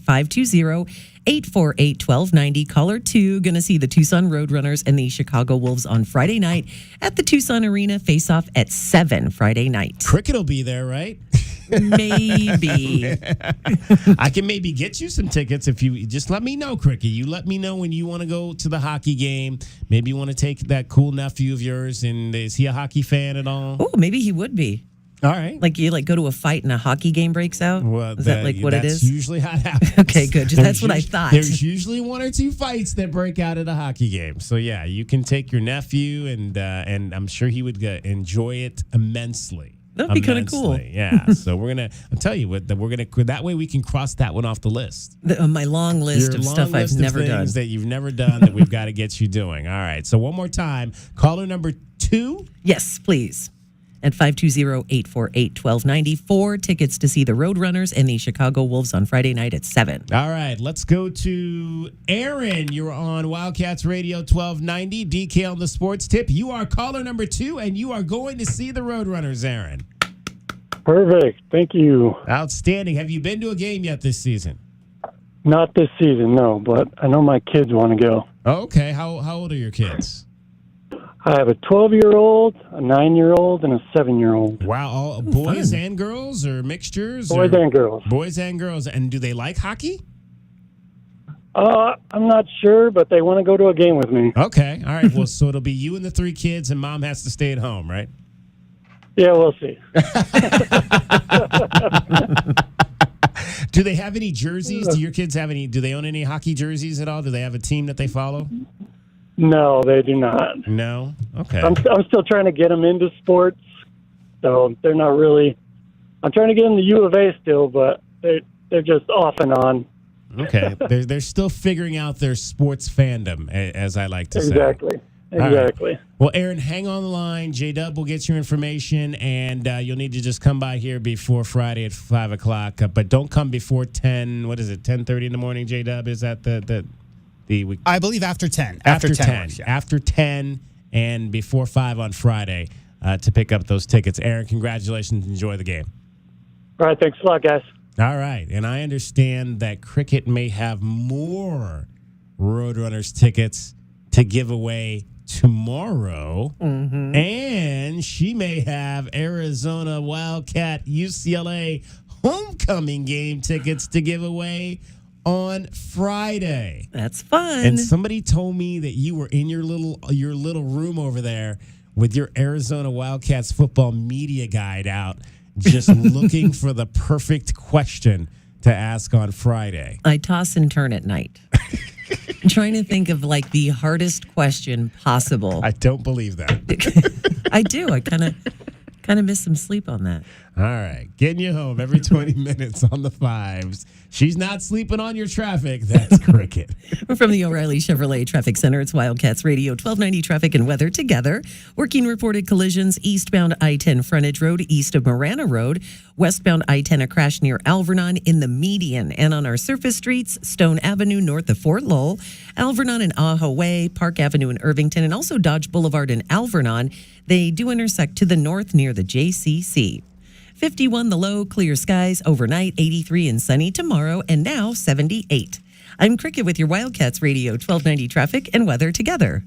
520-848-1290. Caller 2 going to see the Tucson Roadrunners and the Chicago Wolves on Friday night at the Tucson Arena. Face-off at 7 Friday night. Cricket will be there, right? Maybe. I can maybe get you some tickets if you just let me know, Cricket. You let me know when you want to go to the hockey game. Maybe you want to take that cool nephew of yours, and is he a hockey fan at all? Oh, maybe he would be. All right. Like you go to a fight and a hockey game breaks out? Well, is that like what it is? That's usually how it happens. Okay, good. That's what I thought. There's usually 1 or 2 fights that break out at a hockey game. So, yeah, you can take your nephew, and I'm sure he would enjoy it immensely. That'd be kind of cool. Yeah. So I'll tell you what, that way we can cross that one off the list. My long list of stuff I've never done. That you've never done that we've got to get you doing. All right. So one more time, caller number 2. Yes, please. At 520-848-1290. 4 tickets to see the Roadrunners and the Chicago Wolves on Friday night at 7. All right, let's go to Aaron. You're on Wildcats Radio 1290. DK on the sports tip. You are caller number 2, and you are going to see the Roadrunners, Aaron. Perfect. Thank you. Outstanding. Have you been to a game yet this season? Not this season, no, but I know my kids want to go. Okay. How old are your kids? I have a 12-year-old, a 9-year-old, and a 7-year-old. Wow. All boys and girls or mixtures? Boys and girls. Boys and girls. And do they like hockey? I'm not sure, but they want to go to a game with me. Okay. All right. Well, so it'll be you and the 3 kids, and mom has to stay at home, right? Yeah, we'll see. Do they have any jerseys? Do your kids have any? Do they own any hockey jerseys at all? Do they have a team that they follow? No, they do not. No? Okay. I'm still trying to get them into sports, so they're not really. I'm trying to get them to U of A still, but they're just off and on. Okay. They're still figuring out their sports fandom, as I like to say. Exactly. Right. Well, Aaron, hang on the line. J-Dub will get your information, and you'll need to just come by here before Friday at 5 o'clock. But don't come before 10. What is it, 10:30 in the morning, J-Dub? Is that the I believe after 10. After 10. Works, yeah. After 10 and before 5 on Friday to pick up those tickets. Aaron, congratulations. Enjoy the game. All right. Thanks a lot, guys. All right. And I understand that Cricket may have more Roadrunners tickets to give away tomorrow. Mm-hmm. And she may have Arizona Wildcat UCLA homecoming game tickets to give away on Friday. That's fun. And somebody told me that you were in your little room over there with your Arizona Wildcats football media guide out, just looking for the perfect question to ask on Friday. I toss and turn at night. I'm trying to think of like the hardest question possible. I don't believe that. I do. I kind of miss some sleep on that. All right. Getting you home every 20 minutes on the 5s. She's not sleeping on your traffic. That's Cricket. We're from the O'Reilly Chevrolet Traffic Center. It's Wildcats Radio 1290 traffic and weather together. Working reported collisions eastbound I-10 frontage road east of Marana Road. Westbound I-10 a crash near Alvernon in the median. And on our surface streets, Stone Avenue north of Fort Lowell, Alvernon and Ajo Way, Park Avenue in Irvington, and also Dodge Boulevard in Alvernon. They do intersect to the north near the JCC. 51 the low, clear skies overnight, 83 and sunny tomorrow, and now 78. I'm Cricket with your Wildcats Radio 1290 traffic and weather together.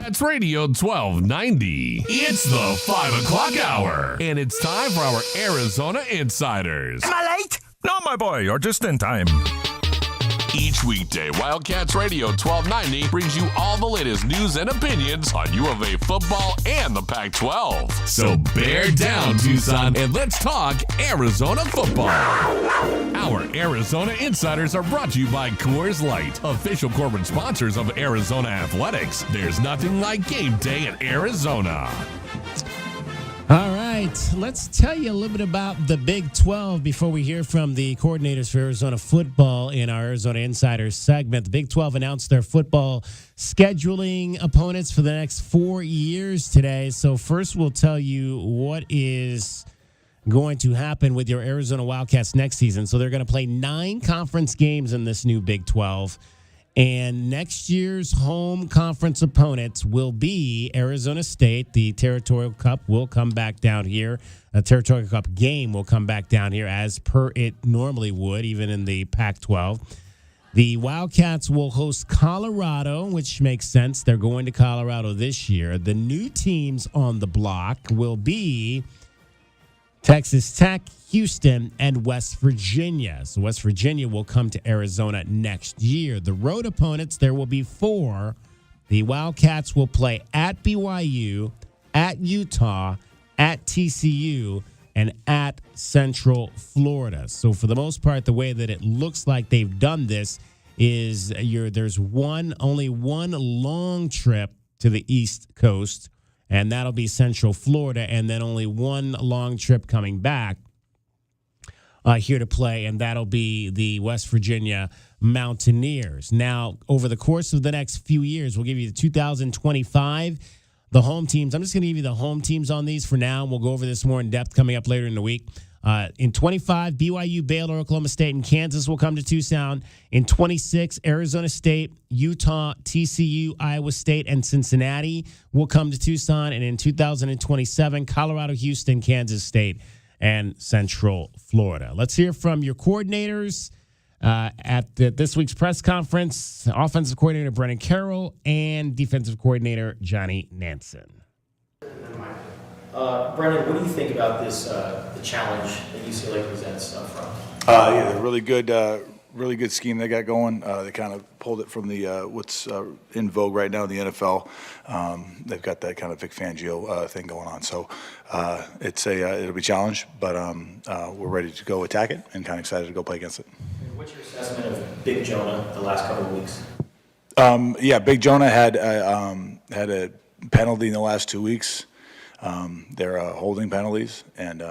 That's Radio 1290. It's the 5 o'clock hour, and it's time for our Arizona Insiders. Am I late? No, my boy, you're just in time. Each weekday, Wildcats Radio 1290 brings you all the latest news and opinions on U of A football and the Pac-12. So bear down, Tucson, and let's talk Arizona football. Our Arizona Insiders are brought to you by Coors Light, official corporate sponsors of Arizona Athletics. There's nothing like game day in Arizona. All right, let's tell you a little bit about the Big 12 before we hear from the coordinators for Arizona football in our Arizona Insiders segment. The Big 12 announced their football scheduling opponents for the next 4 years today. So first we'll tell you what is going to happen with your Arizona Wildcats next season. So they're going to play 9 conference games in this new Big 12. And next year's home conference opponents will be Arizona State. The Territorial Cup will come back down here. A Territorial Cup game will come back down here as per it normally would, even in the Pac-12. The Wildcats will host Colorado, which makes sense. They're going to Colorado this year. The new teams on the block will be Texas Tech, Houston, and West Virginia. So West Virginia will come to Arizona next year. The road opponents, there will be 4. The Wildcats will play at BYU, at Utah, at TCU, and at Central Florida. So for the most part, the way that it looks like they've done this is there's only one long trip to the East Coast, and that'll be Central Florida, and then only one long trip coming back here to play, and that'll be the West Virginia Mountaineers. Now, over the course of the next few years, we'll give you the 2025, the home teams. I'm just going to give you the home teams on these for now, and we'll go over this more in depth coming up later in the week. In 25, BYU, Baylor, Oklahoma State, and Kansas will come to Tucson. In 26, Arizona State, Utah, TCU, Iowa State, and Cincinnati will come to Tucson. And in 2027, Colorado, Houston, Kansas State, and Central Florida. Let's hear from your coordinators at this week's press conference. Offensive coordinator Brennan Carroll and defensive coordinator Johnny Nansen. Brennan, what do you think about this the challenge that UCLA presents up front? Yeah, they're really good scheme they got going. They kind of pulled it from the what's in vogue right now in the NFL. They've got that kind of Vic Fangio thing going on. So it'll be a challenge, but we're ready to go attack it and kind of excited to go play against it. And what's your assessment of Big Jonah the last couple of weeks? Yeah, Big Jonah had a penalty in the last 2 weeks. They're holding penalties, and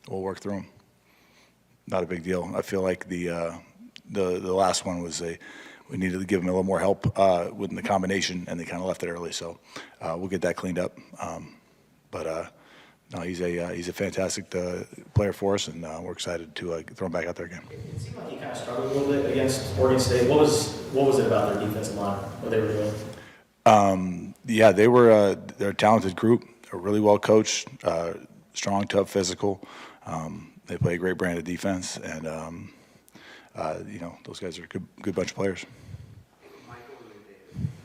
we'll work through them. Not a big deal. I feel like the last one was we needed to give him a little more help with the combination, and they kind of left it early. So we'll get that cleaned up. No, he's a fantastic player for us, and we're excited to throw him back out there again. It seemed like he kind of struggled a little bit against Oregon State. What was it about their defensive line? What they were doing? Yeah, they're a talented group. They're really well coached, strong, tough, physical. They play a great brand of defense, and those guys are a good bunch of players.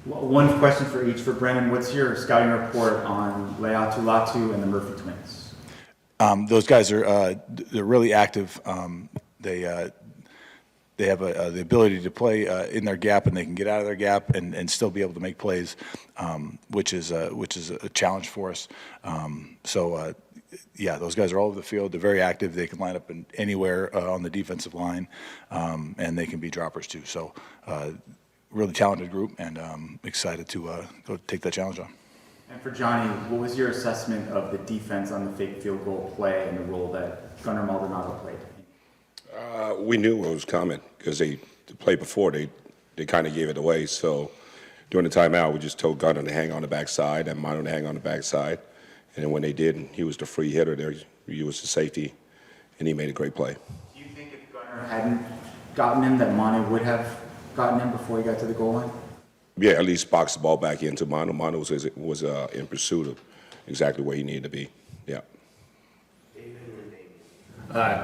One question for each. For Brennan, what's your scouting report on Leatu Latu and the Murphy twins? Those guys they're really active. They have the ability to play in their gap, and they can get out of their gap and still be able to make plays, which is a challenge for us. Yeah, those guys are all over the field. They're very active. They can line up anywhere on the defensive line, and they can be droppers too. So, really talented group, and excited to go take that challenge on. And for Johnny, what was your assessment of the defense on the fake field goal play and the role that Gunnar Maldonado played? We knew it was coming because the play before they kind of gave it away. So during the timeout, we just told Gunnar to hang on the backside and Mano to hang on the backside. And then when they did, he was the free hitter there. He was the safety, and he made a great play. Do you think if Gunnar hadn't gotten him, that Mano would have gotten him before he got to the goal line? Yeah, at least box the ball back into Mano. Mano was in pursuit of exactly where he needed to be. Yeah.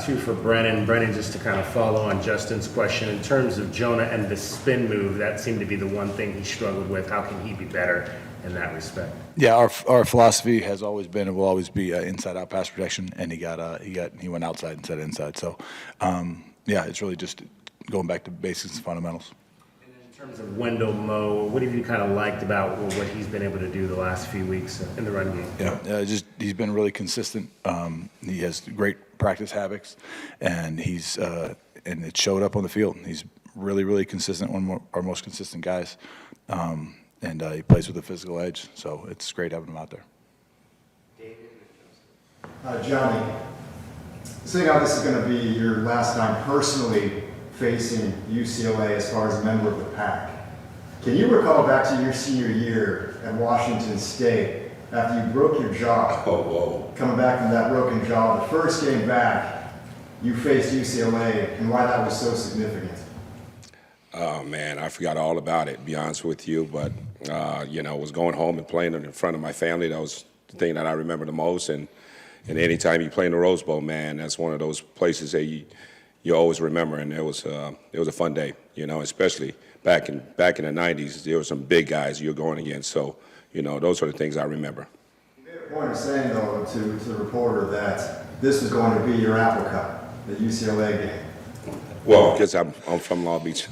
Two for Brennan. Brennan, just to kind of follow on Justin's question, in terms of Jonah and the spin move, that seemed to be the one thing he struggled with. How can he be better in that respect. Yeah, our philosophy has always been and will always be inside-out pass protection, and he went outside instead of inside. So, it's really just going back to basics and fundamentals. In terms of Wendell Moe, what have you kind of liked about what he's been able to do the last few weeks in the run game? Yeah, he's been really consistent. He has great practice habits, and and it showed up on the field. He's really, really consistent, one of our most consistent guys, and he plays with a physical edge. So it's great having him out there. Johnny, seeing how this is going to be your last time personally facing UCLA as far as a member of the pack, can you recall back to your senior year at Washington State after you broke your jaw? Coming back from that broken jaw, the first game back, you faced UCLA, and why that was so significant? Oh, man, I forgot all about it, to be honest with you. But, was going home and playing in front of my family. That was the thing that I remember the most. And anytime you play in the Rose Bowl, man, that's one of those places that you always remember. And it was a fun day, especially back in the 90s. There were some big guys you're going against. So, those are the things I remember. You made a point of saying, though, to the reporter that this was going to be your Apple Cup, the UCLA game. Well, because I'm from Long Beach,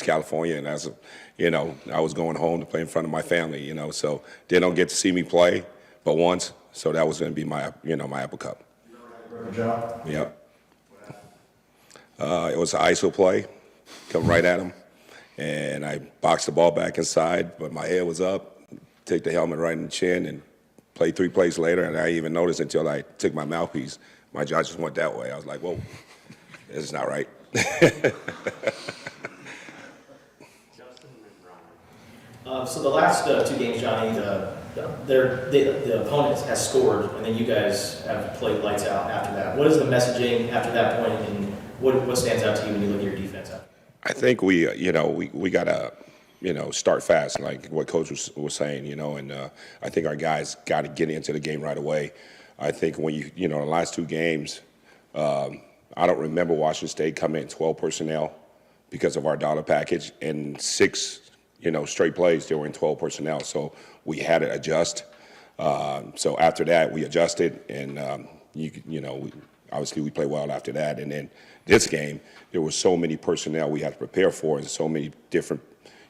California, and I was going home to play in front of my family, so they don't get to see me play but once, so that was going to be my Apple Cup. Good job. Yep. It was an ISO play, come right at him, and I boxed the ball back inside, but my head was up, take the helmet right in the chin, and played 3 plays later, and I didn't even notice until I took my mouthpiece. My jaw just went that way. I was like, whoa, this is not right. So the last 2 games, Johnny, the opponent has scored, and then you guys have played lights out after that. What is the messaging after that point, and what stands out to you when you look at your defense? I think we gotta, start fast, like what Coach was saying, and I think our guys got to get into the game right away. I think when the last 2 games. I don't remember Washington State coming in 12 personnel because of our dollar package, and 6, straight plays they were in 12 personnel. So we had to adjust. So after that, we adjusted, and obviously we played well after that. And then this game, there were so many personnel we had to prepare for, and so many different,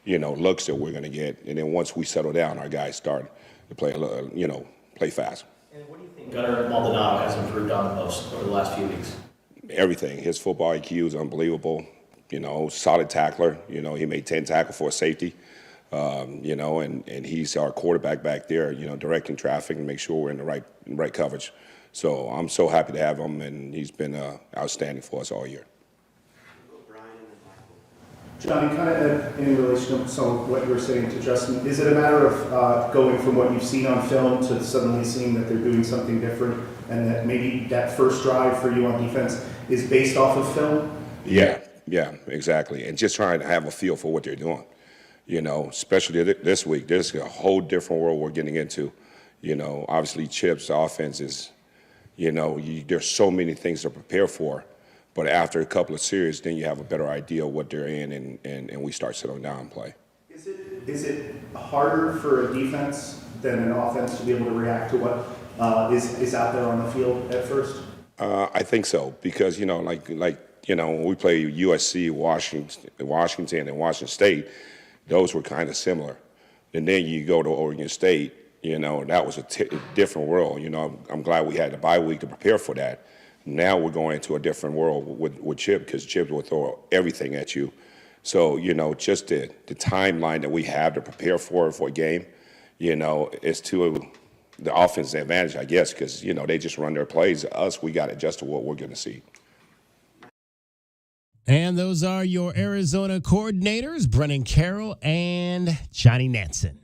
looks that we're going to get. And then once we settle down, our guys start to play, play fast. And what do you think Gunnar Maldonado has improved on the most over the last few weeks? Everything. His football IQ is unbelievable. Solid tackler. He made 10 tackles for a safety. And he's our quarterback back there. Directing traffic and make sure we're in the right coverage. So I'm so happy to have him, and he's been outstanding for us all year. Johnny, kind of in relation to some of what you were saying to Justin, is it a matter of going from what you've seen on film to suddenly seeing that they're doing something different, and that maybe that first drive for you on defense is based off of film? Yeah, exactly. And just trying to have a feel for what they're doing. Especially this week, there's a whole different world we're getting into. Obviously Chip's offense is, there's so many things to prepare for. But after a couple of series, then you have a better idea of what they're in, and we start settling down and play. Is it harder for a defense than an offense to be able to react to what is out there on the field at first? I think so, because when we play USC, Washington, and Washington State, those were kind of similar. And then you go to Oregon State, that was a different world. I'm glad we had the bye week to prepare for that. Now we're going into a different world with Chip, because Chip will throw everything at you. So, just the timeline that we have to prepare for a game, is to the offense's advantage, I guess, because, they just run their plays. Us, we got to adjust to what we're going to see. And those are your Arizona coordinators, Brennan Carroll and Johnny Nansen.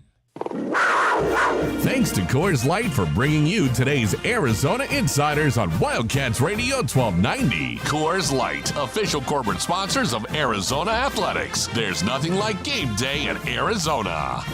Thanks to Coors Light for bringing you today's Arizona Insiders on Wildcats Radio 1290. Coors Light, official corporate sponsors of Arizona Athletics. There's nothing like game day in Arizona.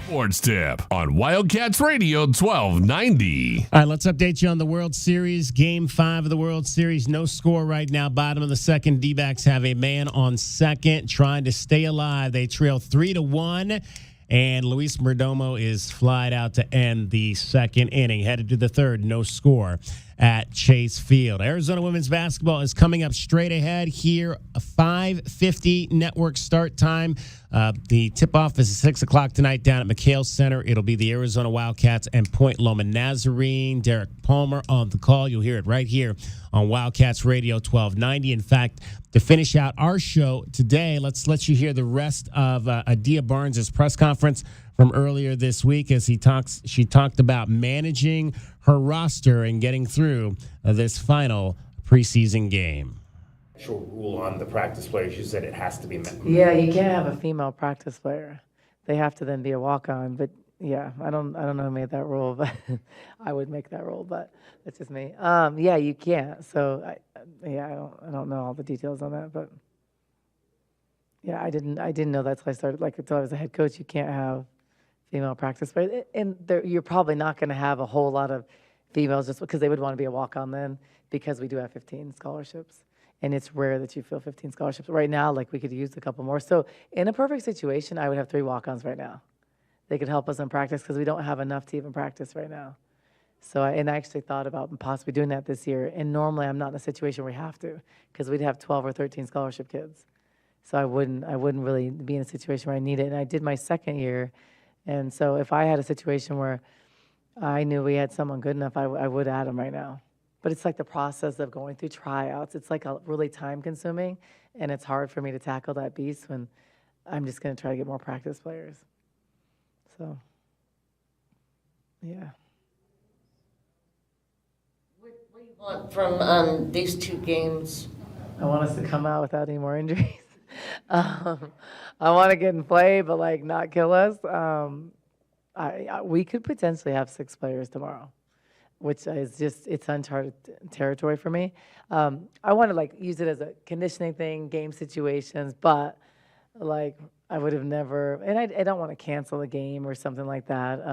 Sports Tip on Wildcats Radio 1290. All right, let's update you on the World Series. Game 5 of the World Series. No score right now. Bottom of the second. D-backs have a man on second trying to stay alive. They trail 3-1. And Luis Perdomo is flied out to end the second inning. Headed to the third, no score at Chase Field. Arizona women's basketball is coming up straight ahead here. A 5:50 network start time. The tip-off is 6 o'clock tonight down at McHale Center. It'll be the Arizona Wildcats and Point Loma Nazarene. Derek Palmer on the call. You'll hear it right here on Wildcats Radio 1290. In fact, to finish out our show today, let's let you hear the rest of Adia Barnes' press conference from earlier this week as she talked about managing her roster and getting through this final preseason game. Actual rule on the practice players, you said it has to be men. Yeah, you can't have a female practice player. They have to then be a walk-on. But yeah, I don't know who made that rule, but I would make that rule. But that's just me. Yeah, you can't. So I don't know all the details on that, but yeah, I didn't know that till I started. Until I was a head coach, you can't have female practice players, and you're probably not going to have a whole lot of females just because they would want to be a walk-on then, because we do have 15 scholarships. And it's rare that you fill 15 scholarships. Right now, we could use a couple more. So in a perfect situation, I would have 3 walk-ons right now. They could help us in practice because we don't have enough to even practice right now. So I actually thought about possibly doing that this year. And normally I'm not in a situation where we have to, because we'd have 12 or 13 scholarship kids. So I wouldn't really be in a situation where I need it. And I did my second year. And so if I had a situation where I knew we had someone good enough, I would add them right now. But it's like the process of going through tryouts. It's really time-consuming, and it's hard for me to tackle that beast when I'm just going to try to get more practice players. So, yeah. What do you want from these 2 games? I want us to come out without any more injuries. I want to get in play, but not kill us. We could potentially have 6 players tomorrow, which is it's uncharted territory for me. I want to use it as a conditioning thing, game situations, but I would have never, and I don't want to cancel a game or something like that.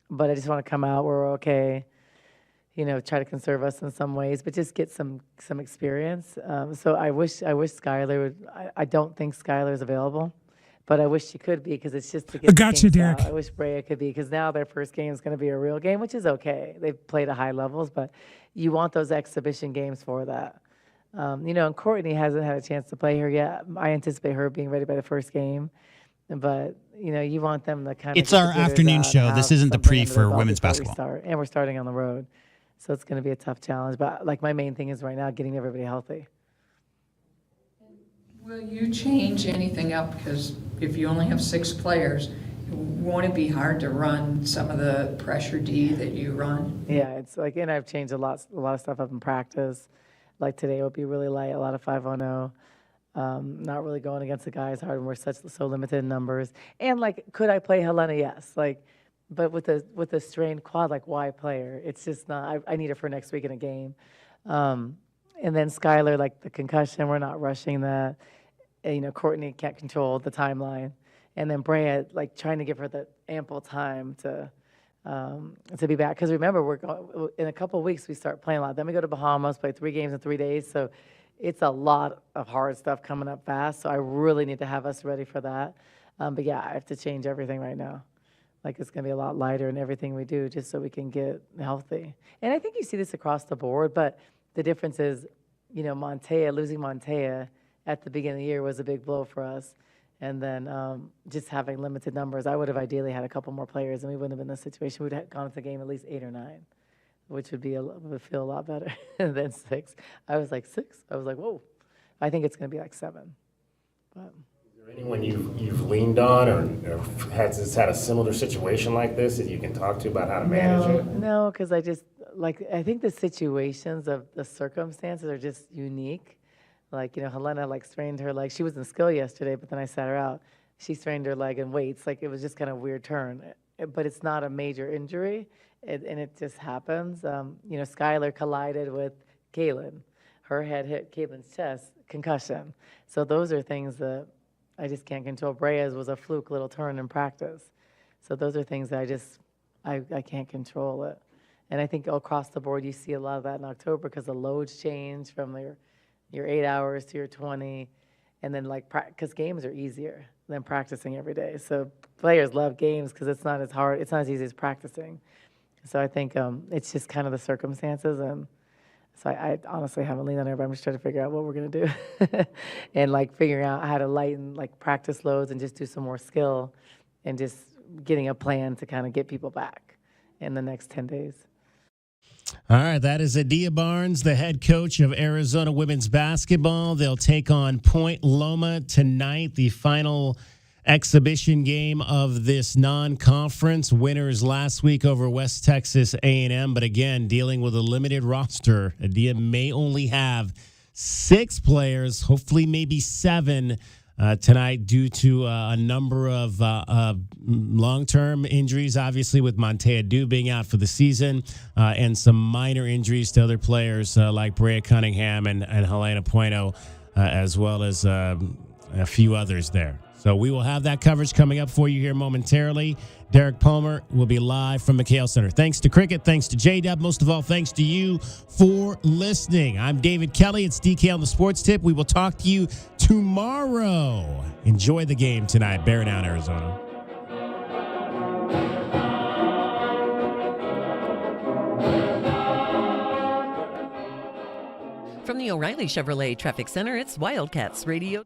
But I just want to come out where we're okay, try to conserve us in some ways, but just get some experience. So I wish Skylar would. I don't think Skylar is available. But I wish she could be, because it's just to get Gotcha, Derek. I wish Brea could be, because now their first game is going to be a real game, which is okay. They've played at high levels, but you want those exhibition games for that. And Courtney hasn't had a chance to play her yet. I anticipate her being ready by the first game. But, you want them to kind of... It's our afternoon show. This isn't the pre for women's basketball. And we're starting on the road. So it's going to be a tough challenge. But, my main thing is right now getting everybody healthy. Will you change anything up? Because if you only have 6 players, won't it be hard to run some of the pressure D that you run? Yeah, it's and I've changed a lot of stuff up in practice. Today will be really light, a lot of 5-on-0. Not really going against the guys hard, and we're so limited in numbers. And could I play Helena? Yes. But with a strained quad, why play her? It's just not. I need her for next week in a game. And then Skylar, the concussion, we're not rushing that. Courtney can't control the timeline. And then Brea, trying to give her the ample time to be back. Because remember, in a couple of weeks, we start playing a lot. Then we go to Bahamas, play 3 games in 3 days. So it's a lot of hard stuff coming up fast. So I really need to have us ready for that. But yeah, I have to change everything right now. It's going to be a lot lighter in everything we do, just so we can get healthy. And I think you see this across the board, but the difference is, losing Montea at the beginning of the year was a big blow for us. And then just having limited numbers, I would have ideally had a couple more players, and we wouldn't have been in this situation. We'd have gone to the game at least 8 or 9, which would feel a lot better than 6. I was 6. I was whoa. I think it's going to be 7. But. Is there anyone you've leaned on or had a similar situation like this that you can talk to about how to manage it? No, because I just I think the situations of the circumstances are just unique. Helena strained her leg. She was in skill yesterday, but then I sat her out. She strained her leg in weights. It was just kind of a weird turn. But it's not a major injury, and it just happens. Skylar collided with Kaylin. Her head hit Kaylin's chest, concussion. So those are things that I just can't control. Brea's was a fluke little turn in practice. So those are things that I can't control it. And I think across the board, you see a lot of that in October because the loads change from your 8 hours to your 20. And then because games are easier than practicing every day. So players love games because it's not as hard, it's not as easy as practicing. So I think it's just kind of the circumstances. And so I honestly haven't leaned on everybody. I'm just trying to figure out what we're going to do. And figuring out how to lighten practice loads and just do some more skill and just getting a plan to kind of get people back in the next 10 days. All right, that is Adia Barnes, the head coach of Arizona women's basketball. They'll take on Point Loma tonight, the final exhibition game of this non-conference. Winners last week over West Texas A&M, but again, dealing with a limited roster. Adia may only have 6 players, hopefully maybe 7 tonight due to a number of long-term injuries, obviously with Montea Dew being out for the season, and some minor injuries to other players like Brea Cunningham and Helena Pueno, as well as a few others there. So we will have that coverage coming up for you here momentarily. Derek Palmer will be live from McHale Center. Thanks to Cricket. Thanks to J-Dub. Most of all, thanks to you for listening. I'm David Kelly. It's DK on the Sports Tip. We will talk to you tomorrow. Enjoy the game tonight. Bear down, Arizona. From the O'Reilly Chevrolet Traffic Center, it's Wildcats Radio.